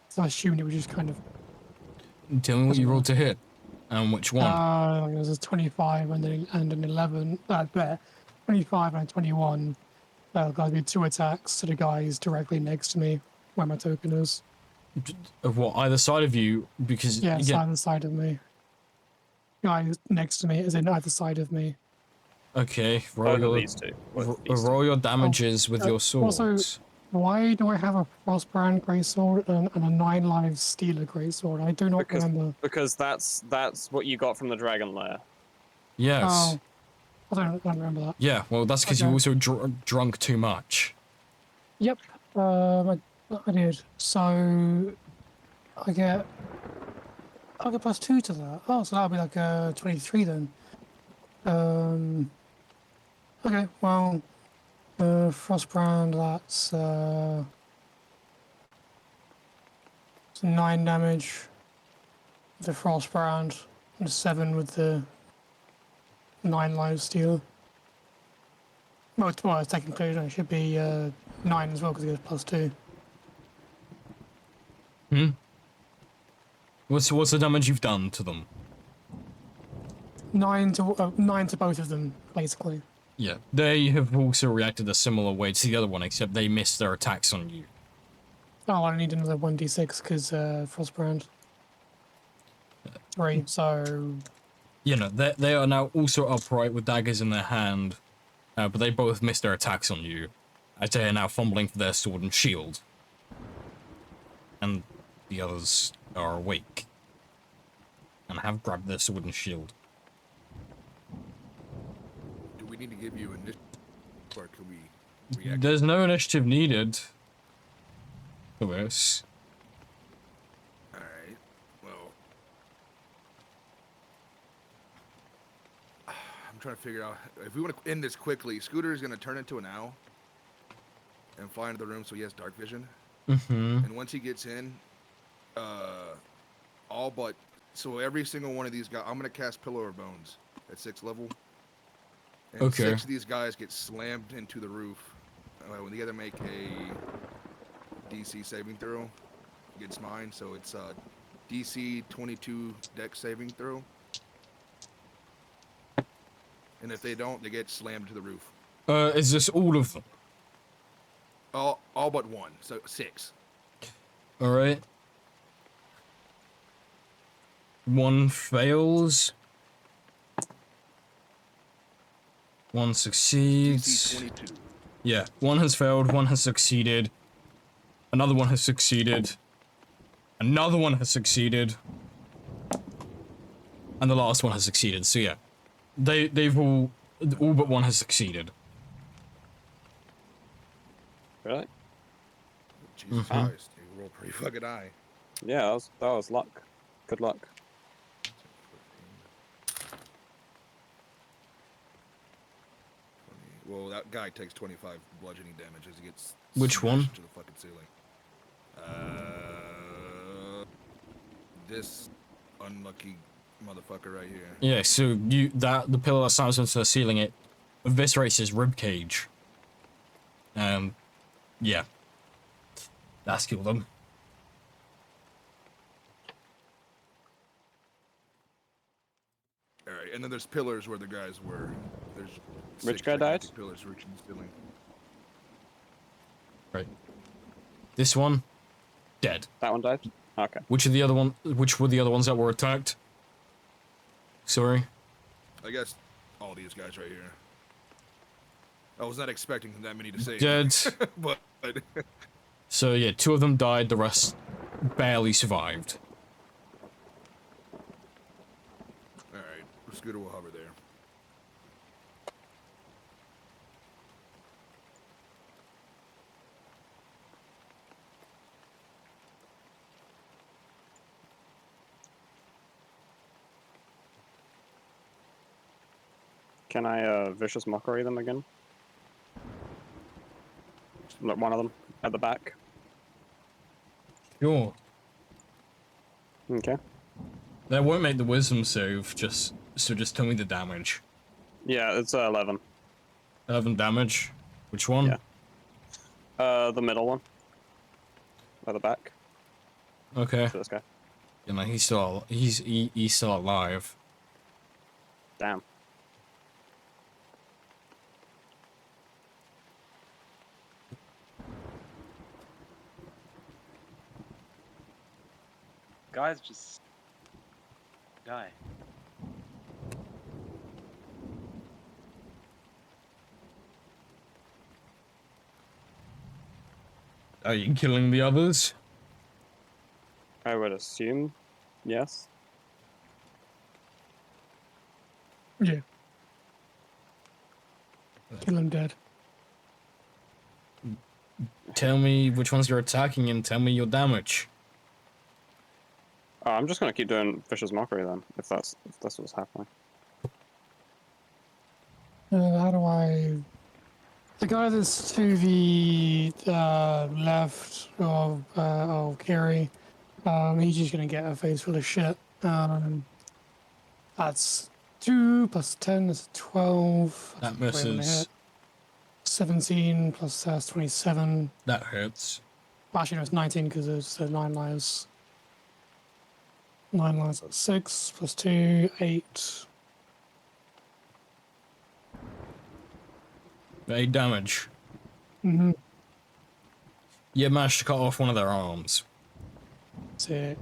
So I assumed it was just kind of Tell me what you rolled to hit. And which one? it was a 25 and an 11. There, 25 and a 21. I did 2 attacks to the guys directly next to me, where my token is. Of what? Either side of you? Because Yeah, it's again, either side of me. Guy next to me is in either side of me. okay, roll Both of your, these two. Both of these two. roll your damages with your swords. also- Why do I have a Frostbrand Greysword and a 9 lives Stealer Greysword? I do not Because- remember. Because that's what you got from the Dragon Lair. Yes. Oh, I don't remember that. Yeah, well, that's because you Okay. also drunk too much. Yep, I did. So I get +2 to that. Oh, so that'll be like 23 then. Okay, well, Frostbrand, that's 9 damage with the Frostbrand, and 7 with the 9 live steal. Well, technically it should be 9 as well because it goes +2. What's the damage you've done to them? 9 to both of them, basically. Yeah, they have also reacted a similar way to the other one, except they missed their attacks on you. Oh, I need another 1d6 because Frostbrand. 3, so You know, they are now also upright with daggers in their hand, but they both missed their attacks on you, as they are now fumbling for their sword and shield. And the others are awake, and have grabbed their sword and shield. Do we need to give you initiative, or can we react? There's no initiative needed for this. All right. Well, I'm trying to figure out if we want to end this quickly. Scooter is going to turn into an owl and fly into the room, so he has dark vision. Mm-hmm. And once he gets in, all but so every single one of these guys, I'm going to cast Pillar of Bones at 6th level. And Okay. 6 of these guys get slammed into the roof when they either make a DC saving throw against mine. So it's DC 22 dex saving throw. And if they don't, they get slammed to the roof. Is this all of them? All but one. So 6. All right. One fails. One DC succeeds. 22. Yeah, one has failed, one has succeeded. Another one has succeeded. Another one has succeeded. And the last one has succeeded. So yeah, they've all but one has succeeded. Really? Jesus Mhm. Christ, you roll pretty fucking high. Yeah, that was luck. Good luck. Well, that guy takes 25 bludgeoning damage as he gets Which smashed one? to the fucking ceiling. This unlucky motherfucker right here. Yeah, so the pillar that slams into the ceiling, it eviscerates his rib cage. Yeah. That's killed him. All right, and then there's pillars where the guys were. There's Which 6 guy died? gigantic pillars reaching the ceiling. Right. This one, dead. That one died? Okay. Which were the other ones that were attacked? Sorry. I guess all these guys right here. I was not expecting that many to save. Dead. but So yeah, 2 of them died, the rest barely survived. alright, Scooter will hover there. Can I vicious mockery them again? Look, one of them at the back. Sure. Okay. That won't make the wisdom save, just tell me the damage. Yeah, it's 11. 11 damage. Which one? Yeah. The middle one. At the back. Okay. To this guy. You know, he's still alive. Damn. Guys, just die. Are you killing the others? I would assume, yes. Yeah. Kill him dead. Tell me which ones you're attacking and tell me your damage. I'm just gonna keep doing vicious mockery then, if that's what's happening. How do I... The guy that's to the left of Kerry, he's just gonna get a face full of shit. That's 2 plus 10 is 12. That That's probably gonna misses. hit. 17 plus that's 27. That hurts. Well, actually, no, it's 19 because there's 9 lives. 9 lives, that's 6 plus 2, 8. 8 damage. Mm-hmm. You managed to cut off one of their arms. Sick.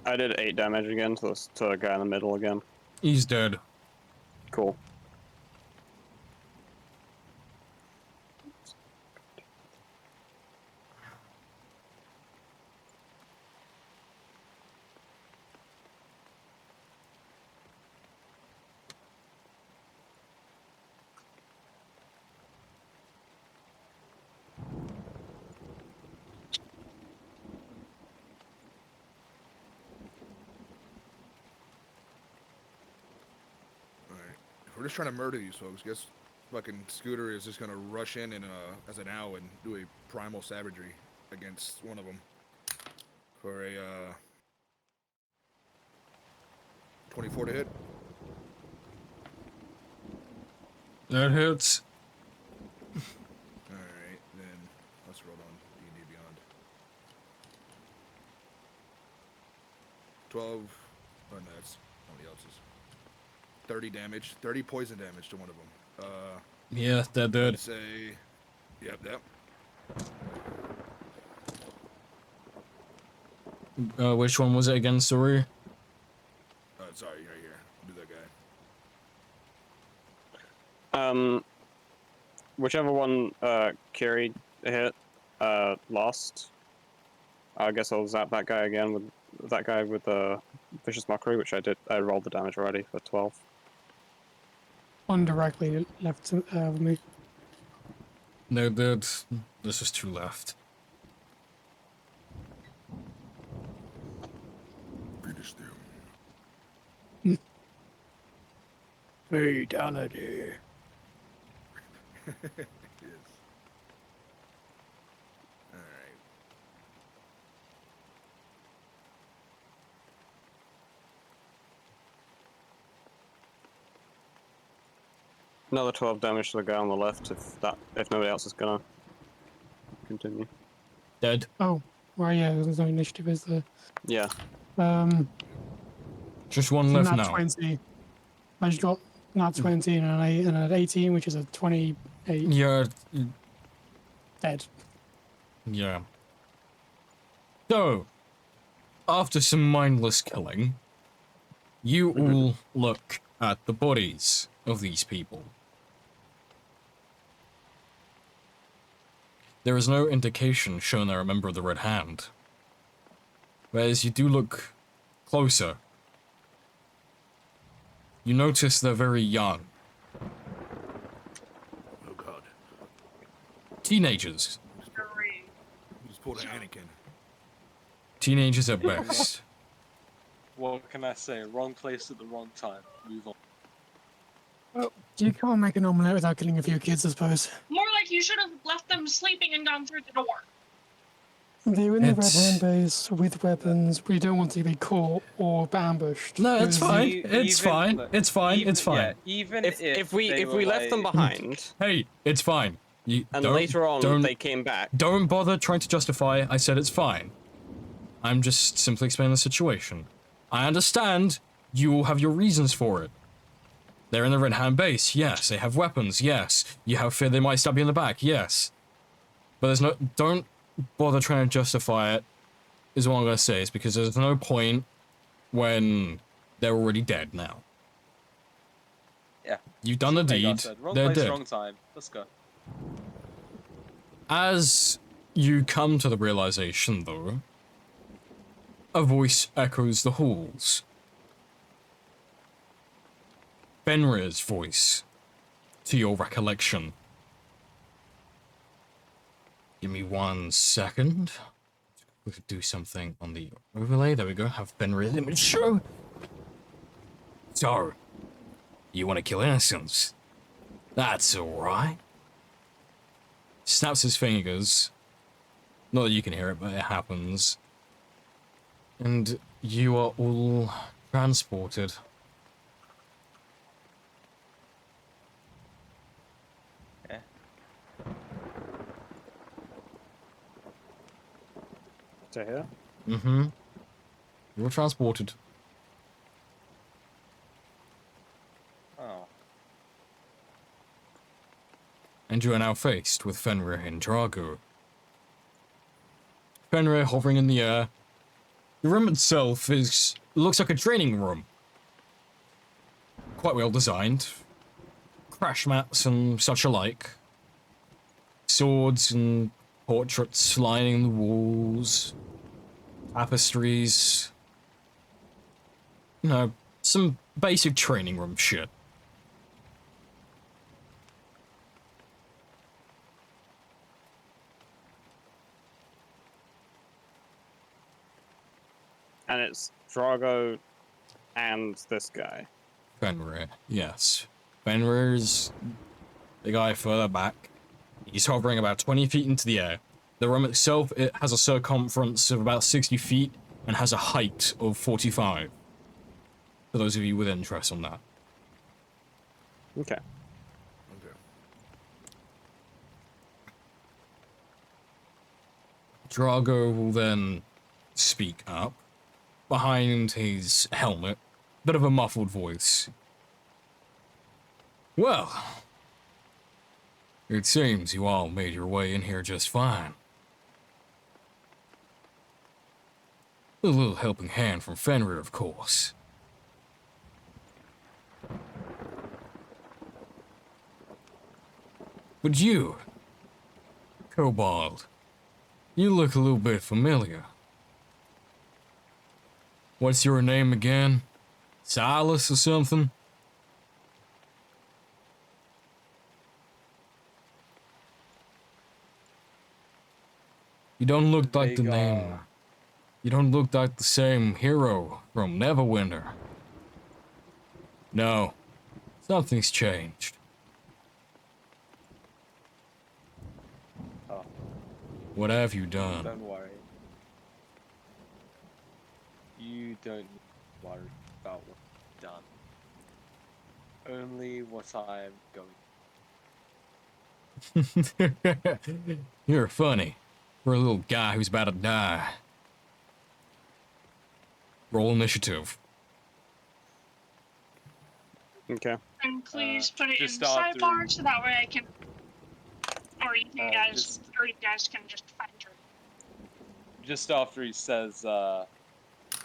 I did 8 damage again to the guy in the middle again. He's dead. Cool. Alright. If we're just trying to murder these folks, guess fucking Scooter is just gonna rush in and as an owl and do a primal savagery against one of them for a 24 to hit. That hurts. Alright, then let's roll on D&D Beyond. 12. Oh no, that's somebody else's. 30 damage, 30 poison damage to one of them. Yeah, they're dead. Say, yep. Which one was it again, sorry? Sorry, right here. Do that guy. Whichever one Kiri hit lost. I guess I'll zap that guy again with that guy with the vicious mockery, which I did. I rolled the damage already for 12. One directly left with me. No, dude. This is two left. Finish them. Fatality. Yes. Alright. Another 12 damage to the guy on the left if nobody else is gonna continue. Dead. Oh, well, yeah, there's no initiative, is there? Yeah. Just one left Nat now. 20. I just got Nat 20 and an 18, which is a 28. Yeah, Dead. yeah. So, after some mindless killing, you all look at the bodies of these people. There is no indication shown they're a member of the Red Hand. Whereas you do look closer, you notice they're very young. Oh god. Teenagers. Three. You just pulled an Anakin. Teenagers at best. What can I say? Wrong place at the wrong time. Move on. You can't make an omelette without killing a few kids, I suppose. More like you should have left them sleeping and gone through the door. They were in the Red It's- Hand base with weapons. We don't want to be caught or ambushed. No, it's Because fine. E- It's even- fine. look, It's fine. It's fine. Yeah, even If we they were left them like- behind Hey, it's fine. You and don't, later on don't, they came back, don't bother trying to justify. I said it's fine. I'm just simply explaining the situation. I understand you all have your reasons for it. They're in the Red Hand base, yes. They have weapons, yes. You have fear they might stab you in the back, yes. But there's no. Don't bother trying to justify it. Is what I'm gonna say. Is because there's no point when they're already dead now. Yeah. You've done the Like I deed. said, wrong They're place, dead. wrong time. Let's go. As you come to the realization, though, a voice echoes the halls. Fenrir's voice, to your recollection. Give me 1 second. We could do something on the overlay. There we go. Have Fenrir's image show. So, you want to kill innocents? That's alright. Snaps his fingers. Not that you can hear it, but it happens. And you are all transported. Yeah. to here. Mm-hmm. You're transported. Oh. And you are now faced with Fenrir and Drago. Fenrir hovering in the air. The room itself looks like a training room. Quite well designed. Crash mats and such alike. Swords and portraits lining the walls. Tapestries. You know, some basic training room shit. And it's Drago and this guy. Fenrir, yes. Fenrir's the guy further back. He's hovering about 20 feet into the air. The room itself, it has a circumference of about 60 feet and has a height of 45. For those of you with interest on that. Okay. Okay. Drago will then speak up. Behind his helmet, bit of a muffled voice. Well, it seems you all made your way in here just fine. A little helping hand from Fenrir, of course. But you, Kobold, you look a little bit familiar. What's your name again? Silas or something? You don't look like the name. You don't look like the same hero from Neverwinter. No, something's changed. Oh, What have you done? don't worry. You don't need to worry about what you've done. Only what I am going. You're funny. For a little guy who's about to die. Roll initiative. Okay. And please put it in just the after- sidebar so that way I can, or you guys, just- or you guys can just find your. Just after he says,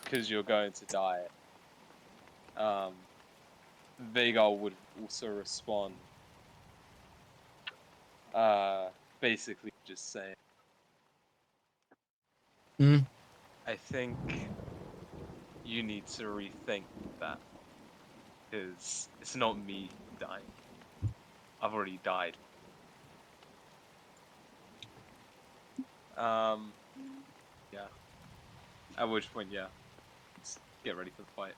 because you're going to die, Vagar would also respond, basically just saying, Hmm? I think you need to rethink that, because it's not me dying. I've already died. Yeah. At which point, yeah, let's get ready for the fight.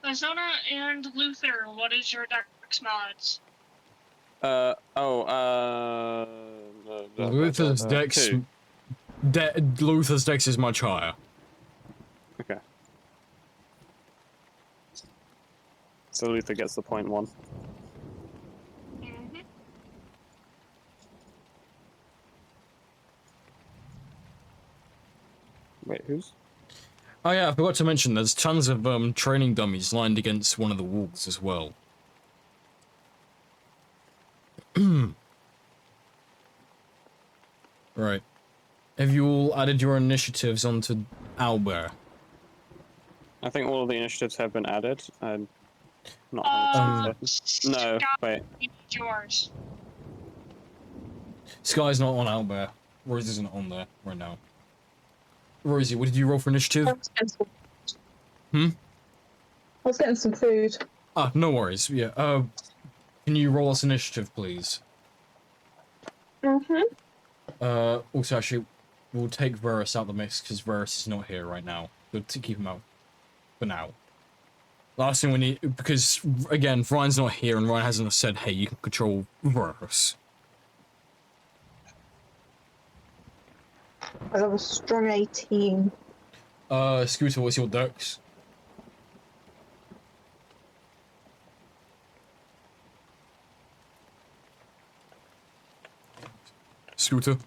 Lazona and Luther, what is your dex mods? Luther's dex. Two. Luther's dex is much higher. Okay. So Luther gets the point one. Mm-hmm. Wait, who's? Oh yeah, I forgot to mention, there's tons of training dummies lined against one of the walls as well. Right. Have you all added your initiatives onto Owlbear? I think all of the initiatives have been added. I'm not 100% certain. No, Scott, wait. you need yours. Sky's not on Owlbear. Rose isn't on there right now. Rosie, what did you roll for initiative? I was getting some- Hmm? I was getting some food. Ah, no worries. Yeah. Can you roll us initiative, please? Mm-hmm. Also, actually, we'll take Varus out the mix because Varus is not here right now. Good to keep him out for now. Last thing we need, because again, Ryan's not here and Ryan hasn't said, "Hey, you can control Varus." I have a strong 18. Scooter, what's your dex? Scooter.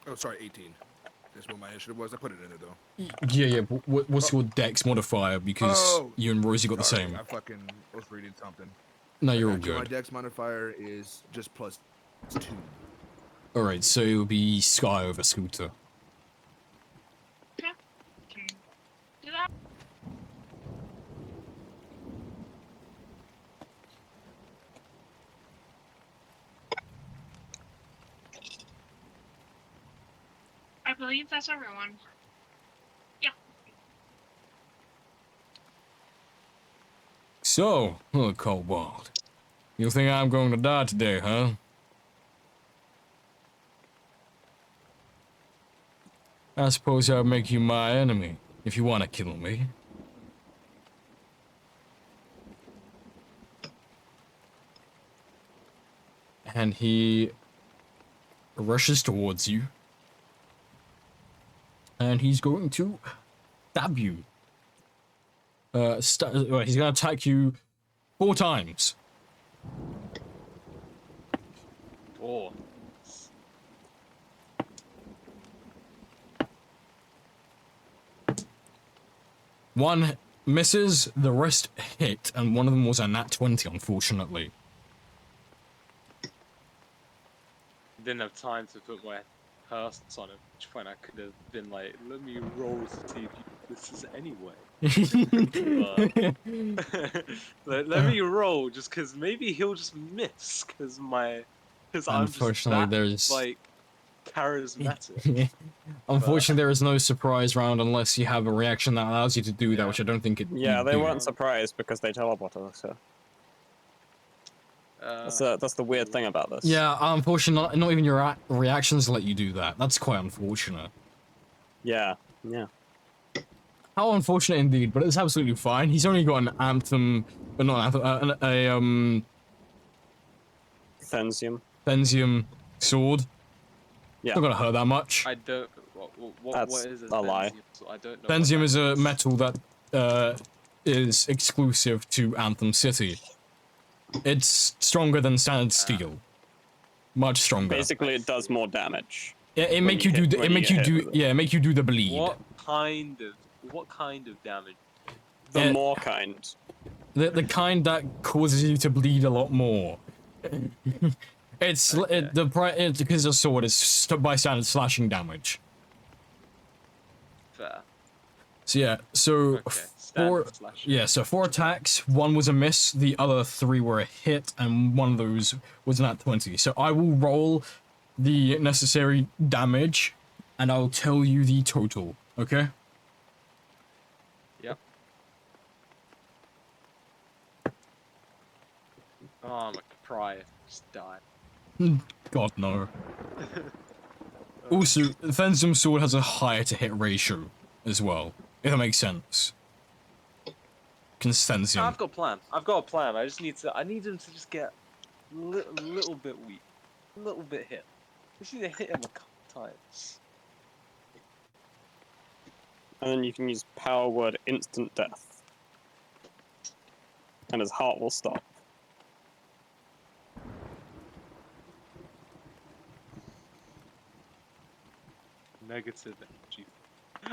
Oh, sorry, 18. That's what my initiative was. I put it in it though. Yeah. What's your dex modifier? Because Oh, you and Rosie got the Sorry, same. I fucking was reading something. No, you're all Actually, my good. dex modifier is just plus 2. All right, so it will be Sky over Scooter. Can do that. I believe that's everyone. So, look, Kobold. You think I'm going to die today, huh? I suppose I'll make you my enemy, if you want to kill me. And he rushes towards you. and he's going to stab you. He's going to attack you 4 times. Or One misses, the rest hit, and one of them was a nat 20, unfortunately. didn't have time to put my curse on it, which point I could have been like, let me roll to see if this is anyway. let me roll just because maybe he'll just miss because I'm just Unfortunately, that, there's like charismatic. unfortunately there is no surprise round unless you have a reaction that allows you to do that, which I don't think it. Yeah, you they do. weren't surprised because they teleported. So that's the weird thing about this. Yeah, unfortunately, not even your reactions let you do that. That's quite unfortunate. Yeah. Yeah. How unfortunate indeed, but it's absolutely fine. He's only got an anthem, but not anthem, Fensium. Benzium sword. Yeah. Not gonna hurt that much. I don't. What That's is it? a lie. I don't know. Benzium what is that a metal that is exclusive to Anthem City. It's stronger than standard steel. Much stronger. Basically, it does more damage. Yeah, it when make you you do hit- the, when it you make get you hit do with it. yeah, make you do the bleed. What kind of damage? The Uh, more kind. The kind that causes you to bleed a lot more. It's because the sword is by standard slashing damage. Fair. So yeah, so Okay. four Standard slash. yeah, so 4 attacks, 1 was a miss, the other 3 were a hit, and one of those was nat 20. So I will roll the necessary damage, and I'll tell you the total. Okay? Yep. Oh, I'm a pry. Just die. God no. Also, the Fensum sword has a higher to hit ratio as well, if that makes sense. Consensium. I've got a plan. I need him to just get a little bit weak. A little bit hit. I just need to hit him a couple times. And then you can use power word instant death. And his heart will stop. Negative energy.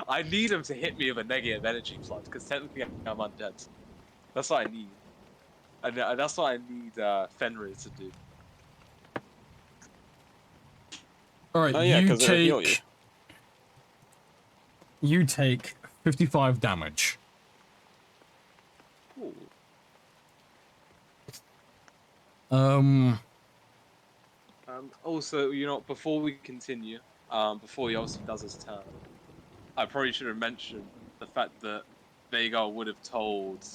I need him to hit me with a negative energy flood, because technically I'm undead. That's what I need. And that's what I need Fenrir to do. Alright, Oh yeah, you because it'll heal you. take... You take 55 damage. Cool. Also, you know, before we continue, before he obviously does his turn, I probably should have mentioned the fact that Vhagar would have told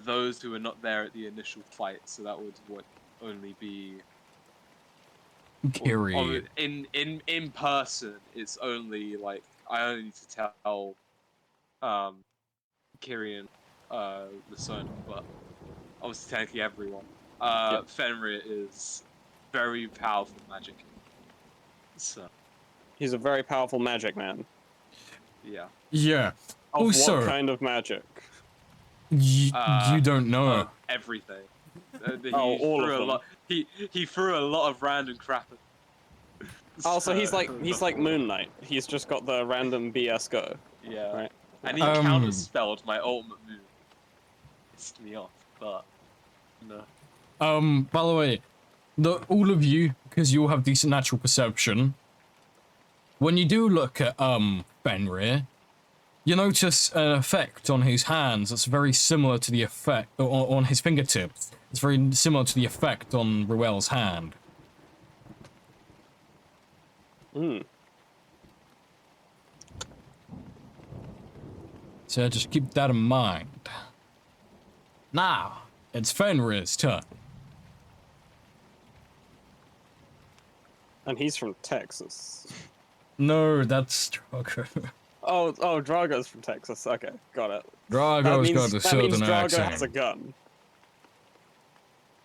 those who were not there at the initial fight, so that would only be Kiri. in person. It's only like I only need to tell Kiri and Lasona, but obviously technically everyone. Fenrir is very powerful magic. So He's a very powerful magic man. yeah. Yeah. Of Also, what kind of magic? you don't know. Everything. He all threw of a them. lot. He threw a lot of random crap. Oh, so he's like Moon Knight. He's just got the random BS go. Yeah. Right. And he Um, counterspelled my ultimate move. Pissed me off, but no. By the way, all of you, because you all have decent natural perception, when you do look at, Fenrir, you notice an effect on his hands that's very similar to the effect, on his fingertips. It's very similar to the effect on Ruel's hand. Hmm. So just keep that in mind. Now, it's Fenrir's turn. And he's from Texas. No, that's Drago. Oh, Drago's from Texas. Okay, got it. Drago's got a that southern means Drago accent. has a gun.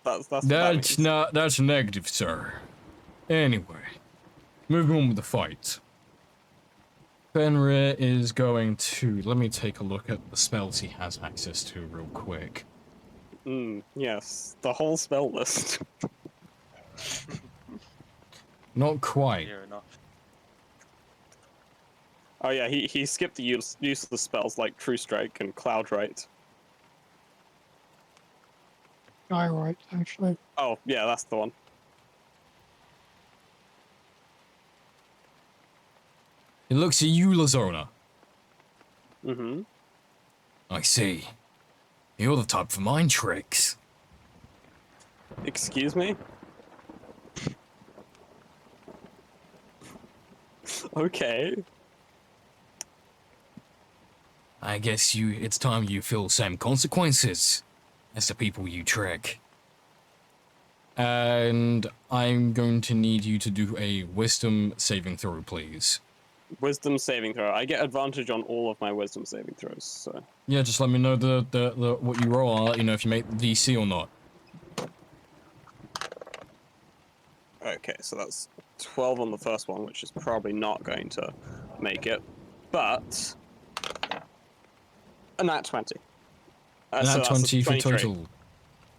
That's what that That's means. that's negative, sir. Anyway, moving on with the fight. Fenrir is going to... Let me take a look at the spells he has access to real quick. Yes, the whole spell list. Not quite. Near enough. Oh yeah, he skipped the use of the spells like True Strike and Cloud Right. Guy right, actually. Oh yeah, that's the one. It looks at you, Lazona. Mm-hmm. I see. You're the type for mind tricks. Excuse me? Okay. I guess it's time you feel same consequences as the people you trick. And I'm going to need you to do a wisdom saving throw, please. Wisdom saving throw. I get advantage on all of my wisdom saving throws, so. Yeah, just let me know the what you roll. I'll let you know if you make the DC or not. Okay, so that's 12 on the first one, which is probably not going to make it, but a nat 20. And So that that's a 20 for 23. total.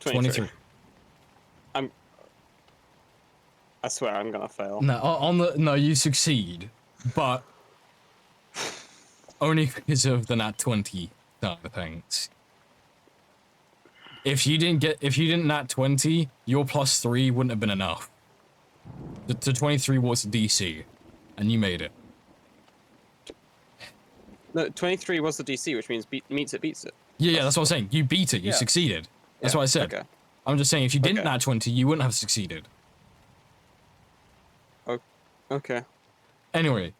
23. I swear I'm gonna fail. No, you succeed, but only because of the nat 20 side of things. If you didn't nat 20, your +3 wouldn't have been enough. The 23 was DC, and you made it. No, 23 was the DC, which means beats it. Yeah, that's what I'm saying. You beat it. You Yeah. succeeded. That's Yeah, what I said. Okay. I'm just saying, if you didn't Okay. nat 20, you wouldn't have succeeded. Okay. Anyway,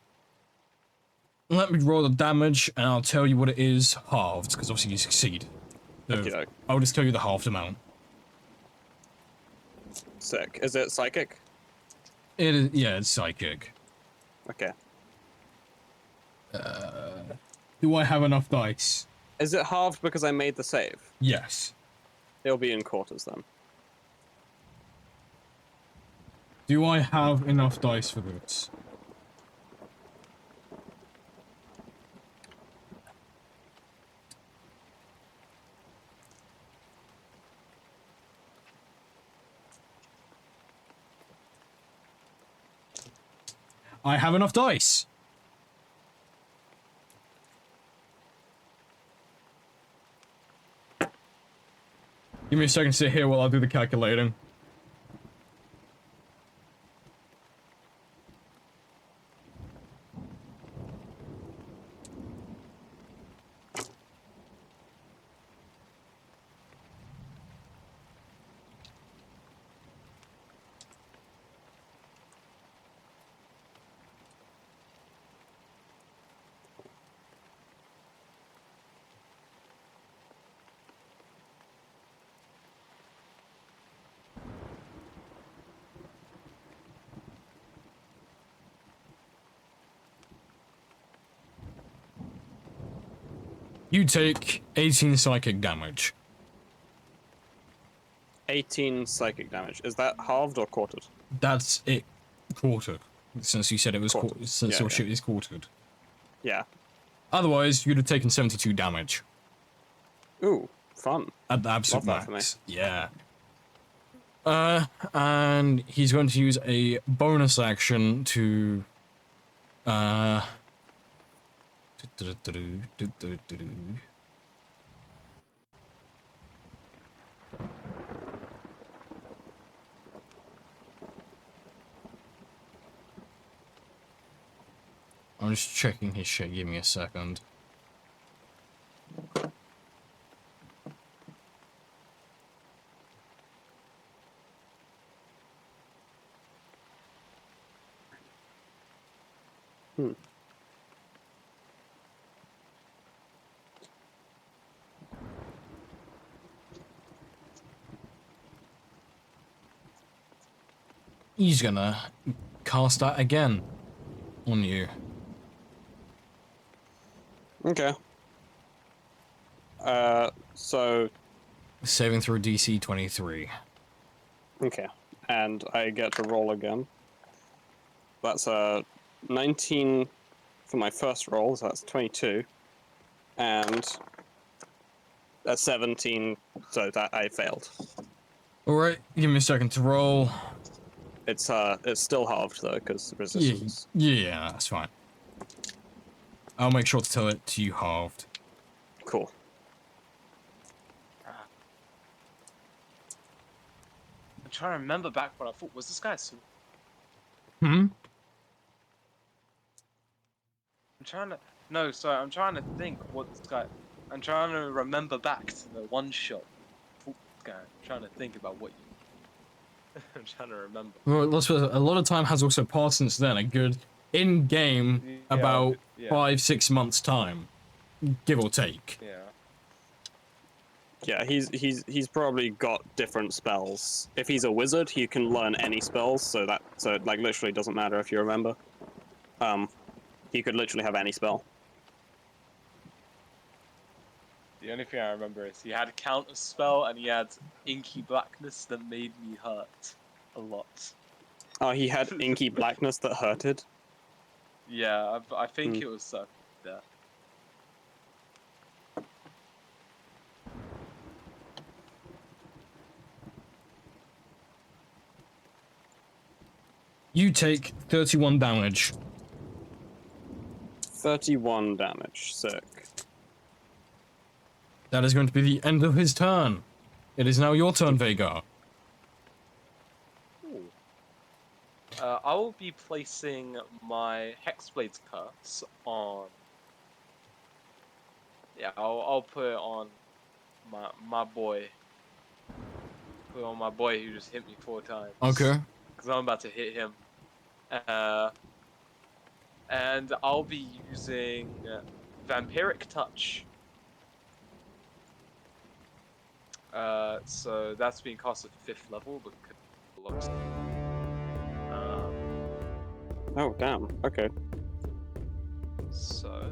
let me roll the damage, and I'll tell you what it is halved, because obviously you succeed. So Okey-doke. I'll just tell you the halved amount. Sick. Is it psychic? It is, yeah, it's psychic. Okay. Do I have enough dice? Is it halved because I made the save? Yes. It'll be in quarters then. Do I have enough dice for this? I have enough dice. Give me a second to sit here while I do the calculating. You take 18 psychic damage. 18 psychic damage. Is that halved or quartered? That's it. Quartered. Since you said it was Quartered. since Yeah, your yeah. shit is quartered. Yeah. Otherwise, you'd have taken 72 damage. Ooh, fun. At the absolute Love that for me. max. Yeah. And he's going to use a bonus action to I'm just checking his shit, give me a second. He's gonna cast that again on you. Okay. So, Saving through DC 23. okay. And I get to roll again. That's a 19 for my first roll, so that's 22, and a 17, so that I failed. Alright, give me a second to roll. It's still halved though, because Yeah, resistance. yeah, that's fine. I'll make sure to tell it to you halved. Cool. I'm trying to remember back what I thought. Was this guy a sword? Hmm? I'm trying to. No, sorry. I'm trying to think what this guy. I'm trying to remember back to the one shot. I'm trying to think about what you. I'm trying to remember. Well, let's put it, a lot of time has also passed since then. A good in-game Yeah, about yeah. 5-6 months time, give or take. Yeah. Yeah, he's probably got different spells. If he's a wizard, he can learn any spells, so it like literally doesn't matter if you remember. He could literally have any spell. The only thing I remember is he had a counter spell and he had inky blackness that made me hurt a lot. Oh, he had inky blackness that hurted. Yeah, I think it was so. Yeah. You take 31 damage. 31 damage. Sick. That is going to be the end of his turn. It is now your turn, Vagar. I will be placing my Hexblade's Curse on. Yeah, I'll put it on my boy. Put it on my boy who just hit me 4 times. Okay. Because I'm about to hit him. And I'll be using Vampiric Touch. So that's being cast at 5th level, but Oh, damn. Okay. so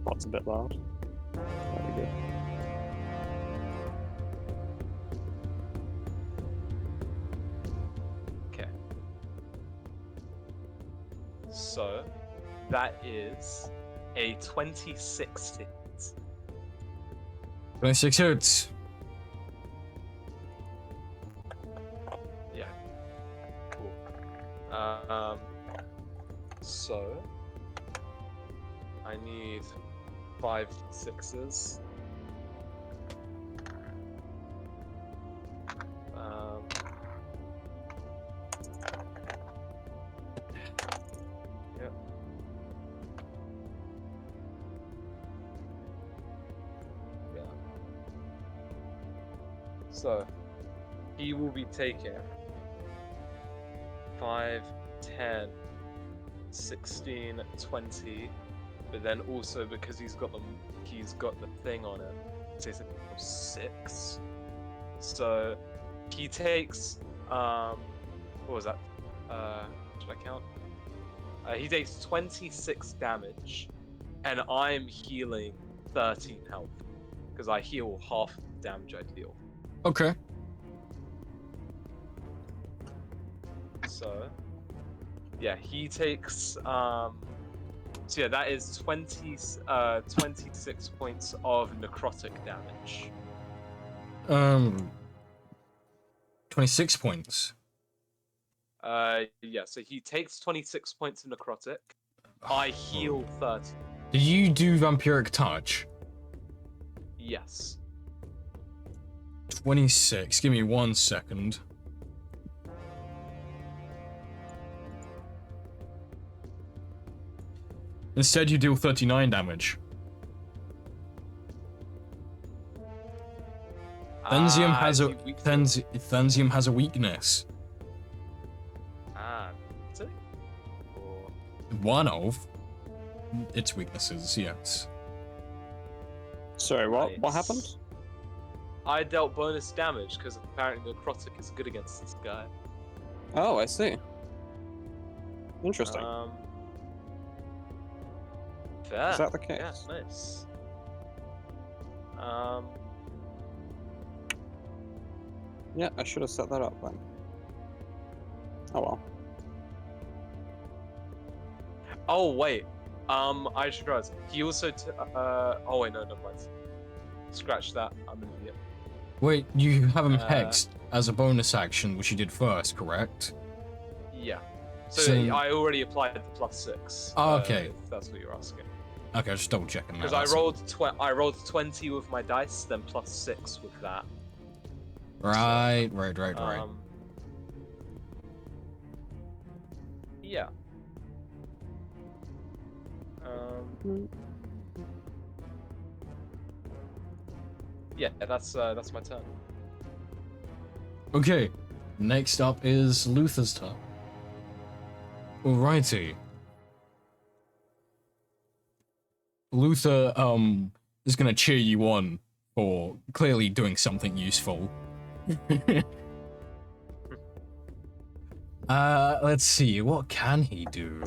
That's a bit loud. That'd be good. okay. So that is a 26 hit. 26 hits. Yeah. Cool. So I need 5 6s. Yep. Yeah. So he will be taking 5, 10, 16, 20, but then also because he's got the thing on it, so it's 6. So he takes what was that? Should I count? He takes 26 damage, and I'm healing 13 health because I heal half the damage I deal. Okay. So, yeah, he takes, so yeah, that is 26 points of necrotic damage. 26 points. Yeah, so he takes 26 points of necrotic. I heal 30. Do you do Vampiric Touch? Yes. 26. Give me 1 second. Instead, you deal 39 damage. Thensium has a Thensium has a weakness. Is it? Or... One of its weaknesses, yes. Sorry, what? What Nice. happened? I dealt bonus damage because apparently necrotic is good against this guy. Oh, I see. Interesting. Fair. Is that the Yeah, case? nice. Yeah, I should have set that up then. Oh well. Oh wait. I just realized he also. Oh wait, no, never mind. Scratch that. I'm an idiot. Wait, you have him Uh, hexed as a bonus action, which you did first, correct? Yeah. So, So- I already applied the +6. Oh, okay. If that's what you're asking. Okay, just double checking that. Because I that's all. rolled 20 with my dice, then +6 with that. Right. Yeah. Yeah, that's my turn. Okay, next up is Luther's turn. Alrighty. Luther, is gonna cheer you on for clearly doing something useful. Let's see, what can he do?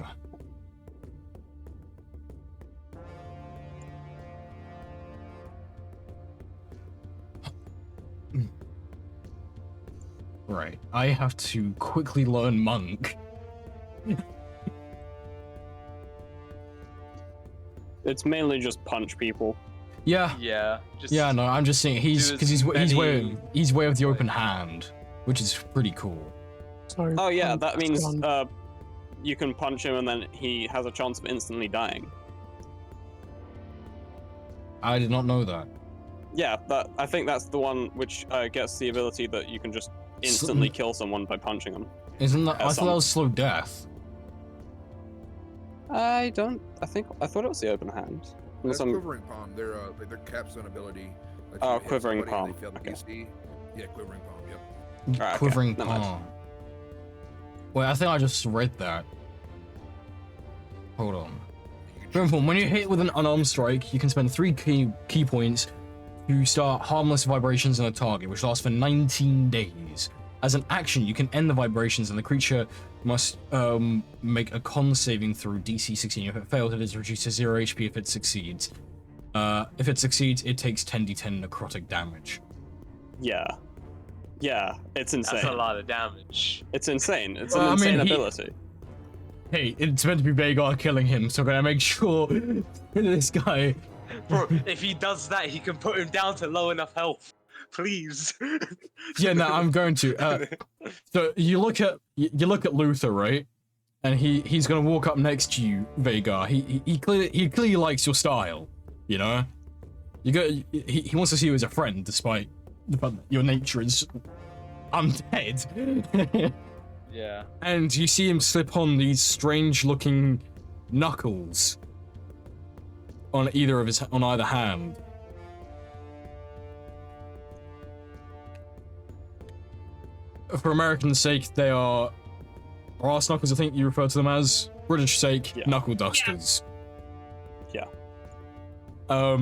Right, I have to quickly learn Monk. It's mainly just punch people. Yeah, Yeah. Just yeah, no, I'm just saying he's do because as he's many- way of the open hand, which is pretty cool. So, Oh yeah, that means gone. you can punch him and then he has a chance of instantly dying. I did not know that. Yeah, I think that's the one which gets the ability that you can just instantly kill someone by punching them. Isn't that? I thought some- that was slow death. I thought it was the open hand. That's Unless I'm- quivering palm. Their capstone ability. lets Oh, you hit quivering somebody and palm, they fail the okay. DC. Yeah, quivering palm. Yep. Alright, okay, Quivering never mind. palm. Wait, I think I just read that. Hold on. Quivering palm. When you hit with an unarmed strike, you can spend 3 key points to start harmless vibrations on a target, which lasts for 19 days. As an action, you can end the vibrations, and the creature must make a con saving through DC 16. If it fails, it is reduced to 0 HP. If it succeeds, it takes 10d10 necrotic damage. Yeah, it's insane. That's a lot of damage. It's insane. It's Well, I an mean, insane he- ability. Hey, it's meant to be Vagar killing him, so I'm gonna make sure this guy. Bro, if he does that, he can put him down to low enough health. Please. Yeah, no, I'm going to. So you look at Luther, right? And he's gonna walk up next to you, Vagar. He clearly likes your style, you know. He wants to see you as a friend, despite the fact that your nature is undead. Yeah. And you see him slip on these strange-looking knuckles on either hand. For American sake, they are brass knuckles. I think you refer to them as. British sake, Yeah. knuckle dusters. Yeah. But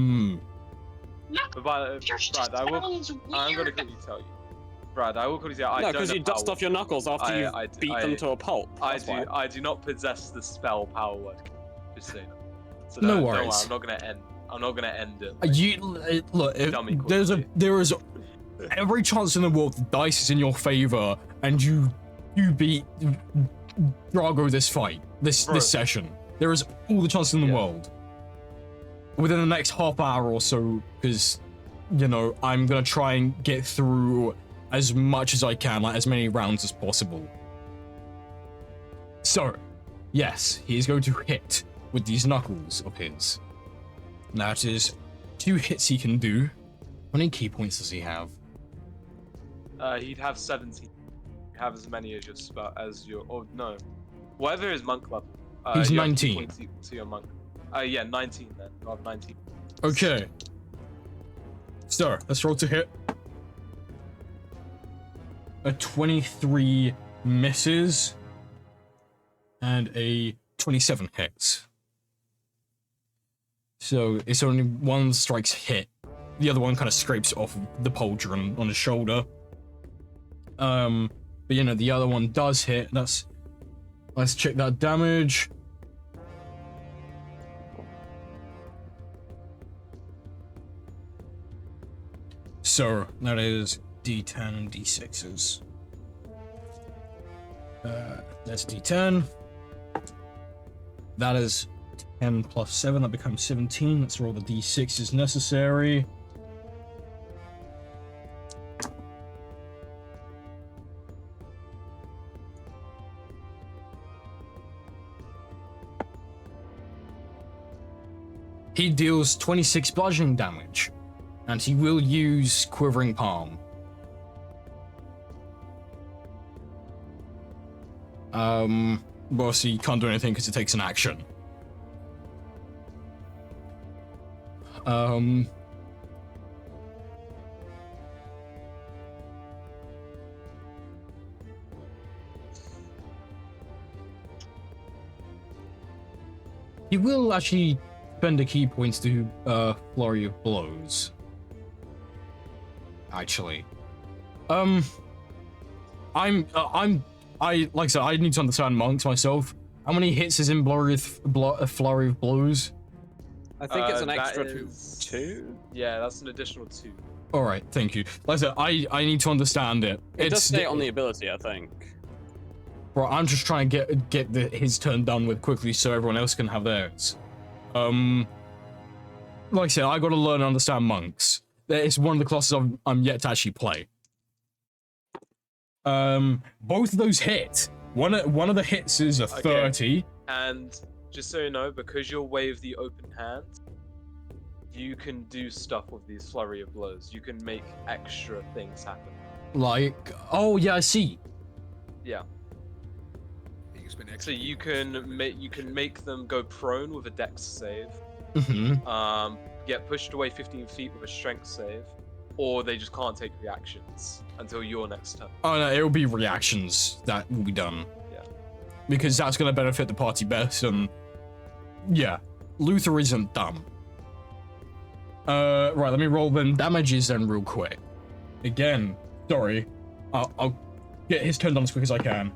Brad, I'm gonna quickly tell you. Brad, I will quickly tell you. I No, don't because know you dust how- off your knuckles after you beat them to a pulp. That's why. I do not possess the spell power word. Just saying. So No don't worry, worries. I'm not gonna end it. Look, Dummy there is every chance in the world the dice is in your favor, and you beat Drago this fight, this Bro. session. There is all the chances in the Yeah. world. Within the next half hour or so, because I'm gonna try and get through as much as I can, like as many rounds as possible. So, yes, he is going to hit with these knuckles of his. That is 2 hits he can do. How many key points does he have? He'd have 17. You have as many as your. Oh no, whatever his monk level. He's you have 19. 2 points equal to your monk. Yeah, 19 then. Not 19. Okay. So, let's roll to hit. A 23 misses. And a 27 hits. So, it's only one strike's hit. The other one kind of scrapes off the pauldron on his shoulder. But the other one does hit. Let's check that damage. So that is D10 and D6s. That's D10. that is 10 plus 7, that becomes 17. Let's roll the d6 as necessary. He deals 26 bludgeoning damage, and he will use Quivering Palm. Well, so you can't do anything because it takes an action. He will actually spend a key points to Flurry of Blows. Actually, like I said, I need to understand monks myself. How many hits is in Flurry of Blows? I think it's an that extra is- 2. Yeah, that's an additional 2. All right, thank you. Like I said, I need to understand it. It does stay on the ability, I think. Bro, I'm just trying to get his turn done with quickly so everyone else can have theirs. Like I said, I got to learn and understand monks. It's one of the classes I'm yet to actually play. Both of those hit. One of the hits is a 30. And just so you know, because you'll wave the open hand, you can do stuff with these flurry of blows. You can make extra things happen. Like, oh yeah, I see. Yeah. You can spend So extra you points. can make them go prone with a dex save. Mm-hmm. Get pushed away 15 feet with a strength save, or they just can't take reactions until your next turn. Oh no, it will be reactions that will be done. Yeah. Because that's going to benefit the party best, and yeah, Luther isn't dumb. Right, let me roll them damages then real quick. Again, sorry. I'll get his turn done as quick as I can.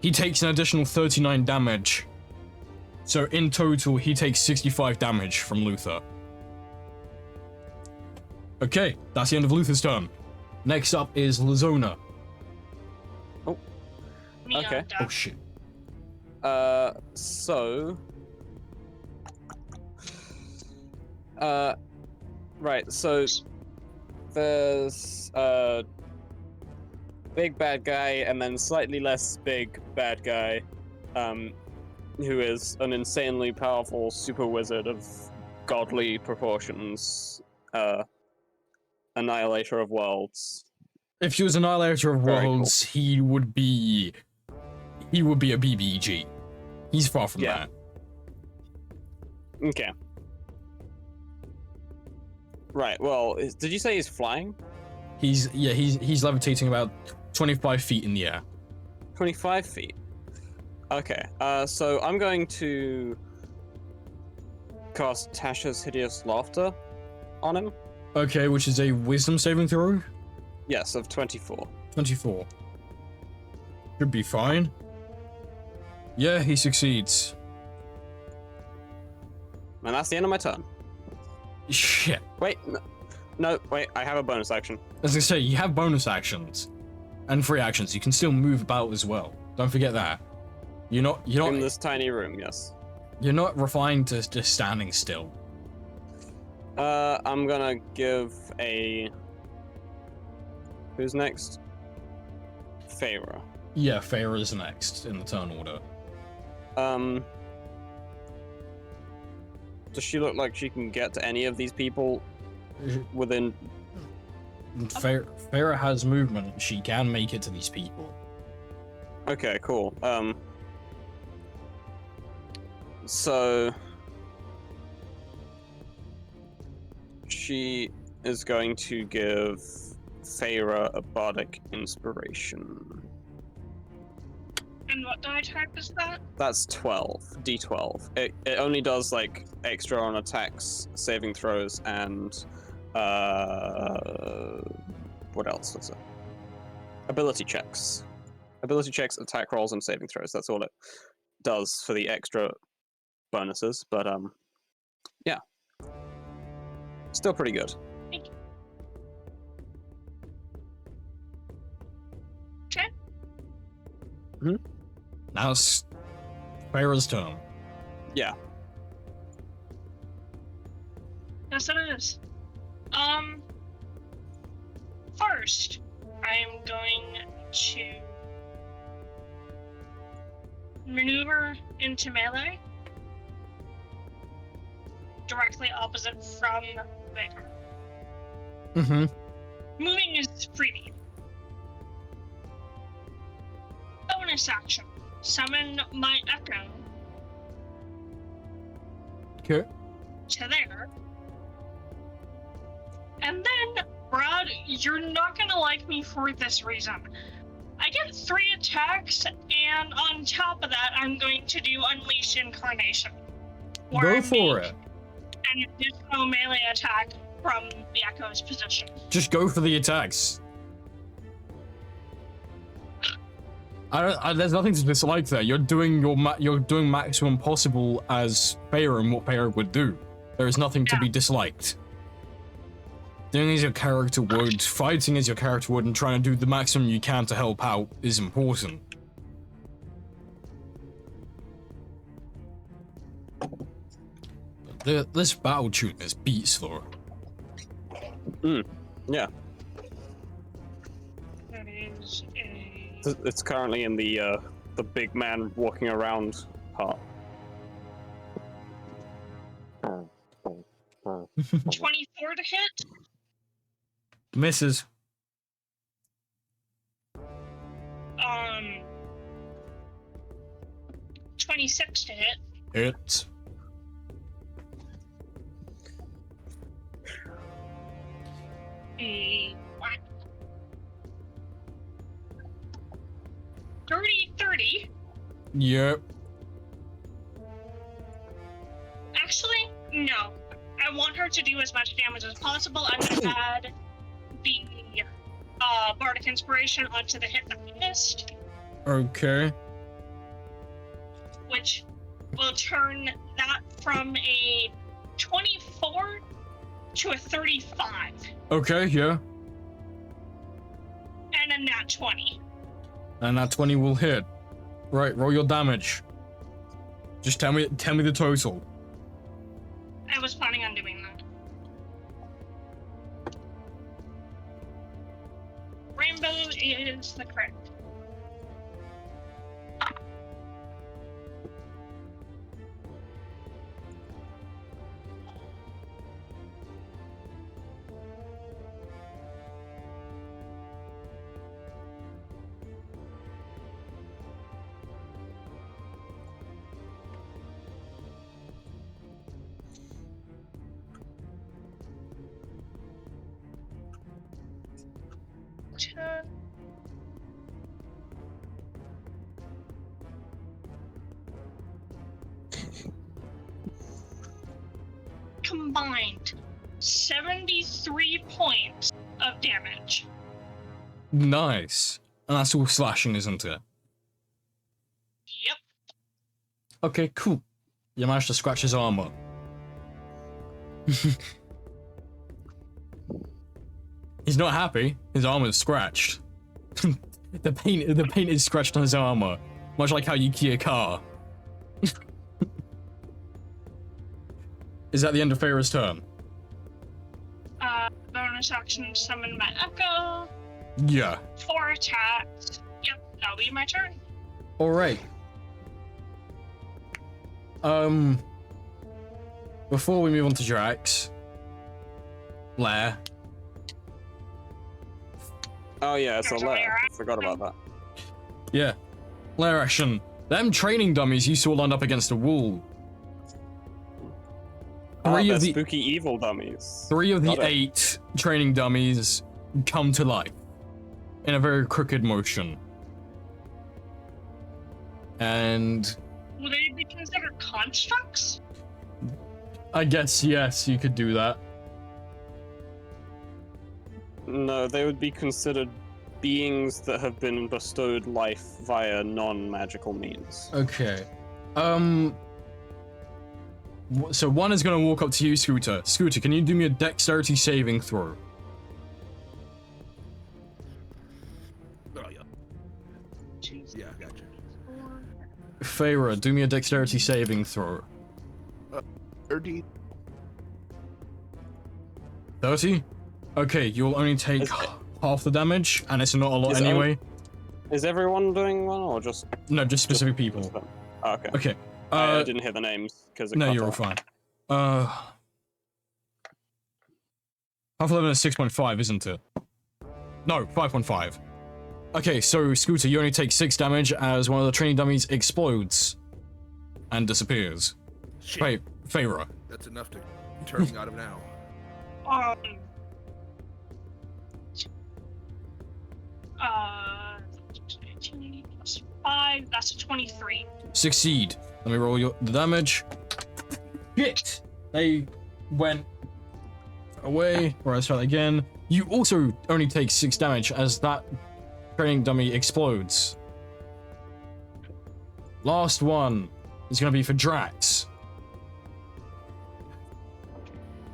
He takes an additional 39 damage. So in total, he takes 65 damage from Luther. Okay, that's the end of Luther's turn. Next up is Lazona. Me on Okay. deck. Oh shit. So... right, so... There's, big bad guy, and then slightly less big bad guy, who is an insanely powerful super wizard of godly proportions, Annihilator of Worlds. If he was Annihilator of Very cool. Worlds, he would be a BBG. He's far from Yeah. that. Okay. Right, well, did you say he's flying? He's levitating about 25 feet in the air. 25 feet. Okay, so I'm going to cast Tasha's Hideous Laughter on him. Okay, which is a wisdom saving throw. Yes, of 24. 24. Should be fine. Yeah, he succeeds. And that's the end of my turn. Shit. Wait, no, wait, I have a bonus action. As I say, you have bonus actions and free actions. You can still move about as well. Don't forget that. You're not In this tiny room, yes. you're not refined to just standing still. I'm gonna give a... Who's next? Feyre. Yeah, Feyre is next in the turn order. Does she look like she can get to any of these people within... Feyre has movement. She can make it to these people. Okay, cool. So... She is going to give Feyre a bardic inspiration. And what die type is that? That's 12, d12. It only does like extra on attacks, saving throws, and what else does it? ability checks. Ability checks, attack rolls, and saving throws. That's all it does for the extra bonuses. But yeah, still pretty good. Okay. Now it's Farah's turn. Yeah. Yes, it is. First, I'm going to maneuver into melee, directly opposite from Baker. Mm-hmm. Moving is freebie. Bonus action. Summon my Echo Okay. to there. And then, Brad, you're not gonna like me for this reason. I get 3 attacks, and on top of that, I'm going to do Unleash Incarnation. where I Go for make it. an additional melee attack from the Echo's position. Just go for the attacks. There's nothing to dislike there. You're doing you're doing maximum possible as Feyre and what Feyre would do. There is nothing to Yeah. be disliked. Doing as your character would, fighting as your character would, and trying to do the maximum you can to help out is important. This battle tune is beats though. Yeah, That is a... it's currently in the big man walking around part. 24 to hit. Misses. 26 to hit. Hits. A what? 30. Yep. Actually, no. I want her to do as much damage as possible. I'm gonna add the Bardic Inspiration onto the hit that we missed, Okay. which will turn that from a 24 to a 35 Okay, yeah. and a nat 20. And that 20 will hit. Right, roll your damage. Just tell me the total. I was planning on doing that. Rainbow is the crit. Combined 73 points of damage. Nice. And that's all slashing, isn't it? Yep. Okay, cool. You managed to scratch his armor. He's not happy. His armor's scratched. the paint is scratched on his armor, much like how you key a car. Is that the end of Feyre's turn? Bonus action summon my Echo. Yeah. 4 attacks. Yep, that'll be my turn. All right. Before we move on to Drax, Lair. Oh yeah, it's a There's a lair. lair I forgot about that. Yeah. Lair action. Them training dummies you saw lined up against a wall. Three They're of the spooky evil dummies. 8 training dummies come to life in a very crooked motion. And Will they be considered constructs? I guess, yes, you could do that. No, they would be considered beings that have been bestowed life via non-magical means. Okay. So one is gonna walk up to you, Scooter. Scooter, can you do me a dexterity saving throw? Oh, yeah. Yeah, I got you. Feyre, do me a dexterity saving throw. 30. 30? Okay, you'll only take Is- half the damage, and it's not a lot Is- anyway. Is everyone doing one, or just... No, just specific people. Oh, okay. Okay. I didn't hear the names, because No, you're all fine. Half 11 is 6.5, isn't it? No, 5.5. Okay, so Scooter, you only take 6 damage as one of the training dummies explodes and disappears. Shit. Wait, Feyre. That's enough to turn me out of now. 18 plus 5, that's a 23. Succeed. Let me roll the damage. Shit! They went away. Or let's try that again. You also only take 6 damage as that training dummy explodes. Last one is gonna be for Drax.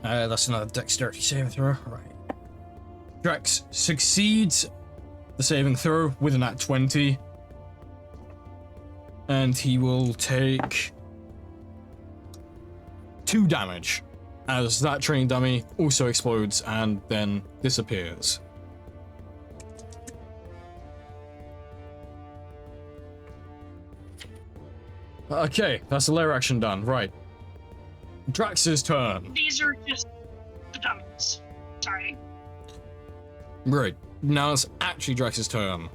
That's another dexterity saving throw. Right. Drax succeeds the saving throw with a nat 20. And he will take 2 damage as that training dummy also explodes and then disappears. Okay, that's the layer action done. Right. Drax's turn. These are just the dummies. Sorry. Right. Now it's actually Drax's turn.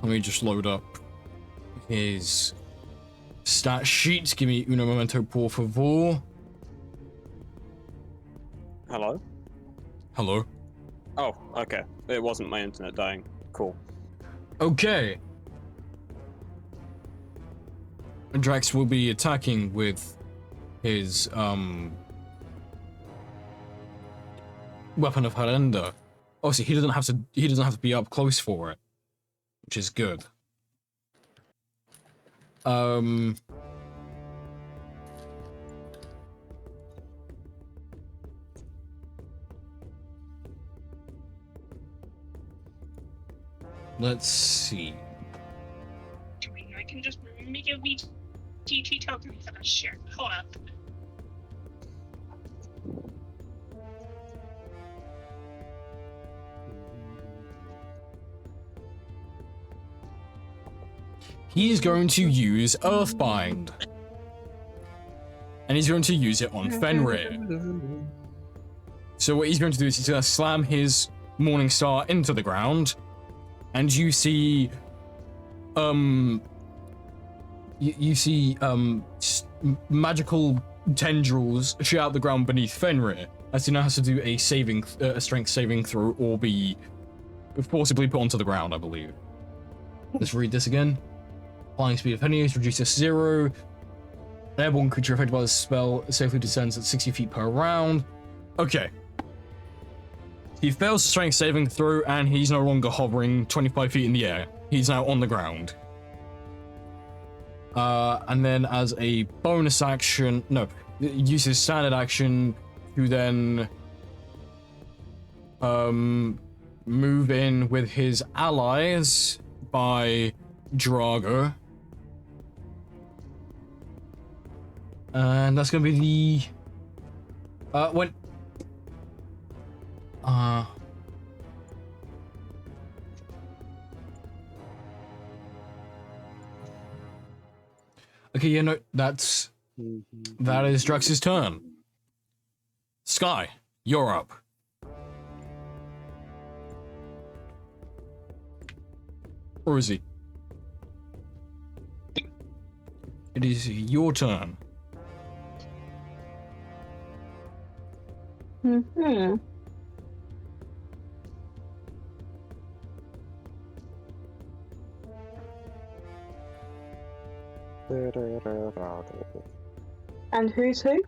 Let me just load up his stat sheet. Give me uno momento, por favor. Hello? Hello. Oh, okay. It wasn't my internet dying. Cool. Okay. Drax will be attacking with his weapon of Harenda. Obviously, he doesn't have to be up close for it, which is good. Let's see. I mean, I can just make a VTT token for this shit. Hold up. He's going to use Earthbind. And he's going to use it on Fenrir. So what he's going to do is he's going to slam his Morning Star into the ground. And you see... You see magical tendrils shoot out the ground beneath Fenrir, as he now has to do a strength saving throw or be forcibly put onto the ground, I believe. Let's read this again. Flying speed of Fenrir is reduced to 0. An airborne creature affected by the spell safely descends at 60 feet per round. Okay. He fails the strength saving throw and he's no longer hovering 25 feet in the air. He's now on the ground. And then as a bonus action, uses standard action to then move in with his allies by Drago. And that's gonna be the okay, yeah, no, that is Drax's turn. Sky, you're up. Or is he? It is your turn. Mm-hmm. And who's who?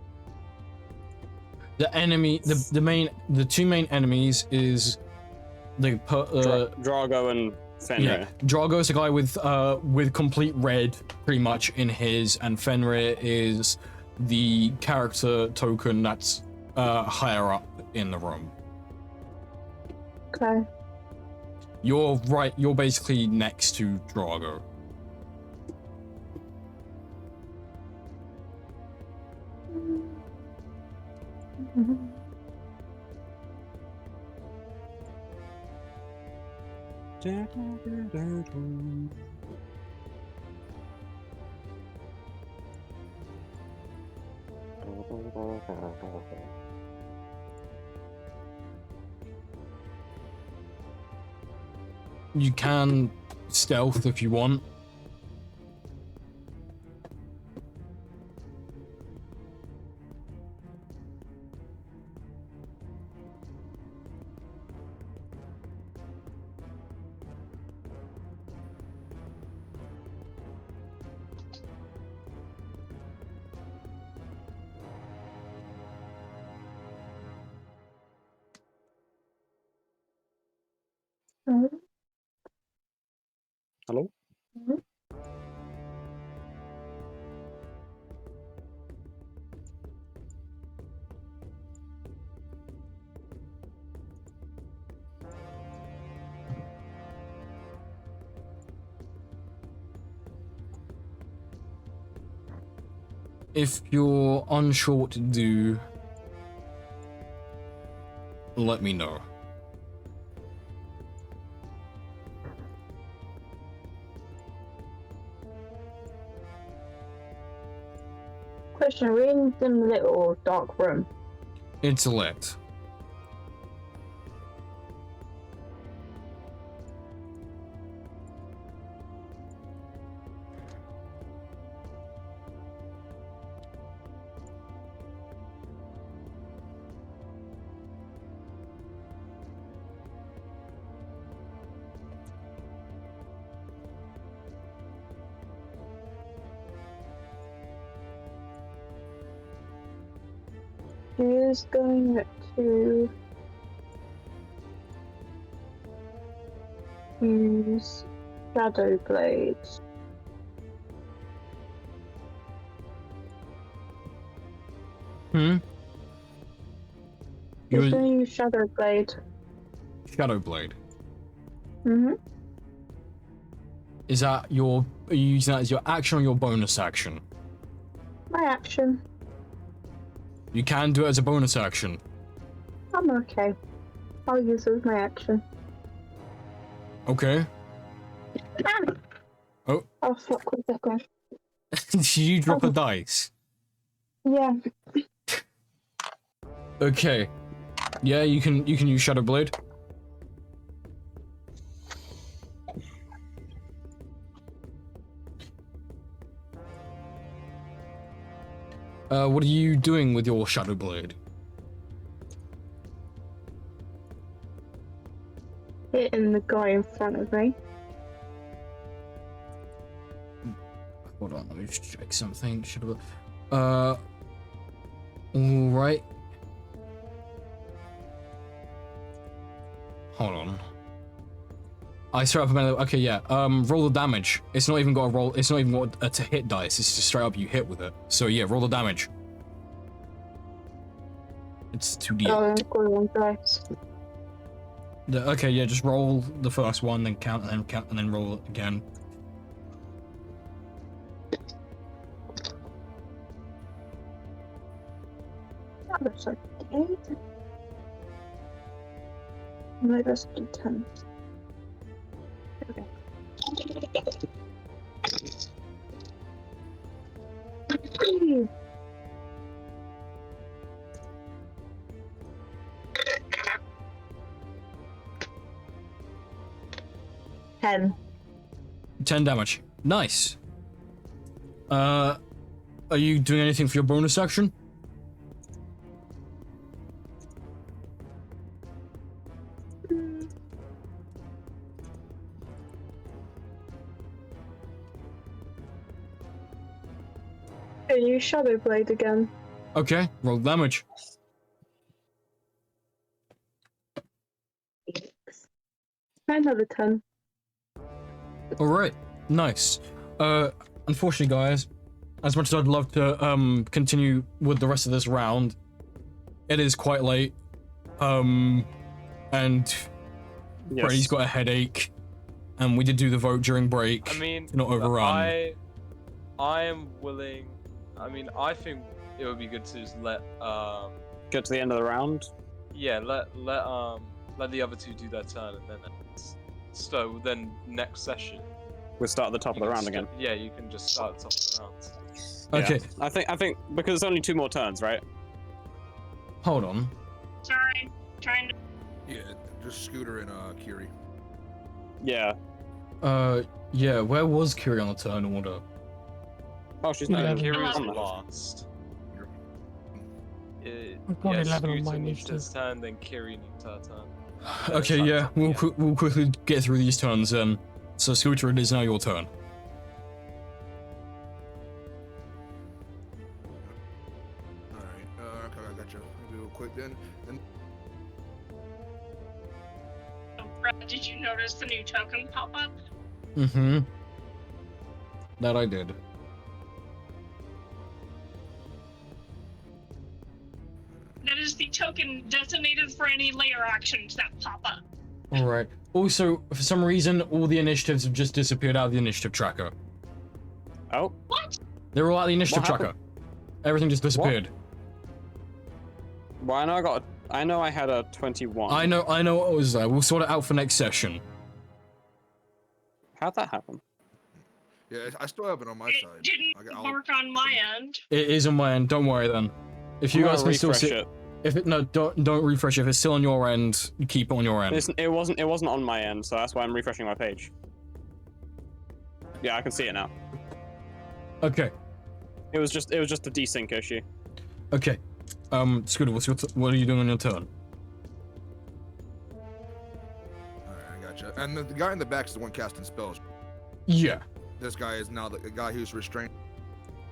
The enemy, the two main enemies is Drago and Fenrir. Yeah, Drago is the guy with complete red, pretty much in his, and Fenrir is the character token that's higher up in the room. Okay. You're basically next to Drago. You can stealth if you want. Hello? If you're unsure what to do, let me know. Question, are we in the little dark room? It's lit. Who's going to use Shadow Blades? You Who's going to use Shadow Blade? Shadow Blade. Mm-hmm. Is that are you using that as your action or your bonus action? My action. You can do it as a bonus action. I'm okay. I'll use it as my action. Okay. Oh. Oh, fuck, 1 second. Did you drop a dice? Yeah. Okay. Yeah, you can use Shadow Blade. What are you doing with your Shadow Blade? Hitting the guy in front of me. Hold on, let me just check something. Alright. Hold on. I straight up a minute. Okay, yeah. Roll the damage. It's not even got a roll. It's not even got a to hit dice. It's just straight up you hit with it. So yeah, roll the damage. It's 2d. Oh, I've got one dice. Okay, yeah. Just roll the first one, then count, and then roll it again. That looks like 8. No, that's 10. Okay. 10. 10 damage. Nice. Are you doing anything for your bonus action? Can you Shadow Blade again? Okay, roll damage. another 10. All right, nice. Unfortunately, guys, as much as I'd love to continue with the rest of this round, it is quite late. And Yes. Brady's got a headache, and we did do the vote during break. I mean, to not overrun. I am willing. I mean, I think it would be good to just let Get to the end of the round. yeah, let the other two do their turn, and then so then next session. We'll start at the top of you the can round st- again. Yeah, you can just start at the top of the round. Okay, Yeah. I think because it's only 2 more turns, right? hold on. Sorry, trying to. Yeah, just Scooter and Kiri. Yeah. Yeah, where was Kiri on the turn order? Oh, she's Yeah, not. Kiri Kiri's on the- last. I've got 11 on Scooter my needs initiative. his turn, then Kiri needs her turn. Okay, time's yeah, up, we'll quickly get through these turns then. So, Scooter, it is now your turn. Alright, okay, I got you. I'll be real quick then. And Oh, Brad, did you notice the new token pop up? Mm-hmm. That I did. That is the token designated for any layer actions that pop up. Alright. Also, for some reason, all the initiatives have just disappeared out of the initiative tracker. Oh, What? They're all out of the initiative What tracker. Everything just disappeared. well, I know I had a 21. I know what was there. We'll sort it out for next session. How'd that happen? yeah, I still have it on my It side. didn't I'll- work on my end. It is on my end. Don't worry then. If you I'm guys gonna can still refresh see, it. if it don't refresh. If it's still on your end, keep it on your end. It wasn't on my end, so that's why I'm refreshing my page. Yeah, I can see it now. Okay. It was just a desync issue. Okay. Scooter, what are you doing on your turn? Alright, I got you. And the guy in the back is the one casting spells. Yeah. This guy is now the guy who's restrained.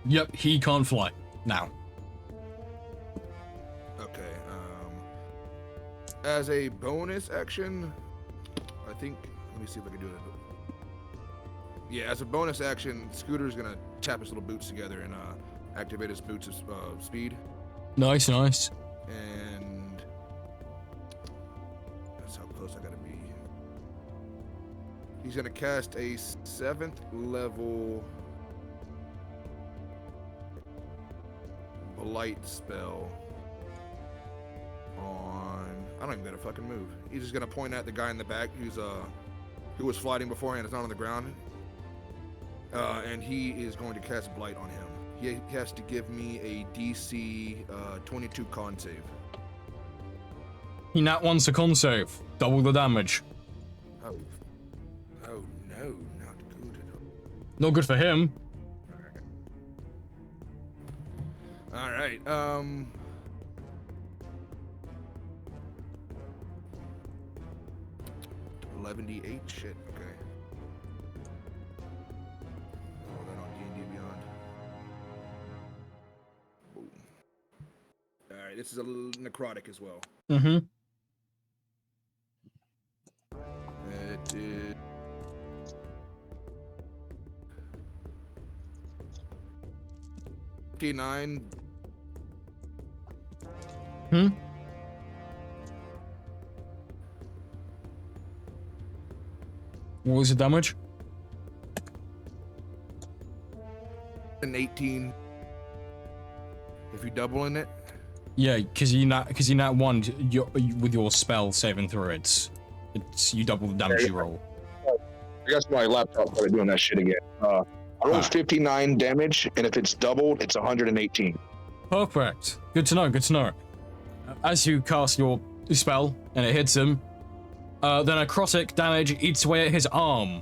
Yep. He can't fly now. Okay. As a bonus action, I think. Let me see if I can do it. Yeah, as a bonus action, Scooter's gonna tap his little boots together and activate his boots of speed, Nice. and that's how close I gotta be. He's gonna cast a 7th level blight spell on. I don't even gotta fucking move. He's just gonna point at the guy in the back who was sliding beforehand. It's not on the ground. And he is going to cast blight on him. He has to give me a DC 22 con save. He nat one's a con save. Double the damage. Oh no, not good at all. Not good for him. All right. 11d8. Shit. Okay. Oh, that on D&D Beyond. Boom. All right. This is a little necrotic as well. Mm-hmm. It is. Nine. Hmm? What was the damage? An 18. If you're doubling it. Yeah, because you nat one with your spell saving through it's you double the damage you roll. I guess my laptop started doing that shit again. I rolled 59 damage, and if it's doubled, it's 118. Perfect. Good to know. As you cast your spell and it hits him, then necrotic damage eats away at his arm,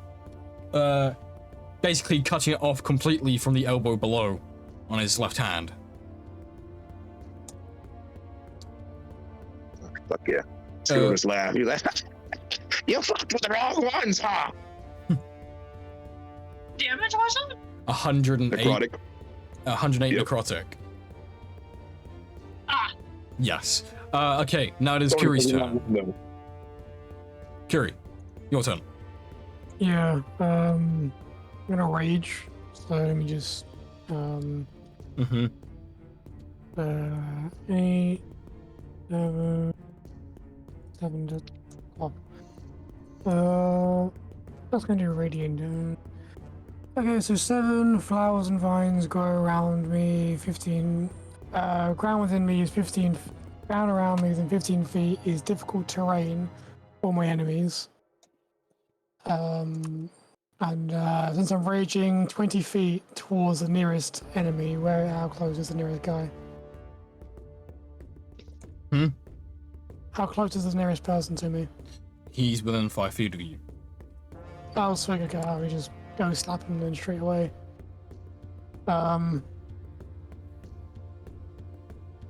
basically cutting it off completely from the elbow below on his left hand. Fuck yeah. Scooter's laugh. You laugh. You fucked with the wrong ones, huh? Damage was it? 108. Necrotic. 108 Yep. necrotic. Ah, Yes. Okay, now it is Kiri's turn. No. Kiri. Your turn. Yeah, I'm gonna rage. So let me just Mm-hmm. 8, 7, 7 to 12. That's gonna do radiant damage. Okay, so 7 flowers and vines grow around me. 15 ground within me is 15. Ground around me within 15 feet is difficult terrain for my enemies. And since I'm raging 20 feet towards the nearest enemy, how close is the nearest guy? Hmm? How close is the nearest person to me? He's within 5 feet of you. I was thinking, okay, I'll just go slap him then straight away.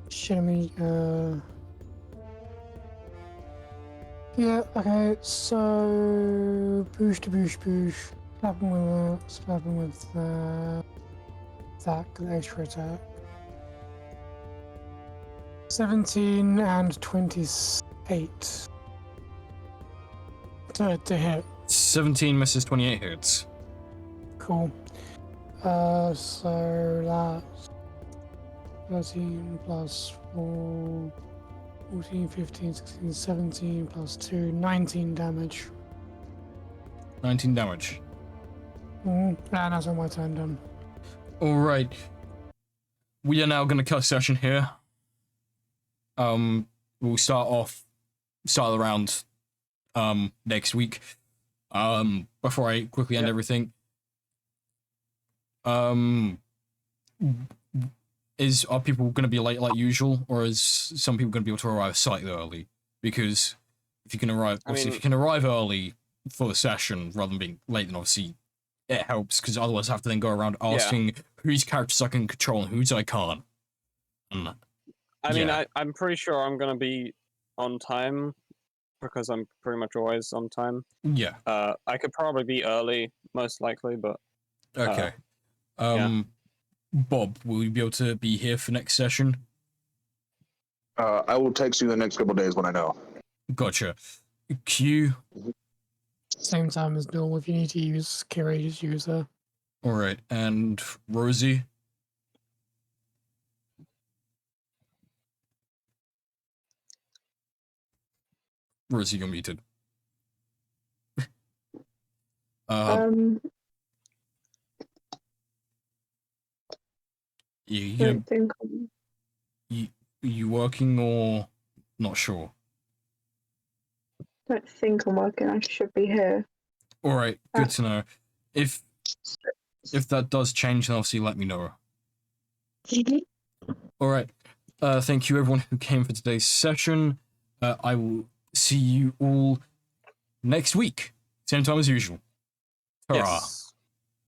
Shit, yeah, okay, so boosh to boosh boosh. Slap him with that, slap him with that extra attack. 17 and 28 to hit. 17 misses, 28 hits. Cool. So that's 13 plus 4, 14, 15, 16, 17 plus 2, 19 damage. 19 damage. And that's on my turn done. Alright. We are now going to cut a session here. We'll start the round next week. Before I quickly end everything. Are people going to be late like usual, or is some people going to be able to arrive slightly early? Because if you can arrive, if you can arrive early for the session rather than being late, then obviously it helps. Because otherwise, I have to then go around asking whose characters I can control and whose I can't. I mean, I'm pretty sure I'm gonna be on time because I'm pretty much always on time. Yeah. I could probably be early, most likely, but Okay. Bob, will you be able to be here for next session? I will text you the next couple days when I know. Gotcha. Q. Same time as normal. If you need to use Kira, just use her. All right, and Rosie. Rosie, you're muted. Don't think you working or not sure? don't think I'm working. I should be here. All right, good to know. If that does change, then obviously let me know. All right. Thank you everyone who came for today's session. I will see you all next week, same time as usual. Hurrah. yes.